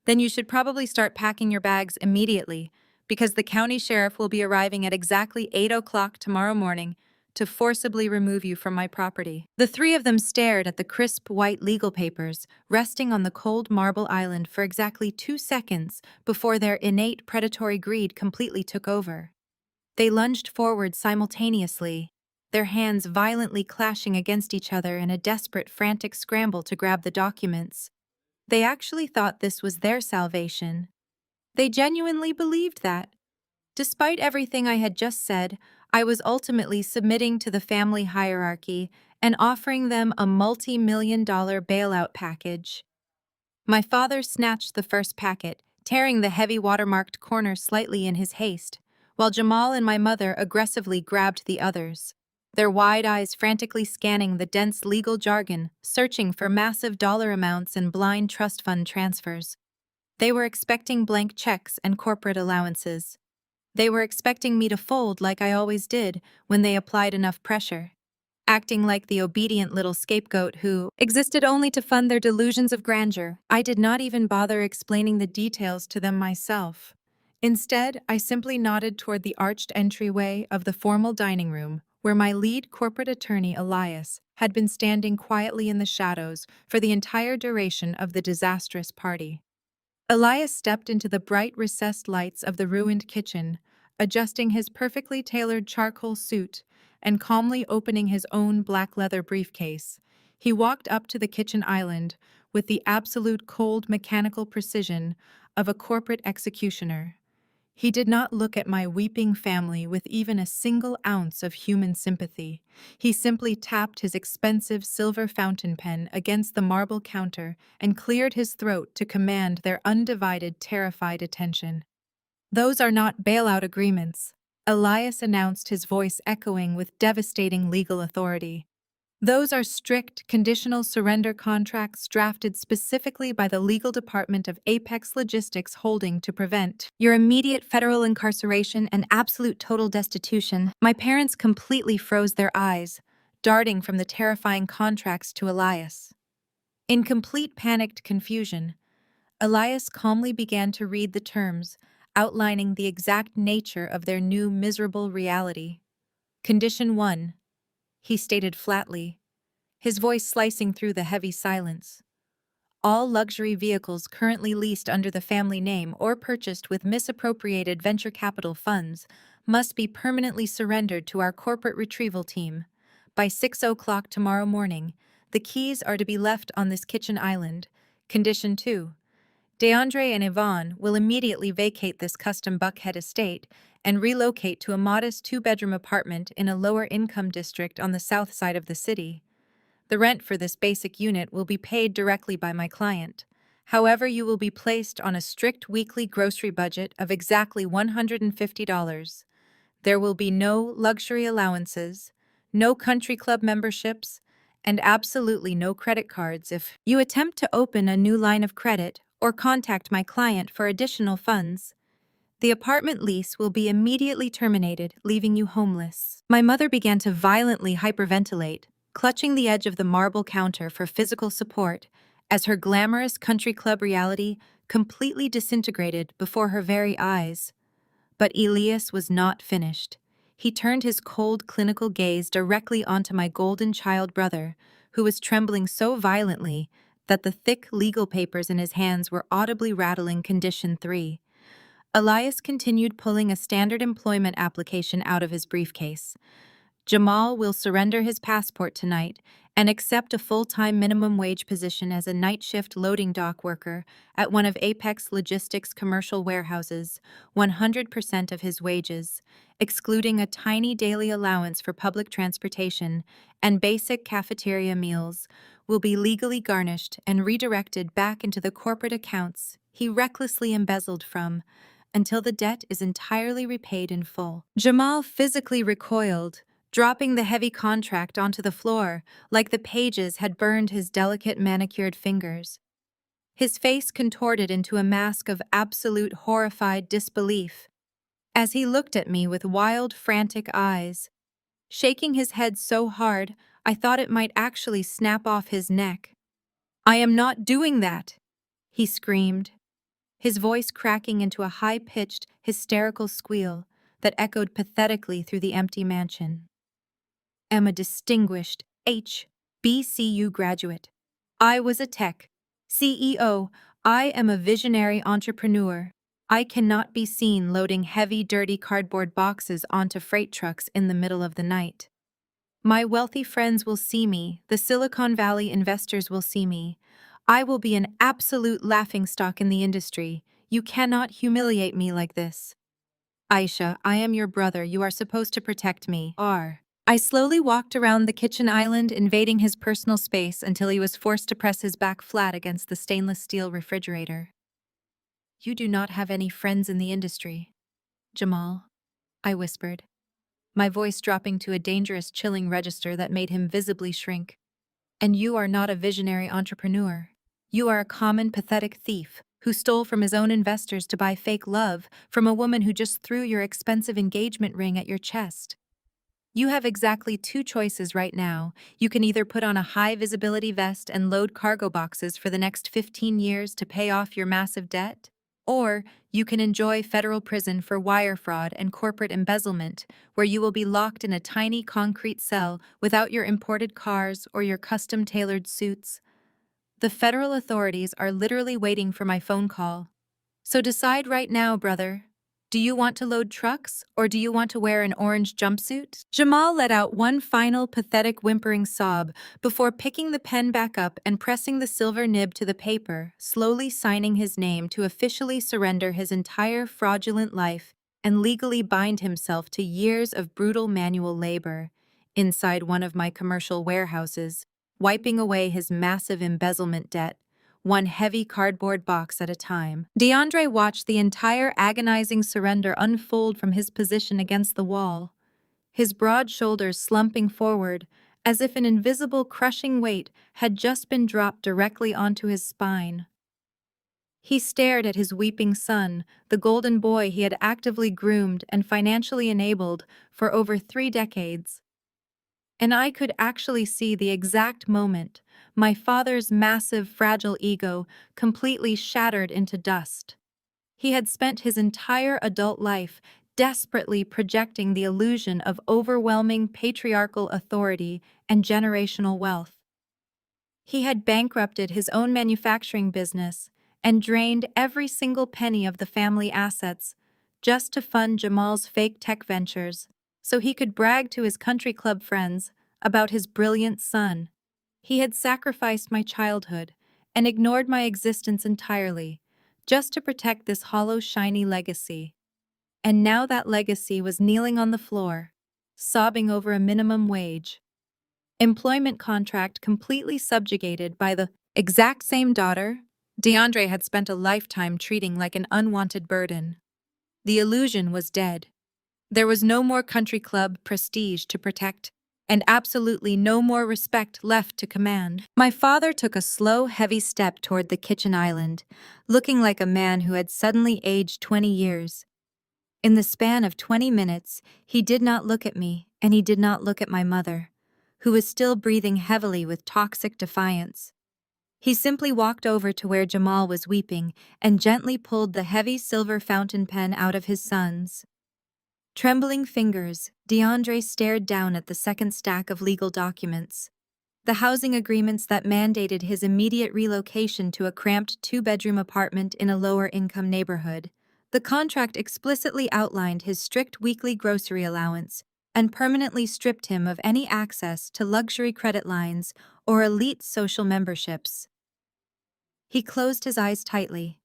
then you should probably start packing your bags immediately, because the county sheriff will be arriving at exactly 8 o'clock tomorrow morning to forcibly remove you from my property. The three of them stared at the crisp white legal papers resting on the cold marble island for exactly 2 seconds before their innate predatory greed completely took over. They lunged forward simultaneously, their hands violently clashing against each other in a desperate, frantic scramble to grab the documents. They actually thought this was their salvation. They genuinely believed that. Despite everything I had just said, I was ultimately submitting to the family hierarchy and offering them a multi-million-dollar bailout package. My father snatched the first packet, tearing the heavy watermarked corner slightly in his haste, while Jamal and my mother aggressively grabbed the others, their wide eyes frantically scanning the dense legal jargon, searching for massive dollar amounts and blind trust fund transfers. They were expecting blank checks and corporate allowances. They were expecting me to fold like I always did when they applied enough pressure, acting like the obedient little scapegoat who existed only to fund their delusions of grandeur. I did not even bother explaining the details to them myself. Instead, I simply nodded toward the arched entryway of the formal dining room, where my lead corporate attorney, Elias, had been standing quietly in the shadows for the entire duration of the disastrous party. Elias stepped into the bright recessed lights of the ruined kitchen, adjusting his perfectly tailored charcoal suit and calmly opening his own black leather briefcase. He walked up to the kitchen island with the absolute cold mechanical precision of a corporate executioner. He did not look at my weeping family with even a single ounce of human sympathy. He simply tapped his expensive silver fountain pen against the marble counter and cleared his throat to command their undivided, terrified attention. "Those are not bailout agreements," Elias announced, his voice echoing with devastating legal authority. "Those are strict, conditional surrender contracts drafted specifically by the legal department of Apex Logistics Holding to prevent your immediate federal incarceration and absolute total destitution." My parents completely froze their eyes, darting from the terrifying contracts to Elias. In complete panicked confusion, Elias calmly began to read the terms, outlining the exact nature of their new miserable reality. "Condition 1, he stated flatly, his voice slicing through the heavy silence. "All luxury vehicles currently leased under the family name or purchased with misappropriated venture capital funds must be permanently surrendered to our corporate retrieval team. By 6 o'clock tomorrow morning, the keys are to be left on this kitchen island. Condition 2, DeAndre and Yvonne will immediately vacate this custom Buckhead estate and relocate to a modest two-bedroom apartment in a lower-income district on the south side of the city. The rent for this basic unit will be paid directly by my client. However, you will be placed on a strict weekly grocery budget of exactly $150. There will be no luxury allowances, no country club memberships, and absolutely no credit cards if you attempt to open a new line of credit or contact my client for additional funds. The apartment lease will be immediately terminated, leaving you homeless. My mother began to violently hyperventilate, clutching the edge of the marble counter for physical support, as her glamorous country club reality completely disintegrated before her very eyes. But Elias was not finished. He turned his cold, clinical gaze directly onto my golden child brother, who was trembling so violently that the thick legal papers in his hands were audibly rattling Condition 3. Elias continued pulling a standard employment application out of his briefcase. Jamal will surrender his passport tonight and accept a full-time minimum wage position as a night shift loading dock worker at one of Apex Logistics' commercial warehouses, 100% of his wages, excluding a tiny daily allowance for public transportation and basic cafeteria meals, will be legally garnished and redirected back into the corporate accounts he recklessly embezzled from until the debt is entirely repaid in full. Jamal physically recoiled, dropping the heavy contract onto the floor like the pages had burned his delicate manicured fingers. His face contorted into a mask of absolute horrified disbelief as he looked at me with wild, frantic eyes, shaking his head so hard I thought it might actually snap off his neck. "I am not doing that!" he screamed, his voice cracking into a high-pitched, hysterical squeal that echoed pathetically through the empty mansion. "Am a distinguished HBCU graduate. I was a tech CEO. I am a visionary entrepreneur. I cannot be seen loading heavy, dirty cardboard boxes onto freight trucks in the middle of the night. My wealthy friends will see me, the Silicon Valley investors will see me. I will be an absolute laughingstock in the industry. You cannot humiliate me like this. Aisha, I am your brother. You are supposed to protect me." I slowly walked around the kitchen island, invading his personal space until he was forced to press his back flat against the stainless steel refrigerator. "You do not have any friends in the industry, Jamal," I whispered, my voice dropping to a dangerous, chilling register that made him visibly shrink. "And you are not a visionary entrepreneur. You are a common, pathetic thief who stole from his own investors to buy fake love from a woman who just threw your expensive engagement ring at your chest. You have exactly two choices right now. You can either put on a high-visibility vest and load cargo boxes for the next 15 years to pay off your massive debt, or you can enjoy federal prison for wire fraud and corporate embezzlement, where you will be locked in a tiny concrete cell without your imported cars or your custom-tailored suits. The federal authorities are literally waiting for my phone call. So decide right now, brother. Do you want to load trucks, or do you want to wear an orange jumpsuit?" Jamal let out one final pathetic whimpering sob before picking the pen back up and pressing the silver nib to the paper, slowly signing his name to officially surrender his entire fraudulent life and legally bind himself to years of brutal manual labor inside one of my commercial warehouses, wiping away his massive embezzlement debt, one heavy cardboard box at a time. DeAndre watched the entire agonizing surrender unfold from his position against the wall, his broad shoulders slumping forward as if an invisible crushing weight had just been dropped directly onto his spine. He stared at his weeping son, the golden boy he had actively groomed and financially enabled for over 3 decades. And I could actually see the exact moment my father's massive, fragile ego completely shattered into dust. He had spent his entire adult life desperately projecting the illusion of overwhelming patriarchal authority and generational wealth. He had bankrupted his own manufacturing business and drained every single penny of the family assets just to fund Jamal's fake tech ventures so he could brag to his country club friends about his brilliant son. He had sacrificed my childhood and ignored my existence entirely just to protect this hollow, shiny legacy. And now that legacy was kneeling on the floor, sobbing over a minimum wage. Employment contract completely subjugated by the exact same daughter DeAndre had spent a lifetime treating like an unwanted burden. The illusion was dead. There was no more country club prestige to protect, and absolutely no more respect left to command. My father took a slow, heavy step toward the kitchen island, looking like a man who had suddenly aged 20 years. In the span of 20 minutes, he did not look at me, and he did not look at my mother, who was still breathing heavily with toxic defiance. He simply walked over to where Jamal was weeping and gently pulled the heavy silver fountain pen out of his son's. Trembling fingers, DeAndre stared down at the second stack of legal documents. The housing agreements that mandated his immediate relocation to a cramped two-bedroom apartment in a lower-income neighborhood. The contract explicitly outlined his strict weekly grocery allowance and permanently stripped him of any access to luxury credit lines or elite social memberships. He closed his eyes tightly,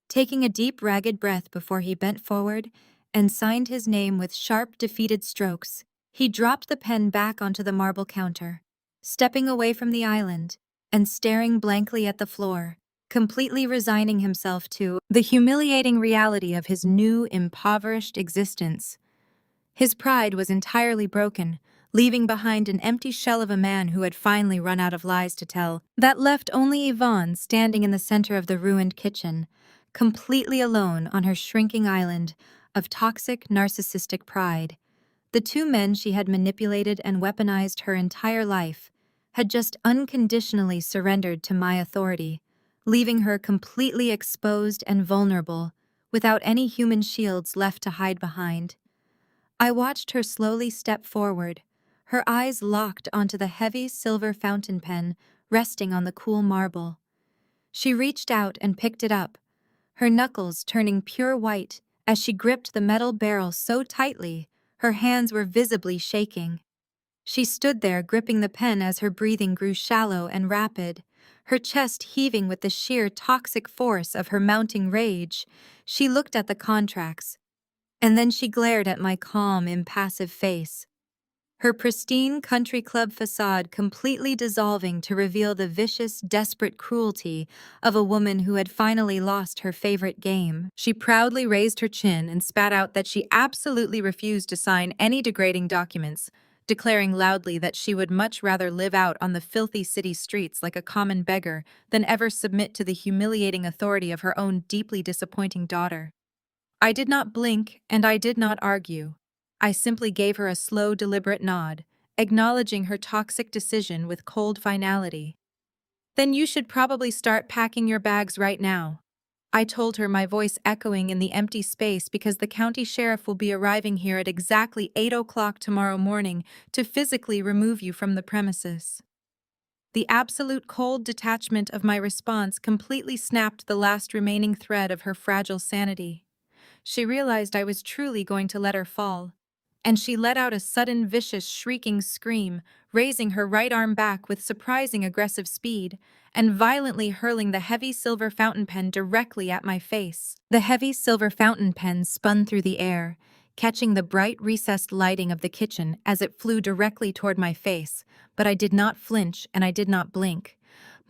taking a deep, ragged breath before he bent forward and signed his name with sharp, defeated strokes. He dropped the pen back onto the marble counter, stepping away from the island and staring blankly at the floor, completely resigning himself to the humiliating reality of his new, impoverished existence. His pride was entirely broken, leaving behind an empty shell of a man who had finally run out of lies to tell, that left only Yvonne standing in the center of the ruined kitchen, completely alone on her shrinking island of toxic, narcissistic pride. The two men she had manipulated and weaponized her entire life had just unconditionally surrendered to my authority, leaving her completely exposed and vulnerable, without any human shields left to hide behind. I watched her slowly step forward, her eyes locked onto the heavy silver fountain pen resting on the cool marble. She reached out and picked it up, her knuckles turning pure white as she gripped the metal barrel so tightly her hands were visibly shaking. She stood there gripping the pen as her breathing grew shallow and rapid, her chest heaving with the sheer toxic force of her mounting rage. She looked at the contracts, and then she glared at my calm, impassive face, her pristine country club facade completely dissolving to reveal the vicious, desperate cruelty of a woman who had finally lost her favorite game. She proudly raised her chin and spat out that she absolutely refused to sign any degrading documents, declaring loudly that she would much rather live out on the filthy city streets like a common beggar than ever submit to the humiliating authority of her own deeply disappointing daughter. I did not blink, and I did not argue. I simply gave her a slow, deliberate nod, acknowledging her toxic decision with cold finality. "Then you should probably start packing your bags right now," I told her, my voice echoing in the empty space because the county sheriff will be arriving here at exactly 8 o'clock tomorrow morning to physically remove you from the premises. The absolute cold detachment of my response completely snapped the last remaining thread of her fragile sanity. She realized I was truly going to let her fall, and she let out a sudden vicious shrieking scream, raising her right arm back with surprising aggressive speed, and violently hurling the heavy silver fountain pen directly at my face. The heavy silver fountain pen spun through the air, catching the bright recessed lighting of the kitchen as it flew directly toward my face, but I did not flinch and I did not blink.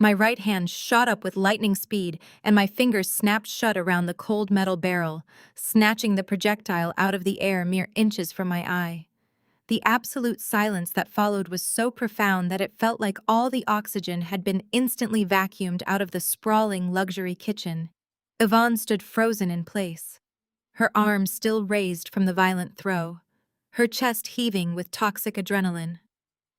My right hand shot up with lightning speed, and my fingers snapped shut around the cold metal barrel, snatching the projectile out of the air mere inches from my eye. The absolute silence that followed was so profound that it felt like all the oxygen had been instantly vacuumed out of the sprawling luxury kitchen. Yvonne stood frozen in place, her arms still raised from the violent throw, her chest heaving with toxic adrenaline,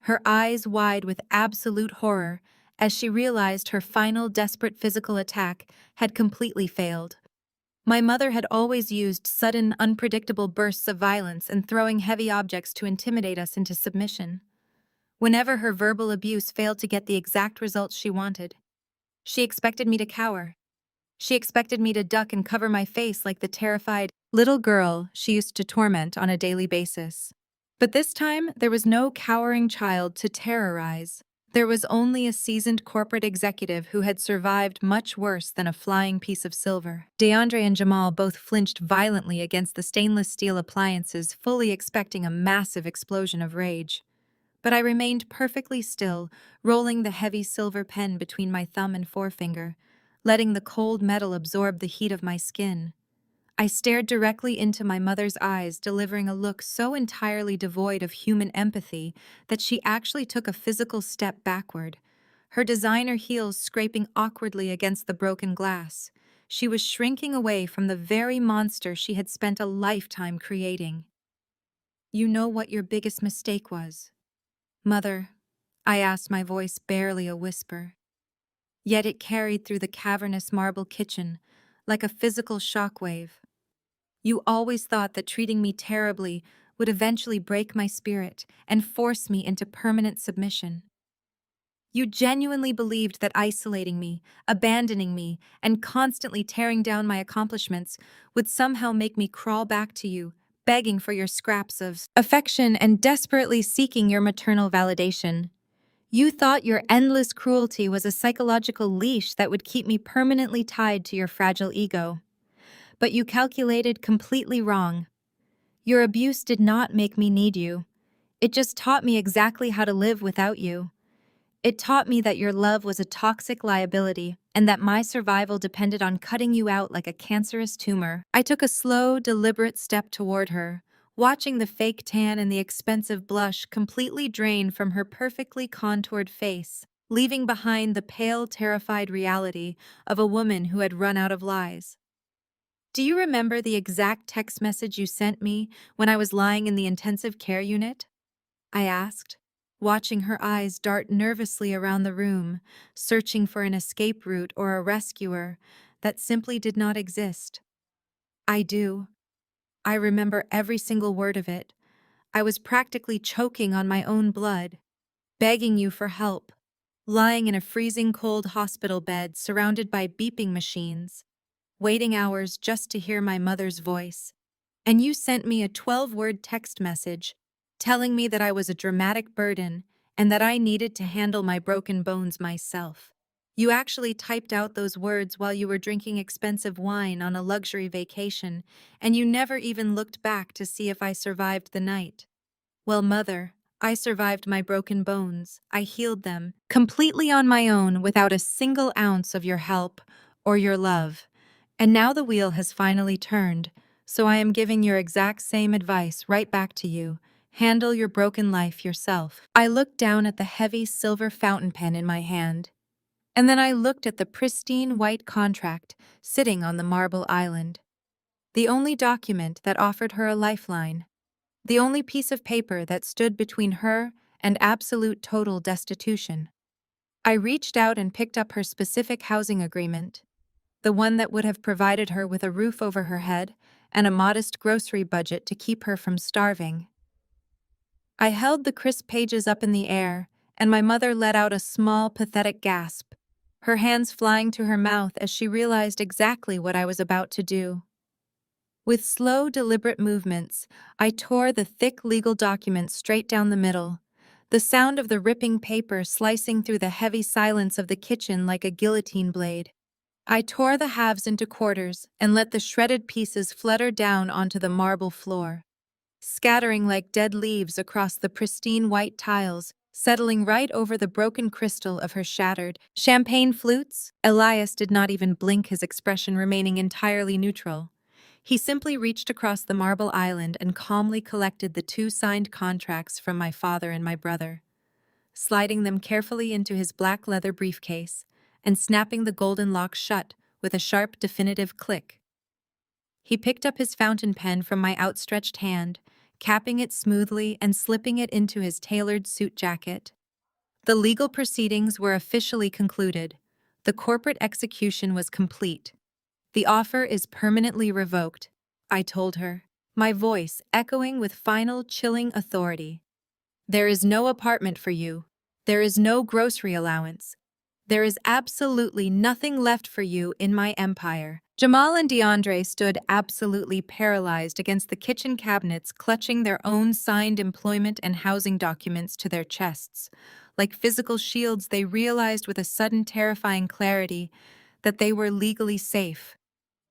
her eyes wide with absolute horror as she realized her final desperate physical attack had completely failed. My mother had always used sudden, unpredictable bursts of violence and throwing heavy objects to intimidate us into submission. Whenever her verbal abuse failed to get the exact results she wanted, she expected me to cower. She expected me to duck and cover my face like the terrified little girl she used to torment on a daily basis. But this time, there was no cowering child to terrorize. There was only a seasoned corporate executive who had survived much worse than a flying piece of silver. DeAndre and Jamal both flinched violently against the stainless steel appliances, fully expecting a massive explosion of rage. But I remained perfectly still, rolling the heavy silver pen between my thumb and forefinger, letting the cold metal absorb the heat of my skin. I stared directly into my mother's eyes, delivering a look so entirely devoid of human empathy that she actually took a physical step backward, her designer heels scraping awkwardly against the broken glass. She was shrinking away from the very monster she had spent a lifetime creating. "You know what your biggest mistake was, Mother?" I asked, my voice barely a whisper. Yet it carried through the cavernous marble kitchen like a physical shockwave. "You always thought that treating me terribly would eventually break my spirit and force me into permanent submission. You genuinely believed that isolating me, abandoning me, and constantly tearing down my accomplishments would somehow make me crawl back to you, begging for your scraps of affection and desperately seeking your maternal validation. You thought your endless cruelty was a psychological leash that would keep me permanently tied to your fragile ego. But you calculated completely wrong. Your abuse did not make me need you. It just taught me exactly how to live without you. It taught me that your love was a toxic liability and that my survival depended on cutting you out like a cancerous tumor." I took a slow, deliberate step toward her, watching the fake tan and the expensive blush completely drain from her perfectly contoured face, leaving behind the pale, terrified reality of a woman who had run out of lies. "Do you remember the exact text message you sent me when I was lying in the intensive care unit?" I asked, watching her eyes dart nervously around the room, searching for an escape route or a rescuer that simply did not exist. "I do. I remember every single word of it. I was practically choking on my own blood, begging you for help, lying in a freezing cold hospital bed surrounded by beeping machines, waiting hours just to hear my mother's voice. And you sent me a 12-word text message telling me that I was a dramatic burden and that I needed to handle my broken bones myself. You actually typed out those words while you were drinking expensive wine on a luxury vacation, and you never even looked back to see if I survived the night. Well, Mother, I survived my broken bones. I healed them, completely on my own without a single ounce of your help or your love. And now the wheel has finally turned, so I am giving your exact same advice right back to you. Handle your broken life yourself." I looked down at the heavy silver fountain pen in my hand, and then I looked at the pristine white contract sitting on the marble island. The only document that offered her a lifeline. The only piece of paper that stood between her and absolute total destitution. I reached out and picked up her specific housing agreement, the one that would have provided her with a roof over her head and a modest grocery budget to keep her from starving. I held the crisp pages up in the air, and my mother let out a small, pathetic gasp, her hands flying to her mouth as she realized exactly what I was about to do. With slow, deliberate movements, I tore the thick legal document straight down the middle, the sound of the ripping paper slicing through the heavy silence of the kitchen like a guillotine blade. I tore the halves into quarters and let the shredded pieces flutter down onto the marble floor, scattering like dead leaves across the pristine white tiles, settling right over the broken crystal of her shattered champagne flutes. Elias did not even blink, his expression remaining entirely neutral. He simply reached across the marble island and calmly collected the 2 signed contracts from my father and my brother, sliding them carefully into his black leather briefcase and snapping the golden lock shut with a sharp, definitive click. He picked up his fountain pen from my outstretched hand, capping it smoothly and slipping it into his tailored suit jacket. The legal proceedings were officially concluded. The corporate execution was complete. "The offer is permanently revoked," I told her, my voice echoing with final, chilling authority. "There is no apartment for you. There is no grocery allowance. There is absolutely nothing left for you in my empire." Jamal and DeAndre stood absolutely paralyzed against the kitchen cabinets, clutching their own signed employment and housing documents to their chests. Like physical shields, they realized with a sudden terrifying clarity that they were legally safe,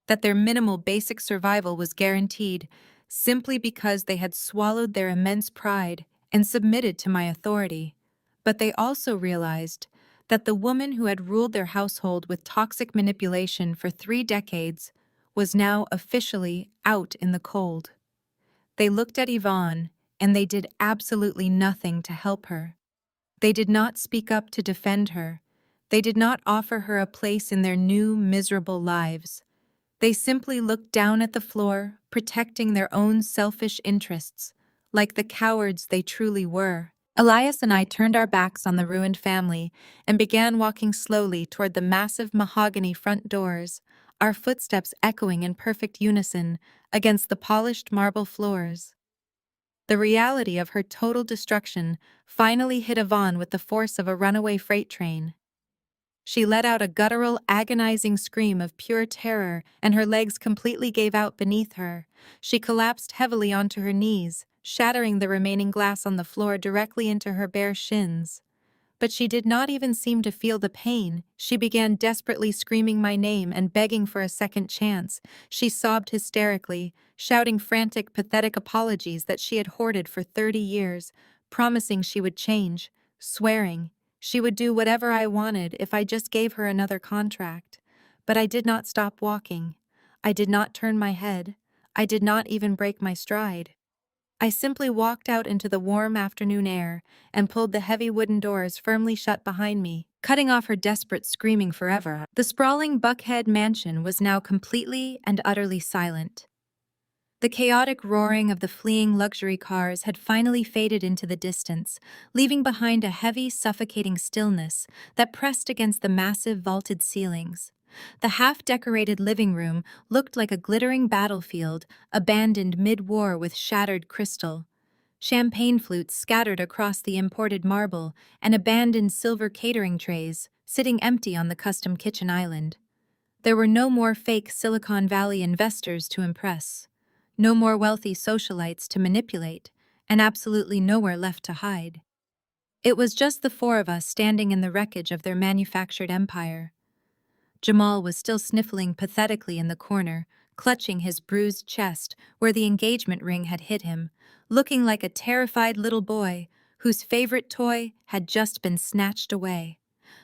that their minimal basic survival was guaranteed simply because they had swallowed their immense pride and submitted to my authority. But they also realized that the woman who had ruled their household with toxic manipulation for 3 decades was now officially out in the cold. They looked at Yvonne, and they did absolutely nothing to help her. They did not speak up to defend her. They did not offer her a place in their new, miserable lives. They simply looked down at the floor, protecting their own selfish interests, like the cowards they truly were. Elias and I turned our backs on the ruined family and began walking slowly toward the massive mahogany front doors, our footsteps echoing in perfect unison against the polished marble floors. The reality of her total destruction finally hit Yvonne with the force of a runaway freight train. She let out a guttural, agonizing scream of pure terror, and her legs completely gave out beneath her. She collapsed heavily onto her knees, shattering the remaining glass on the floor directly into her bare shins. But she did not even seem to feel the pain. She began desperately screaming my name and begging for a second chance. She sobbed hysterically, shouting frantic, pathetic apologies that she had hoarded for 30 years, promising she would change, swearing she would do whatever I wanted if I just gave her another contract. But I did not stop walking. I did not turn my head. I did not even break my stride. I simply walked out into the warm afternoon air and pulled the heavy wooden doors firmly shut behind me, cutting off her desperate screaming forever. The sprawling Buckhead mansion was now completely and utterly silent. The chaotic roaring of the fleeing luxury cars had finally faded into the distance, leaving behind a heavy, suffocating stillness that pressed against the massive vaulted ceilings. The half-decorated living room looked like a glittering battlefield, abandoned mid-war with shattered crystal. Champagne flutes scattered across the imported marble, and abandoned silver catering trays, sitting empty on the custom kitchen island. There were no more fake Silicon Valley investors to impress, no more wealthy socialites to manipulate, and absolutely nowhere left to hide. It was just the four of us standing in the wreckage of their manufactured empire. Jamal was still sniffling pathetically in the corner, clutching his bruised chest where the engagement ring had hit him, looking like a terrified little boy whose favorite toy had just been snatched away.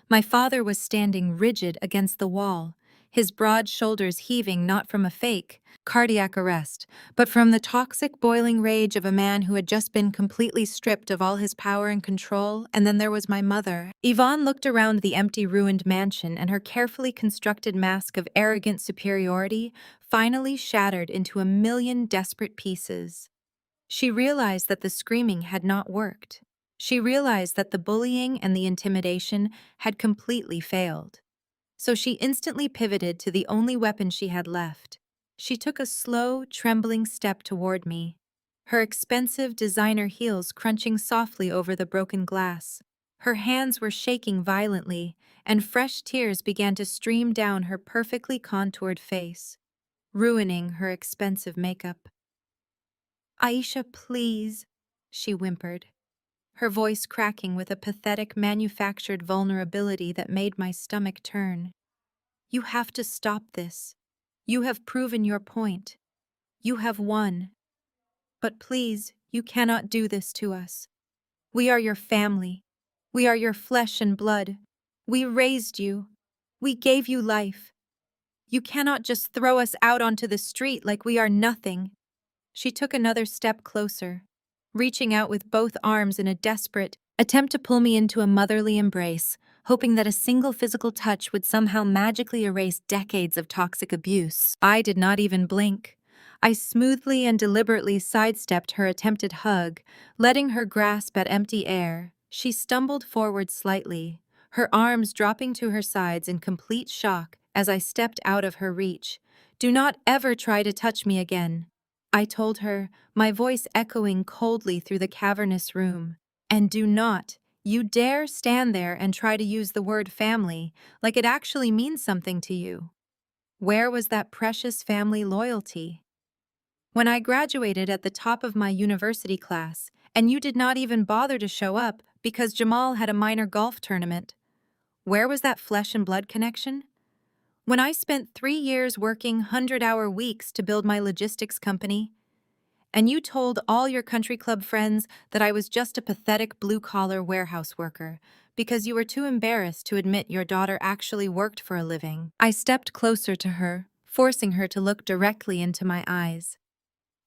My father was standing rigid against the wall, his broad shoulders heaving not from a fake cardiac arrest, but from the toxic boiling rage of a man who had just been completely stripped of all his power and control. And then there was my mother. Yvonne looked around the empty, ruined mansion, and her carefully constructed mask of arrogant superiority finally shattered into a million desperate pieces. She realized that the screaming had not worked. She realized that the bullying and the intimidation had completely failed. So she instantly pivoted to the only weapon she had left. She took a slow, trembling step toward me, her expensive designer heels crunching softly over the broken glass. Her hands were shaking violently, and fresh tears began to stream down her perfectly contoured face, ruining her expensive makeup. "Aisha, please," she whimpered, her voice cracking with a pathetic manufactured vulnerability that made my stomach turn. "You have to stop this. You have proven your point. You have won. But please, you cannot do this to us. We are your family. We are your flesh and blood. We raised you. We gave you life. You cannot just throw us out onto the street like we are nothing." She took another step closer, reaching out with both arms in a desperate attempt to pull me into a motherly embrace, hoping that a single physical touch would somehow magically erase decades of toxic abuse. I did not even blink. I smoothly and deliberately sidestepped her attempted hug, letting her grasp at empty air. She stumbled forward slightly, her arms dropping to her sides in complete shock as I stepped out of her reach. "Do not ever try to touch me again," I told her, my voice echoing coldly through the cavernous room. "And do not, you dare stand there and try to use the word family like it actually means something to you." Where was that precious family loyalty? When I graduated at the top of my university class, and you did not even bother to show up because Jamal had a minor golf tournament, where was that flesh and blood connection? When I spent 3 years working 100-hour weeks to build my logistics company, and you told all your country club friends that I was just a pathetic blue-collar warehouse worker because you were too embarrassed to admit your daughter actually worked for a living. I stepped closer to her, forcing her to look directly into my eyes.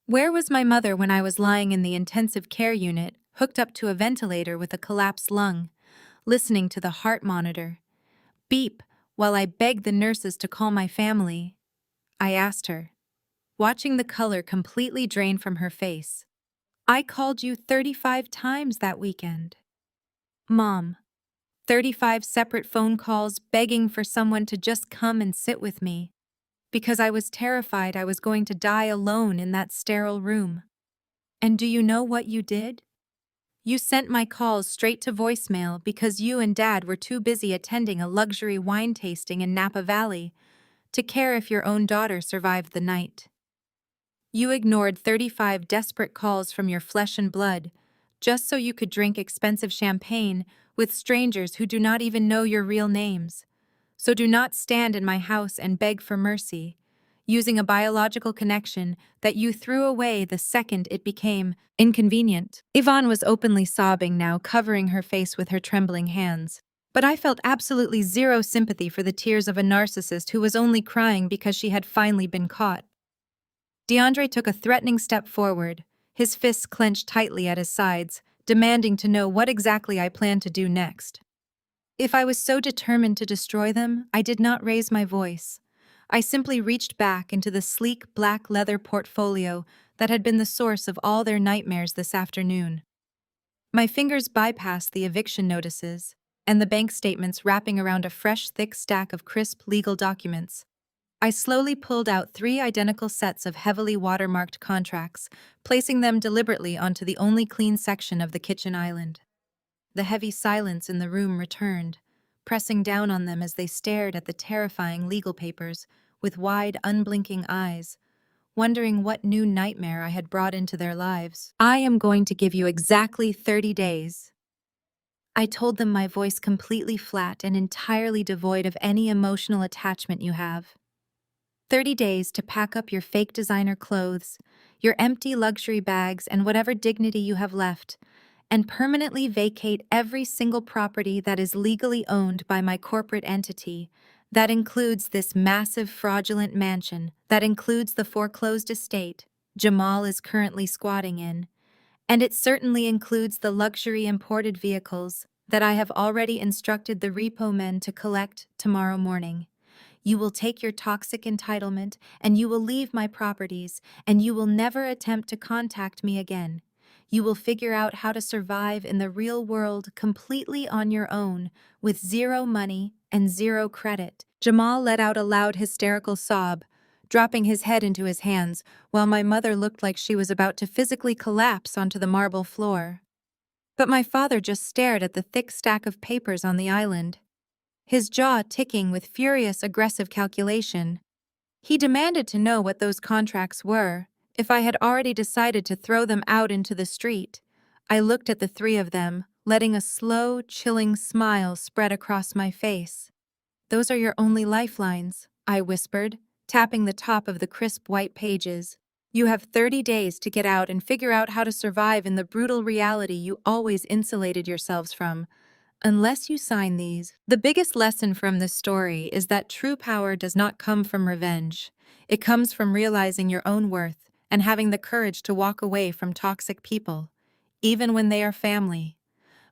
Where was my mother when I was lying in the intensive care unit, hooked up to a ventilator with a collapsed lung, listening to the heart monitor beep while I begged the nurses to call my family? I asked her, watching the color completely drain from her face. I called you 35 times that weekend. Mom, 35 separate phone calls begging for someone to just come and sit with me, because I was terrified I was going to die alone in that sterile room. And do you know what you did? You sent my calls straight to voicemail because you and Dad were too busy attending a luxury wine tasting in Napa Valley to care if your own daughter survived the night. You ignored 35 desperate calls from your flesh and blood just so you could drink expensive champagne with strangers who do not even know your real names. So do not stand in my house and beg for mercy, using a biological connection that you threw away the second it became inconvenient. Yvonne was openly sobbing now, covering her face with her trembling hands. But I felt absolutely zero sympathy for the tears of a narcissist who was only crying because she had finally been caught. DeAndre took a threatening step forward, his fists clenched tightly at his sides, demanding to know what exactly I planned to do next. If I was so determined to destroy them, I did not raise my voice. I simply reached back into the sleek black leather portfolio that had been the source of all their nightmares this afternoon. My fingers bypassed the eviction notices and the bank statements wrapping around a fresh, thick stack of crisp legal documents. I slowly pulled out 3 identical sets of heavily watermarked contracts, placing them deliberately onto the only clean section of the kitchen island. The heavy silence in the room returned, pressing down on them as they stared at the terrifying legal papers with wide, unblinking eyes, wondering what new nightmare I had brought into their lives. I am going to give you exactly 30 days. I told them, my voice completely flat and entirely devoid of any emotional attachment you have. 30 days to pack up your fake designer clothes, your empty luxury bags, and whatever dignity you have left, and permanently vacate every single property that is legally owned by my corporate entity. That includes this massive fraudulent mansion, that includes the foreclosed estate Jamal is currently squatting in, and it certainly includes the luxury imported vehicles that I have already instructed the repo men to collect tomorrow morning. You will take your toxic entitlement, and you will leave my properties, and you will never attempt to contact me again. You will figure out how to survive in the real world completely on your own, with zero money and zero credit. Jamal let out a loud, hysterical sob, dropping his head into his hands, while my mother looked like she was about to physically collapse onto the marble floor. But my father just stared at the thick stack of papers on the island, his jaw ticking with furious, aggressive calculation. He demanded to know what those contracts were, if I had already decided to throw them out into the street. I looked at the 3 of them, letting a slow, chilling smile spread across my face. "Those are your only lifelines," I whispered, tapping the top of the crisp white pages. "You have 30 days to get out and figure out how to survive in the brutal reality you always insulated yourselves from. Unless you sign these." The biggest lesson from this story is that true power does not come from revenge. It comes from realizing your own worth and having the courage to walk away from toxic people, even when they are family.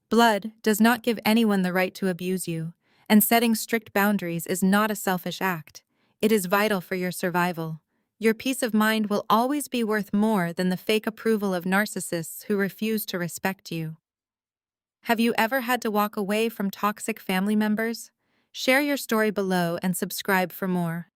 Blood does not give anyone the right to abuse you, and setting strict boundaries is not a selfish act. It is vital for your survival. Your peace of mind will always be worth more than the fake approval of narcissists who refuse to respect you. Have you ever had to walk away from toxic family members? Share your story below and subscribe for more.